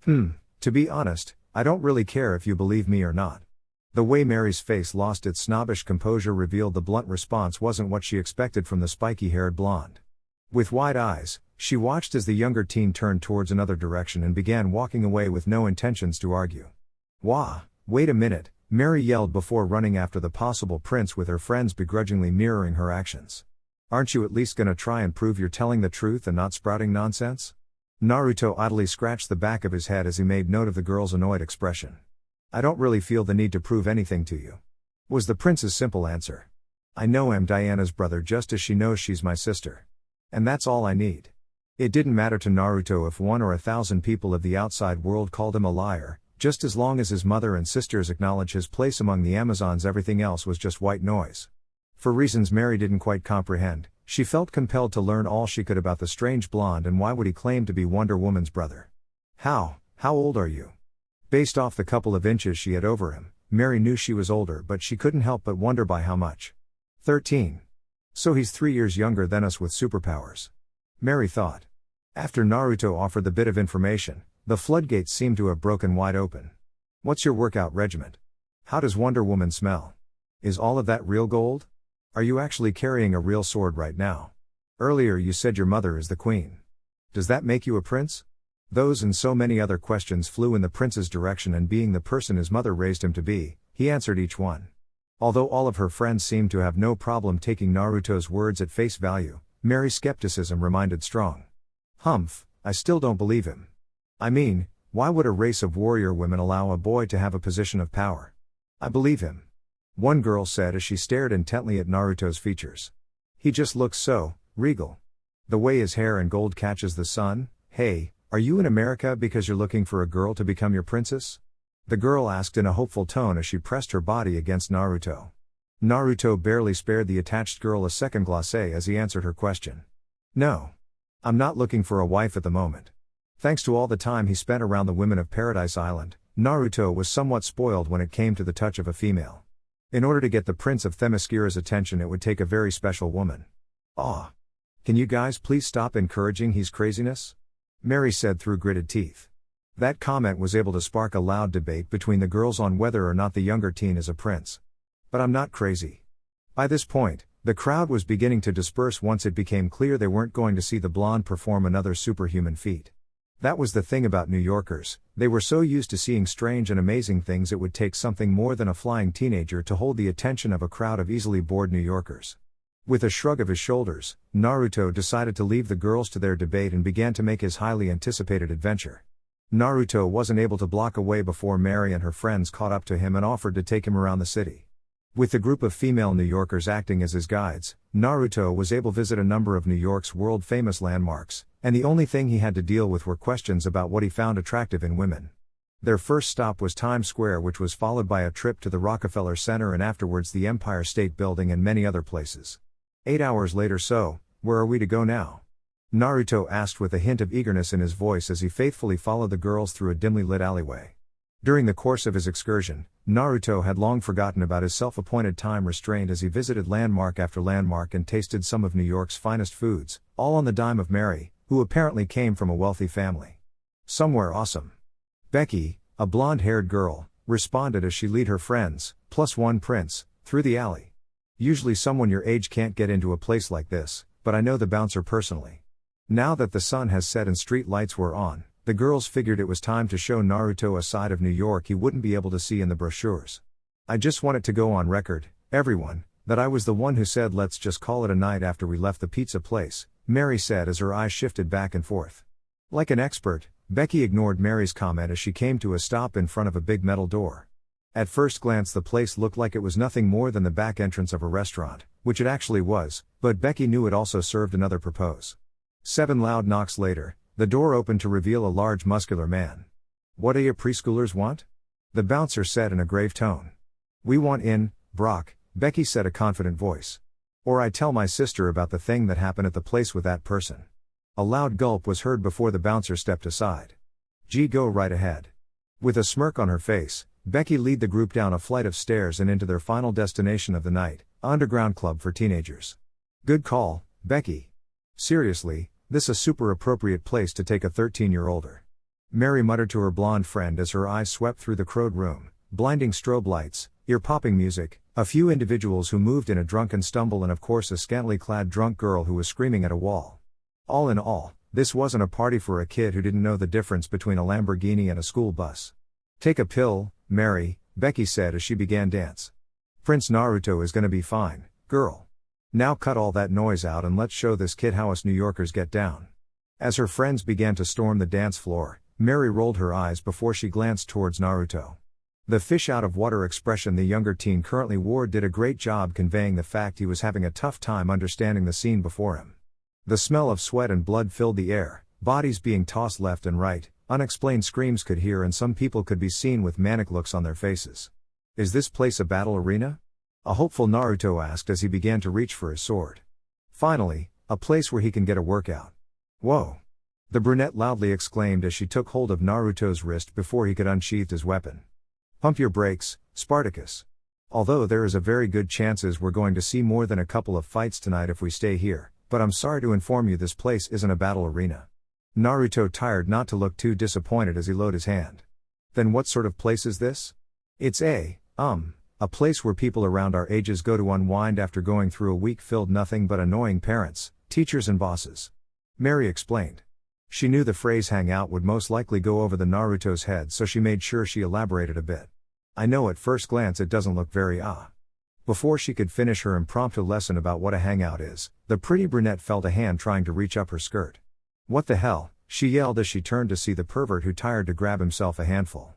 [SPEAKER 2] To be honest, I don't really care if you believe me or not." The way Mary's face lost its snobbish composure revealed the blunt response wasn't what she expected from the spiky-haired blonde. With wide eyes, she watched as the younger teen turned towards another direction and began walking away with no intentions to argue. "Wah, wait a minute," Mary yelled before running after the possible prince with her friends begrudgingly mirroring her actions. "Aren't you at least gonna try and prove you're telling the truth and not sprouting nonsense?" Naruto idly scratched the back of his head as he made note of the girl's annoyed expression. "I don't really feel the need to prove anything to you," was the prince's simple answer. "I know I'm Diana's brother just as she knows she's my sister. And that's all I need." It didn't matter to Naruto if 1 or 1,000 people of the outside world called him a liar, just as long as his mother and sisters acknowledged his place among the Amazons. Everything else was just white noise. For reasons Mary didn't quite comprehend, she felt compelled to learn all she could about the strange blonde and why would he claim to be Wonder Woman's brother. How old are you?" Based off the couple of inches she had over him, Mary knew she was older, but she couldn't help but wonder by how much. 13. So he's 3 years younger than us with superpowers. Mary thought. After Naruto offered the bit of information, the floodgates seemed to have broken wide open. "What's your workout regimen? How does Wonder Woman smell? Is all of that real gold? Are you actually carrying a real sword right now? Earlier you said your mother is the queen. Does that make you a prince?" Those and so many other questions flew in the prince's direction, and being the person his mother raised him to be, he answered each one. Although all of her friends seemed to have no problem taking Naruto's words at face value, Mary's skepticism remained strong. I still don't believe him. I mean, why would a race of warrior women allow a boy to have a position of power? I believe him," one girl said as she stared intently at Naruto's features. "He just looks so regal. The way his hair and gold catches the sun." "Hey, are you in America because you're looking for a girl to become your princess?" the girl asked in a hopeful tone as she pressed her body against Naruto. Naruto barely spared the attached girl a second glacé as he answered her question. "No. I'm not looking for a wife at the moment." Thanks to all the time he spent around the women of Paradise Island, Naruto was somewhat spoiled when it came to the touch of a female. In order to get the Prince of Themyscira's attention, it would take a very special woman. "Aw. Can you guys please stop encouraging his craziness?" Mary said through gritted teeth. That comment was able to spark a loud debate between the girls on whether or not the younger teen is a prince. "But I'm not crazy." By this point, the crowd was beginning to disperse once it became clear they weren't going to see the blonde perform another superhuman feat. That was the thing about New Yorkers, they were so used to seeing strange and amazing things it would take something more than a flying teenager to hold the attention of a crowd of easily bored New Yorkers. With a shrug of his shoulders, Naruto decided to leave the girls to their debate and began to make his highly anticipated adventure. Naruto wasn't able to block away before Mary and her friends caught up to him and offered to take him around the city. With the group of female New Yorkers acting as his guides, Naruto was able to visit a number of New York's world-famous landmarks, and the only thing he had to deal with were questions about what he found attractive in women. Their first stop was Times Square, which was followed by a trip to the Rockefeller Center and afterwards the Empire State Building and many other places. 8 hours later, so, where are we to go now? Naruto asked with a hint of eagerness in his voice as he faithfully followed the girls through a dimly lit alleyway. During the course of his excursion, Naruto had long forgotten about his self-appointed time restraint as he visited landmark after landmark and tasted some of New York's finest foods, all on the dime of Mary, who apparently came from a wealthy family. Somewhere awesome. Becky, a blonde-haired girl, responded as she led her friends, plus one prince, through the alley. Usually someone your age can't get into a place like this, but I know the bouncer personally. Now that the sun has set and street lights were on, the girls figured it was time to show Naruto a side of New York he wouldn't be able to see in the brochures. I just want it to go on record, everyone, that I was the one who said let's just call it a night after we left the pizza place, Mary said as her eyes shifted back and forth. Like an expert, Becky ignored Mary's comment as she came to a stop in front of a big metal door. At first glance the place looked like it was nothing more than the back entrance of a restaurant, which it actually was, but Becky knew it also served another purpose. 7 loud knocks later, the door opened to reveal a large muscular man. What do you preschoolers want? The bouncer said in a grave tone. We want in, Brock, Becky said a confident voice. Or I tell my sister about the thing that happened at the place with that person. A loud gulp was heard before the bouncer stepped aside. Gee, go right ahead. With a smirk on her face, Becky led the group down a flight of stairs and into their final destination of the night, underground club for teenagers. Good call, Becky. Seriously, this a super appropriate place to take a 13-year-older. Mary muttered to her blonde friend as her eyes swept through the crowded room, blinding strobe lights, ear-popping music, a few individuals who moved in a drunken stumble and of course a scantily clad drunk girl who was screaming at a wall. All in all, this wasn't a party for a kid who didn't know the difference between a Lamborghini and a school bus. Take a pill, Mary, Becky said as she began dance. Prince Naruto is gonna be fine, girl. Now cut all that noise out and let's show this kid how us New Yorkers get down. As her friends began to storm the dance floor, Mary rolled her eyes before she glanced towards Naruto. The fish-out-of-water expression the younger teen currently wore did a great job conveying the fact he was having a tough time understanding the scene before him. The smell of sweat and blood filled the air, bodies being tossed left and right, unexplained screams could hear and some people could be seen with manic looks on their faces. Is this place a battle arena? A hopeful Naruto asked as he began to reach for his sword. Finally, a place where he can get a workout. Whoa! The brunette loudly exclaimed as she took hold of Naruto's wrist before he could unsheath his weapon. Pump your brakes, Spartacus. Although there is a very good chances we're going to see more than a couple of fights tonight if we stay here, but I'm sorry to inform you this place isn't a battle arena. Naruto tried not to look too disappointed as he lowered his hand. Then what sort of place is this? It's a place where people around our ages go to unwind after going through a week filled nothing but annoying parents, teachers and bosses. Mary explained. She knew the phrase hang out would most likely go over the Naruto's head so she made sure she elaborated a bit. I know at first glance it doesn't look very Before she could finish her impromptu lesson about what a hangout is, the pretty brunette felt a hand trying to reach up her skirt. What the hell, she yelled as she turned to see the pervert who tried to grab himself a handful.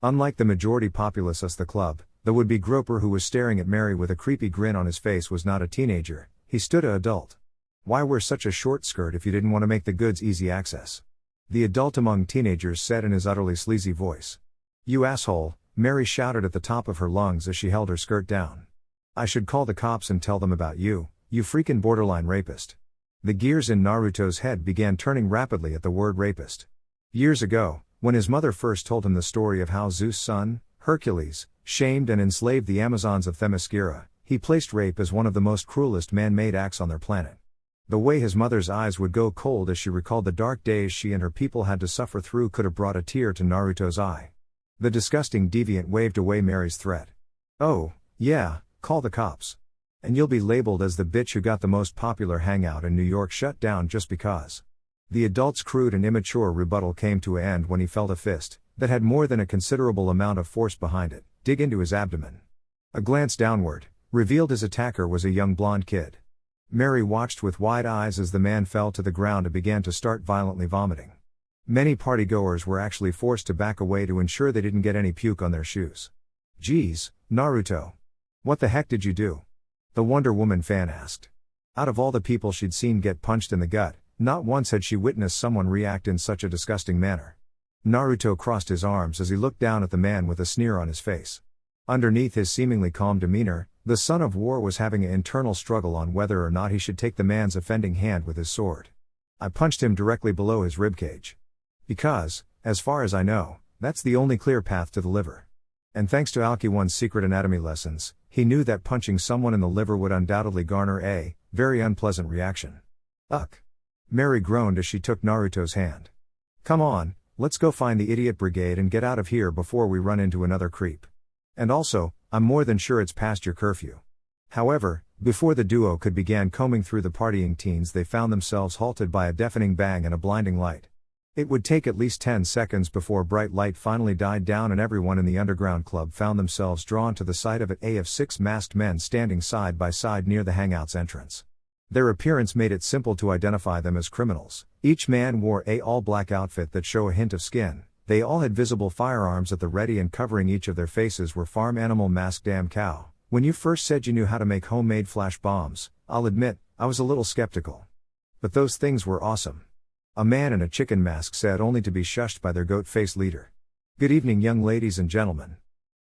[SPEAKER 2] Unlike the majority populace at the club, the would-be groper who was staring at Mary with a creepy grin on his face was not a teenager, he stood an adult. Why wear such a short skirt if you didn't want to make the goods easy access? The adult among teenagers said in his utterly sleazy voice. You asshole, Mary shouted at the top of her lungs as she held her skirt down. I should call the cops and tell them about you, you freaking borderline rapist. The gears in Naruto's head began turning rapidly at the word rapist. Years ago, when his mother first told him the story of how Zeus' son, Hercules, shamed and enslaved the Amazons of Themyscira, he placed rape as one of the most cruelest man-made acts on their planet. The way his mother's eyes would go cold as she recalled the dark days she and her people had to suffer through could have brought a tear to Naruto's eye. The disgusting deviant waved away Mary's threat. Oh, yeah, call the cops. And you'll be labeled as the bitch who got the most popular hangout in New York shut down just because. The adult's crude and immature rebuttal came to an end when he felt a fist, that had more than a considerable amount of force behind it, dig into his abdomen. A glance downward revealed his attacker was a young blonde kid. Mary watched with wide eyes as the man fell to the ground and began to start violently vomiting. Many partygoers were actually forced to back away to ensure they didn't get any puke on their shoes. "Geez, Naruto. What the heck did you do?" the Wonder Woman fan asked. Out of all the people she'd seen get punched in the gut, not once had she witnessed someone react in such a disgusting manner. Naruto crossed his arms as he looked down at the man with a sneer on his face. Underneath his seemingly calm demeanor, the son of war was having an internal struggle on whether or not he should take the man's offending hand with his sword. "I punched him directly below his ribcage. Because, as far as I know, that's the only clear path to the liver. And thanks to Alki-1's secret anatomy lessons, he knew that punching someone in the liver would undoubtedly garner a very unpleasant reaction." "Ugh." Mary groaned as she took Naruto's hand. "Come on, let's go find the idiot brigade and get out of here before we run into another creep. And also, I'm more than sure it's past your curfew." However, before the duo could begin combing through the partying teens, they found themselves halted by a deafening bang and a blinding light. It would take at least 10 seconds before bright light finally died down and everyone in the underground club found themselves drawn to the sight of of 6 masked men standing side by side near the hangout's entrance. Their appearance made it simple to identify them as criminals. Each man wore a all-black outfit that show a hint of skin. They all had visible firearms at the ready, and covering each of their faces were farm animal masks. "Damn cow, when you first said you knew how to make homemade flash bombs, I'll admit, I was a little skeptical. But those things were awesome." A man in a chicken mask said, only to be shushed by their goat-faced leader. "Good evening, young ladies and gentlemen."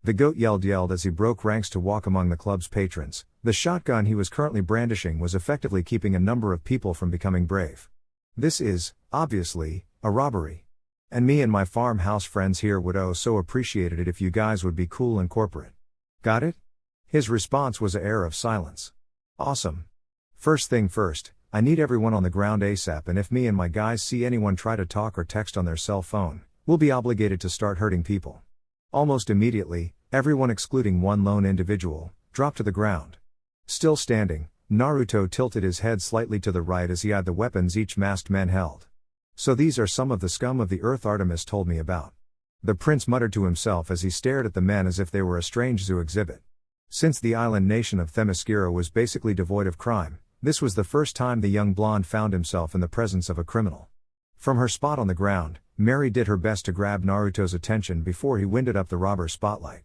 [SPEAKER 2] The goat yelled as he broke ranks to walk among the club's patrons. The shotgun he was currently brandishing was effectively keeping a number of people from becoming brave. "This is, obviously, a robbery. And me and my farmhouse friends here would so appreciate it if you guys would be cool and corporate. Got it?" His response was an air of silence. "Awesome. First thing first, I need everyone on the ground ASAP, and if me and my guys see anyone try to talk or text on their cell phone, we'll be obligated to start hurting people." Almost immediately, everyone excluding one lone individual, dropped to the ground. Still standing, Naruto tilted his head slightly to the right as he eyed the weapons each masked man held. "So these are some of the scum of the earth Artemis told me about." The prince muttered to himself as he stared at the men as if they were a strange zoo exhibit. Since the island nation of Themyscira was basically devoid of crime, this was the first time the young blonde found himself in the presence of a criminal. From her spot on the ground, Mary did her best to grab Naruto's attention before he winded up the robber's spotlight.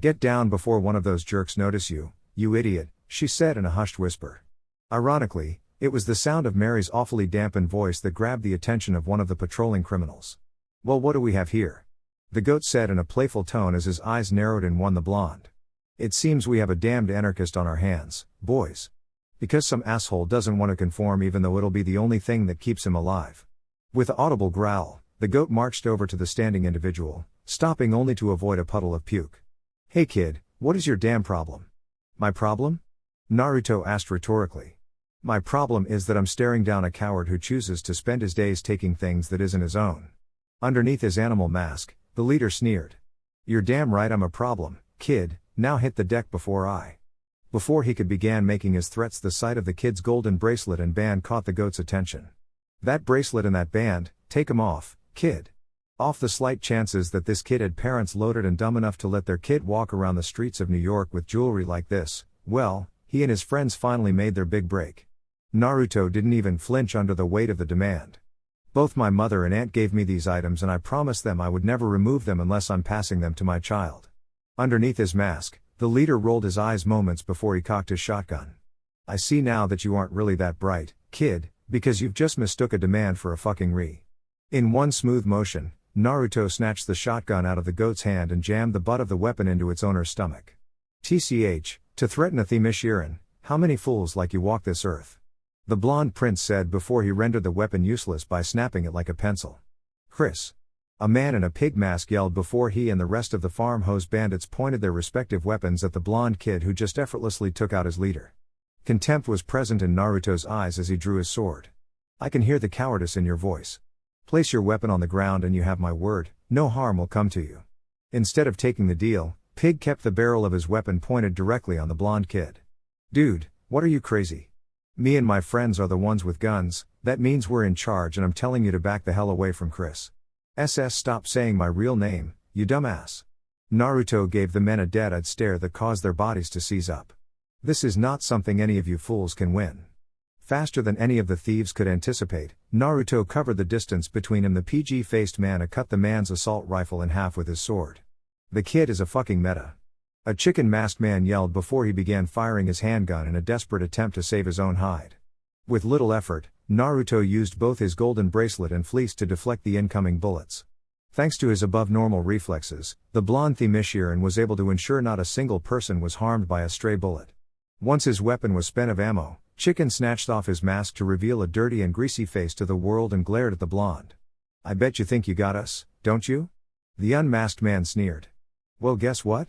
[SPEAKER 2] "Get down before one of those jerks notice you, you idiot," she said in a hushed whisper. Ironically, it was the sound of Mary's awfully dampened voice that grabbed the attention of one of the patrolling criminals. "Well, what do we have here?" the goat said in a playful tone as his eyes narrowed and won the blonde. "It seems we have a damned anarchist on our hands, boys. Because some asshole doesn't want to conform even though it'll be the only thing that keeps him alive." With an audible growl, the goat marched over to the standing individual, stopping only to avoid a puddle of puke. "Hey kid, what is your damn problem?" "My problem?" Naruto asked rhetorically. "My problem is that I'm staring down a coward who chooses to spend his days taking things that isn't his own." Underneath his animal mask, the leader sneered. "You're damn right I'm a problem, kid, now hit the deck before I..." Before he could begin making his threats, the sight of the kid's golden bracelet and band caught the goat's attention. "That bracelet and that band, take 'em off, kid." Off the slight chances that this kid had parents loaded and dumb enough to let their kid walk around the streets of New York with jewelry like this, well, he and his friends finally made their big break. Naruto didn't even flinch under the weight of the demand. "Both my mother and aunt gave me these items and I promised them I would never remove them unless I'm passing them to my child." Underneath his mask, the leader rolled his eyes moments before he cocked his shotgun. "I see now that you aren't really that bright, kid, because you've just mistook a demand for a fucking re." In one smooth motion, Naruto snatched the shotgun out of the goat's hand and jammed the butt of the weapon into its owner's stomach. "TCH, to threaten a Themysciran, how many fools like you walk this earth?" the blonde prince said before he rendered the weapon useless by snapping it like a pencil. "Chris." A man in a pig mask yelled before he and the rest of the farm hose bandits pointed their respective weapons at the blonde kid who just effortlessly took out his leader. Contempt was present in Naruto's eyes as he drew his sword. "I can hear the cowardice in your voice. Place your weapon on the ground and you have my word, no harm will come to you." Instead of taking the deal, Pig kept the barrel of his weapon pointed directly on the blonde kid. "Dude, what are you crazy?" Me and my friends are the ones with guns, that means we're in charge and I'm telling you to back the hell away from Chris. Stop saying my real name, you dumbass. Naruto gave the men a dead-eyed stare that caused their bodies to seize up. This is not something any of you fools can win. Faster than any of the thieves could anticipate, Naruto covered the distance between him. The PG-faced man cut the man's assault rifle in half with his sword. The kid is a fucking meta. A chicken-masked man yelled before he began firing his handgun in a desperate attempt to save his own hide. With little effort, Naruto used both his golden bracelet and fleece to deflect the incoming bullets. Thanks to his above-normal reflexes, the blonde Themyscira was able to ensure not a single person was harmed by a stray bullet. Once his weapon was spent of ammo, Chicken snatched off his mask to reveal a dirty and greasy face to the world and glared at the blonde. I bet you think you got us, don't you? The unmasked man sneered. Well, guess what?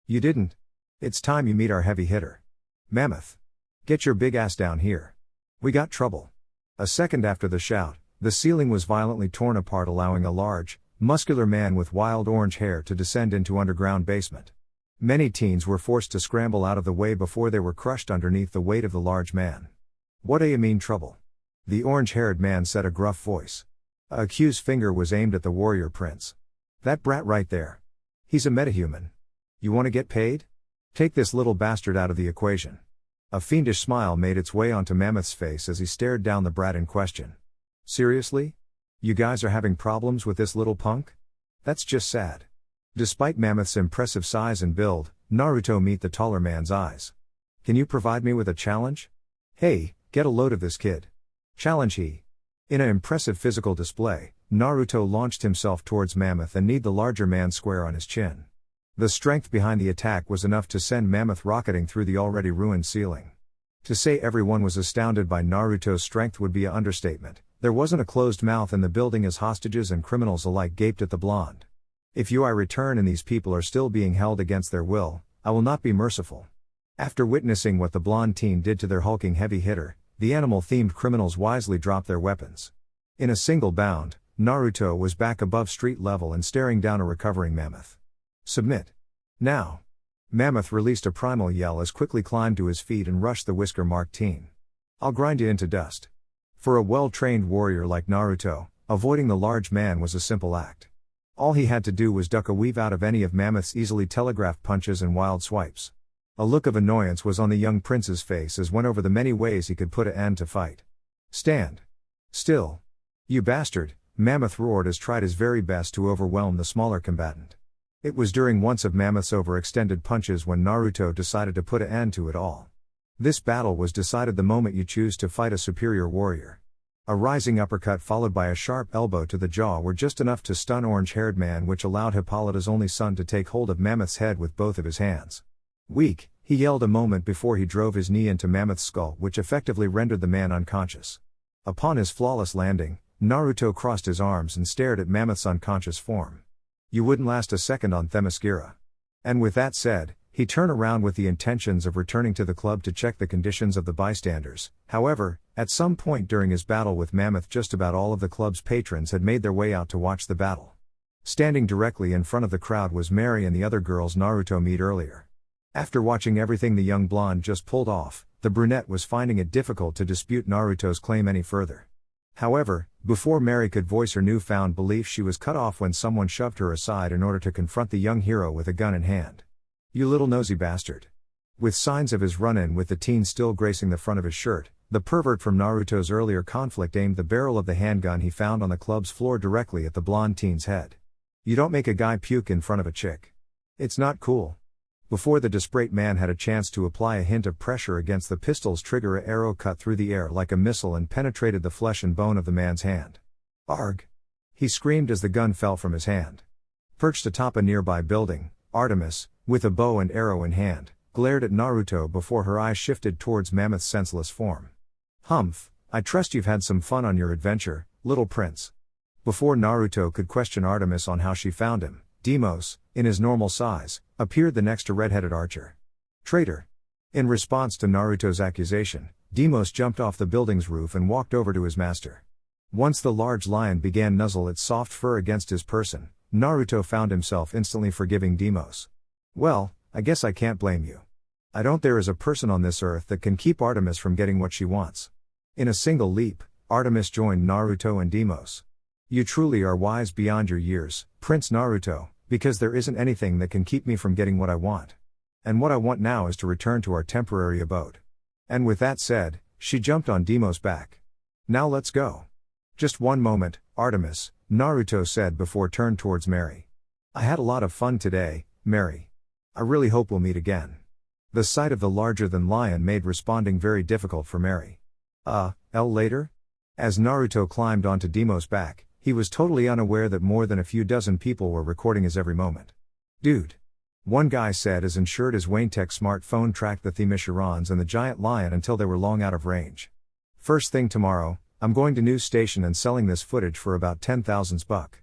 [SPEAKER 2] You didn't. It's time you meet our heavy hitter. Mammoth. Get your big ass down here. We got trouble. A second after the shout, the ceiling was violently torn apart, allowing a large, muscular man with wild orange hair to descend into underground basement. Many teens were forced to scramble out of the way before they were crushed underneath the weight of the large man. What do you mean trouble? The orange-haired man said, a gruff voice. A accused finger was aimed at the warrior prince. That brat right there. He's a metahuman. You want to get paid? Take this little bastard out of the equation. A fiendish smile made its way onto Mammoth's face as he stared down the brat in question. Seriously? You guys are having problems with this little punk? That's just sad. Despite Mammoth's impressive size and build, Naruto met the taller man's eyes. Can you provide me with a challenge? Hey, get a load of this kid. Challenge he. In an impressive physical display, Naruto launched himself towards Mammoth and kneed the larger man square on his chin. The strength behind the attack was enough to send Mammoth rocketing through the already ruined ceiling. To say everyone was astounded by Naruto's strength would be an understatement. There wasn't a closed mouth in the building as hostages and criminals alike gaped at the blonde. If I return and these people are still being held against their will, I will not be merciful. After witnessing what the blonde teen did to their hulking heavy hitter, the animal-themed criminals wisely dropped their weapons. In a single bound, Naruto was back above street level and staring down a recovering Mammoth. Submit. Now. Mammoth released a primal yell as quickly climbed to his feet and rushed the whisker-marked teen. I'll grind you into dust. For a well-trained warrior like Naruto, avoiding the large man was a simple act. All he had to do was duck a weave out of any of Mammoth's easily telegraphed punches and wild swipes. A look of annoyance was on the young prince's face as went over the many ways he could put an end to fight. Stand. Still. You bastard, Mammoth roared as tried his very best to overwhelm the smaller combatant. It was during once of Mammoth's overextended punches when Naruto decided to put an end to it all. This battle was decided the moment you choose to fight a superior warrior. A rising uppercut followed by a sharp elbow to the jaw were just enough to stun orange-haired man, which allowed Hippolyta's only son to take hold of Mammoth's head with both of his hands. Weak, he yelled a moment before he drove his knee into Mammoth's skull, which effectively rendered the man unconscious. Upon his flawless landing, Naruto crossed his arms and stared at Mammoth's unconscious form. You wouldn't last a second on Themyscira. And with that said, he turned around with the intentions of returning to the club to check the conditions of the bystanders. However, at some point during his battle with Mammoth, just about all of the club's patrons had made their way out to watch the battle. Standing directly in front of the crowd was Mary and the other girls Naruto met earlier. After watching everything the young blonde just pulled off, the brunette was finding it difficult to dispute Naruto's claim any further. However, before Mary could voice her newfound belief, she was cut off when someone shoved her aside in order to confront the young hero with a gun in hand. You little nosy bastard. With signs of his run-in with the teen still gracing the front of his shirt, the pervert from Naruto's earlier conflict aimed the barrel of the handgun he found on the club's floor directly at the blonde teen's head. You don't make a guy puke in front of a chick. It's not cool. Before the disparate man had a chance to apply a hint of pressure against the pistol's trigger, an arrow cut through the air like a missile and penetrated the flesh and bone of the man's hand. Arg! He screamed as the gun fell from his hand. Perched atop a nearby building, Artemis, with a bow and arrow in hand, glared at Naruto before her eyes shifted towards Mammoth's senseless form. Humph, I trust you've had some fun on your adventure, little prince. Before Naruto could question Artemis on how she found him, Deimos, in his normal size, appeared the next to red-headed archer. Traitor! In response to Naruto's accusation, Deimos jumped off the building's roof and walked over to his master. Once the large lion began nuzzle its soft fur against his person, Naruto found himself instantly forgiving Deimos. Well, I guess I can't blame you. I don't there is a person on this earth that can keep Artemis from getting what she wants. In a single leap, Artemis joined Naruto and Deimos. You truly are wise beyond your years, Prince Naruto, because there isn't anything that can keep me from getting what I want. And what I want now is to return to our temporary abode. And with that said, she jumped on Deimos' back. Now let's go. Just one moment, Artemis, Naruto said before turned towards Mary. I had a lot of fun today, Mary. I really hope we'll meet again. The sight of the larger-than-lion made responding very difficult for Mary. Later? As Naruto climbed onto Deimos' back, he was totally unaware that more than a few dozen people were recording his every moment. Dude. One guy said as ensured his Wayne-Tech smartphone tracked the Themyscirans and the giant lion until they were long out of range. First thing tomorrow, I'm going to news station and selling this footage for about $10,000 bucks.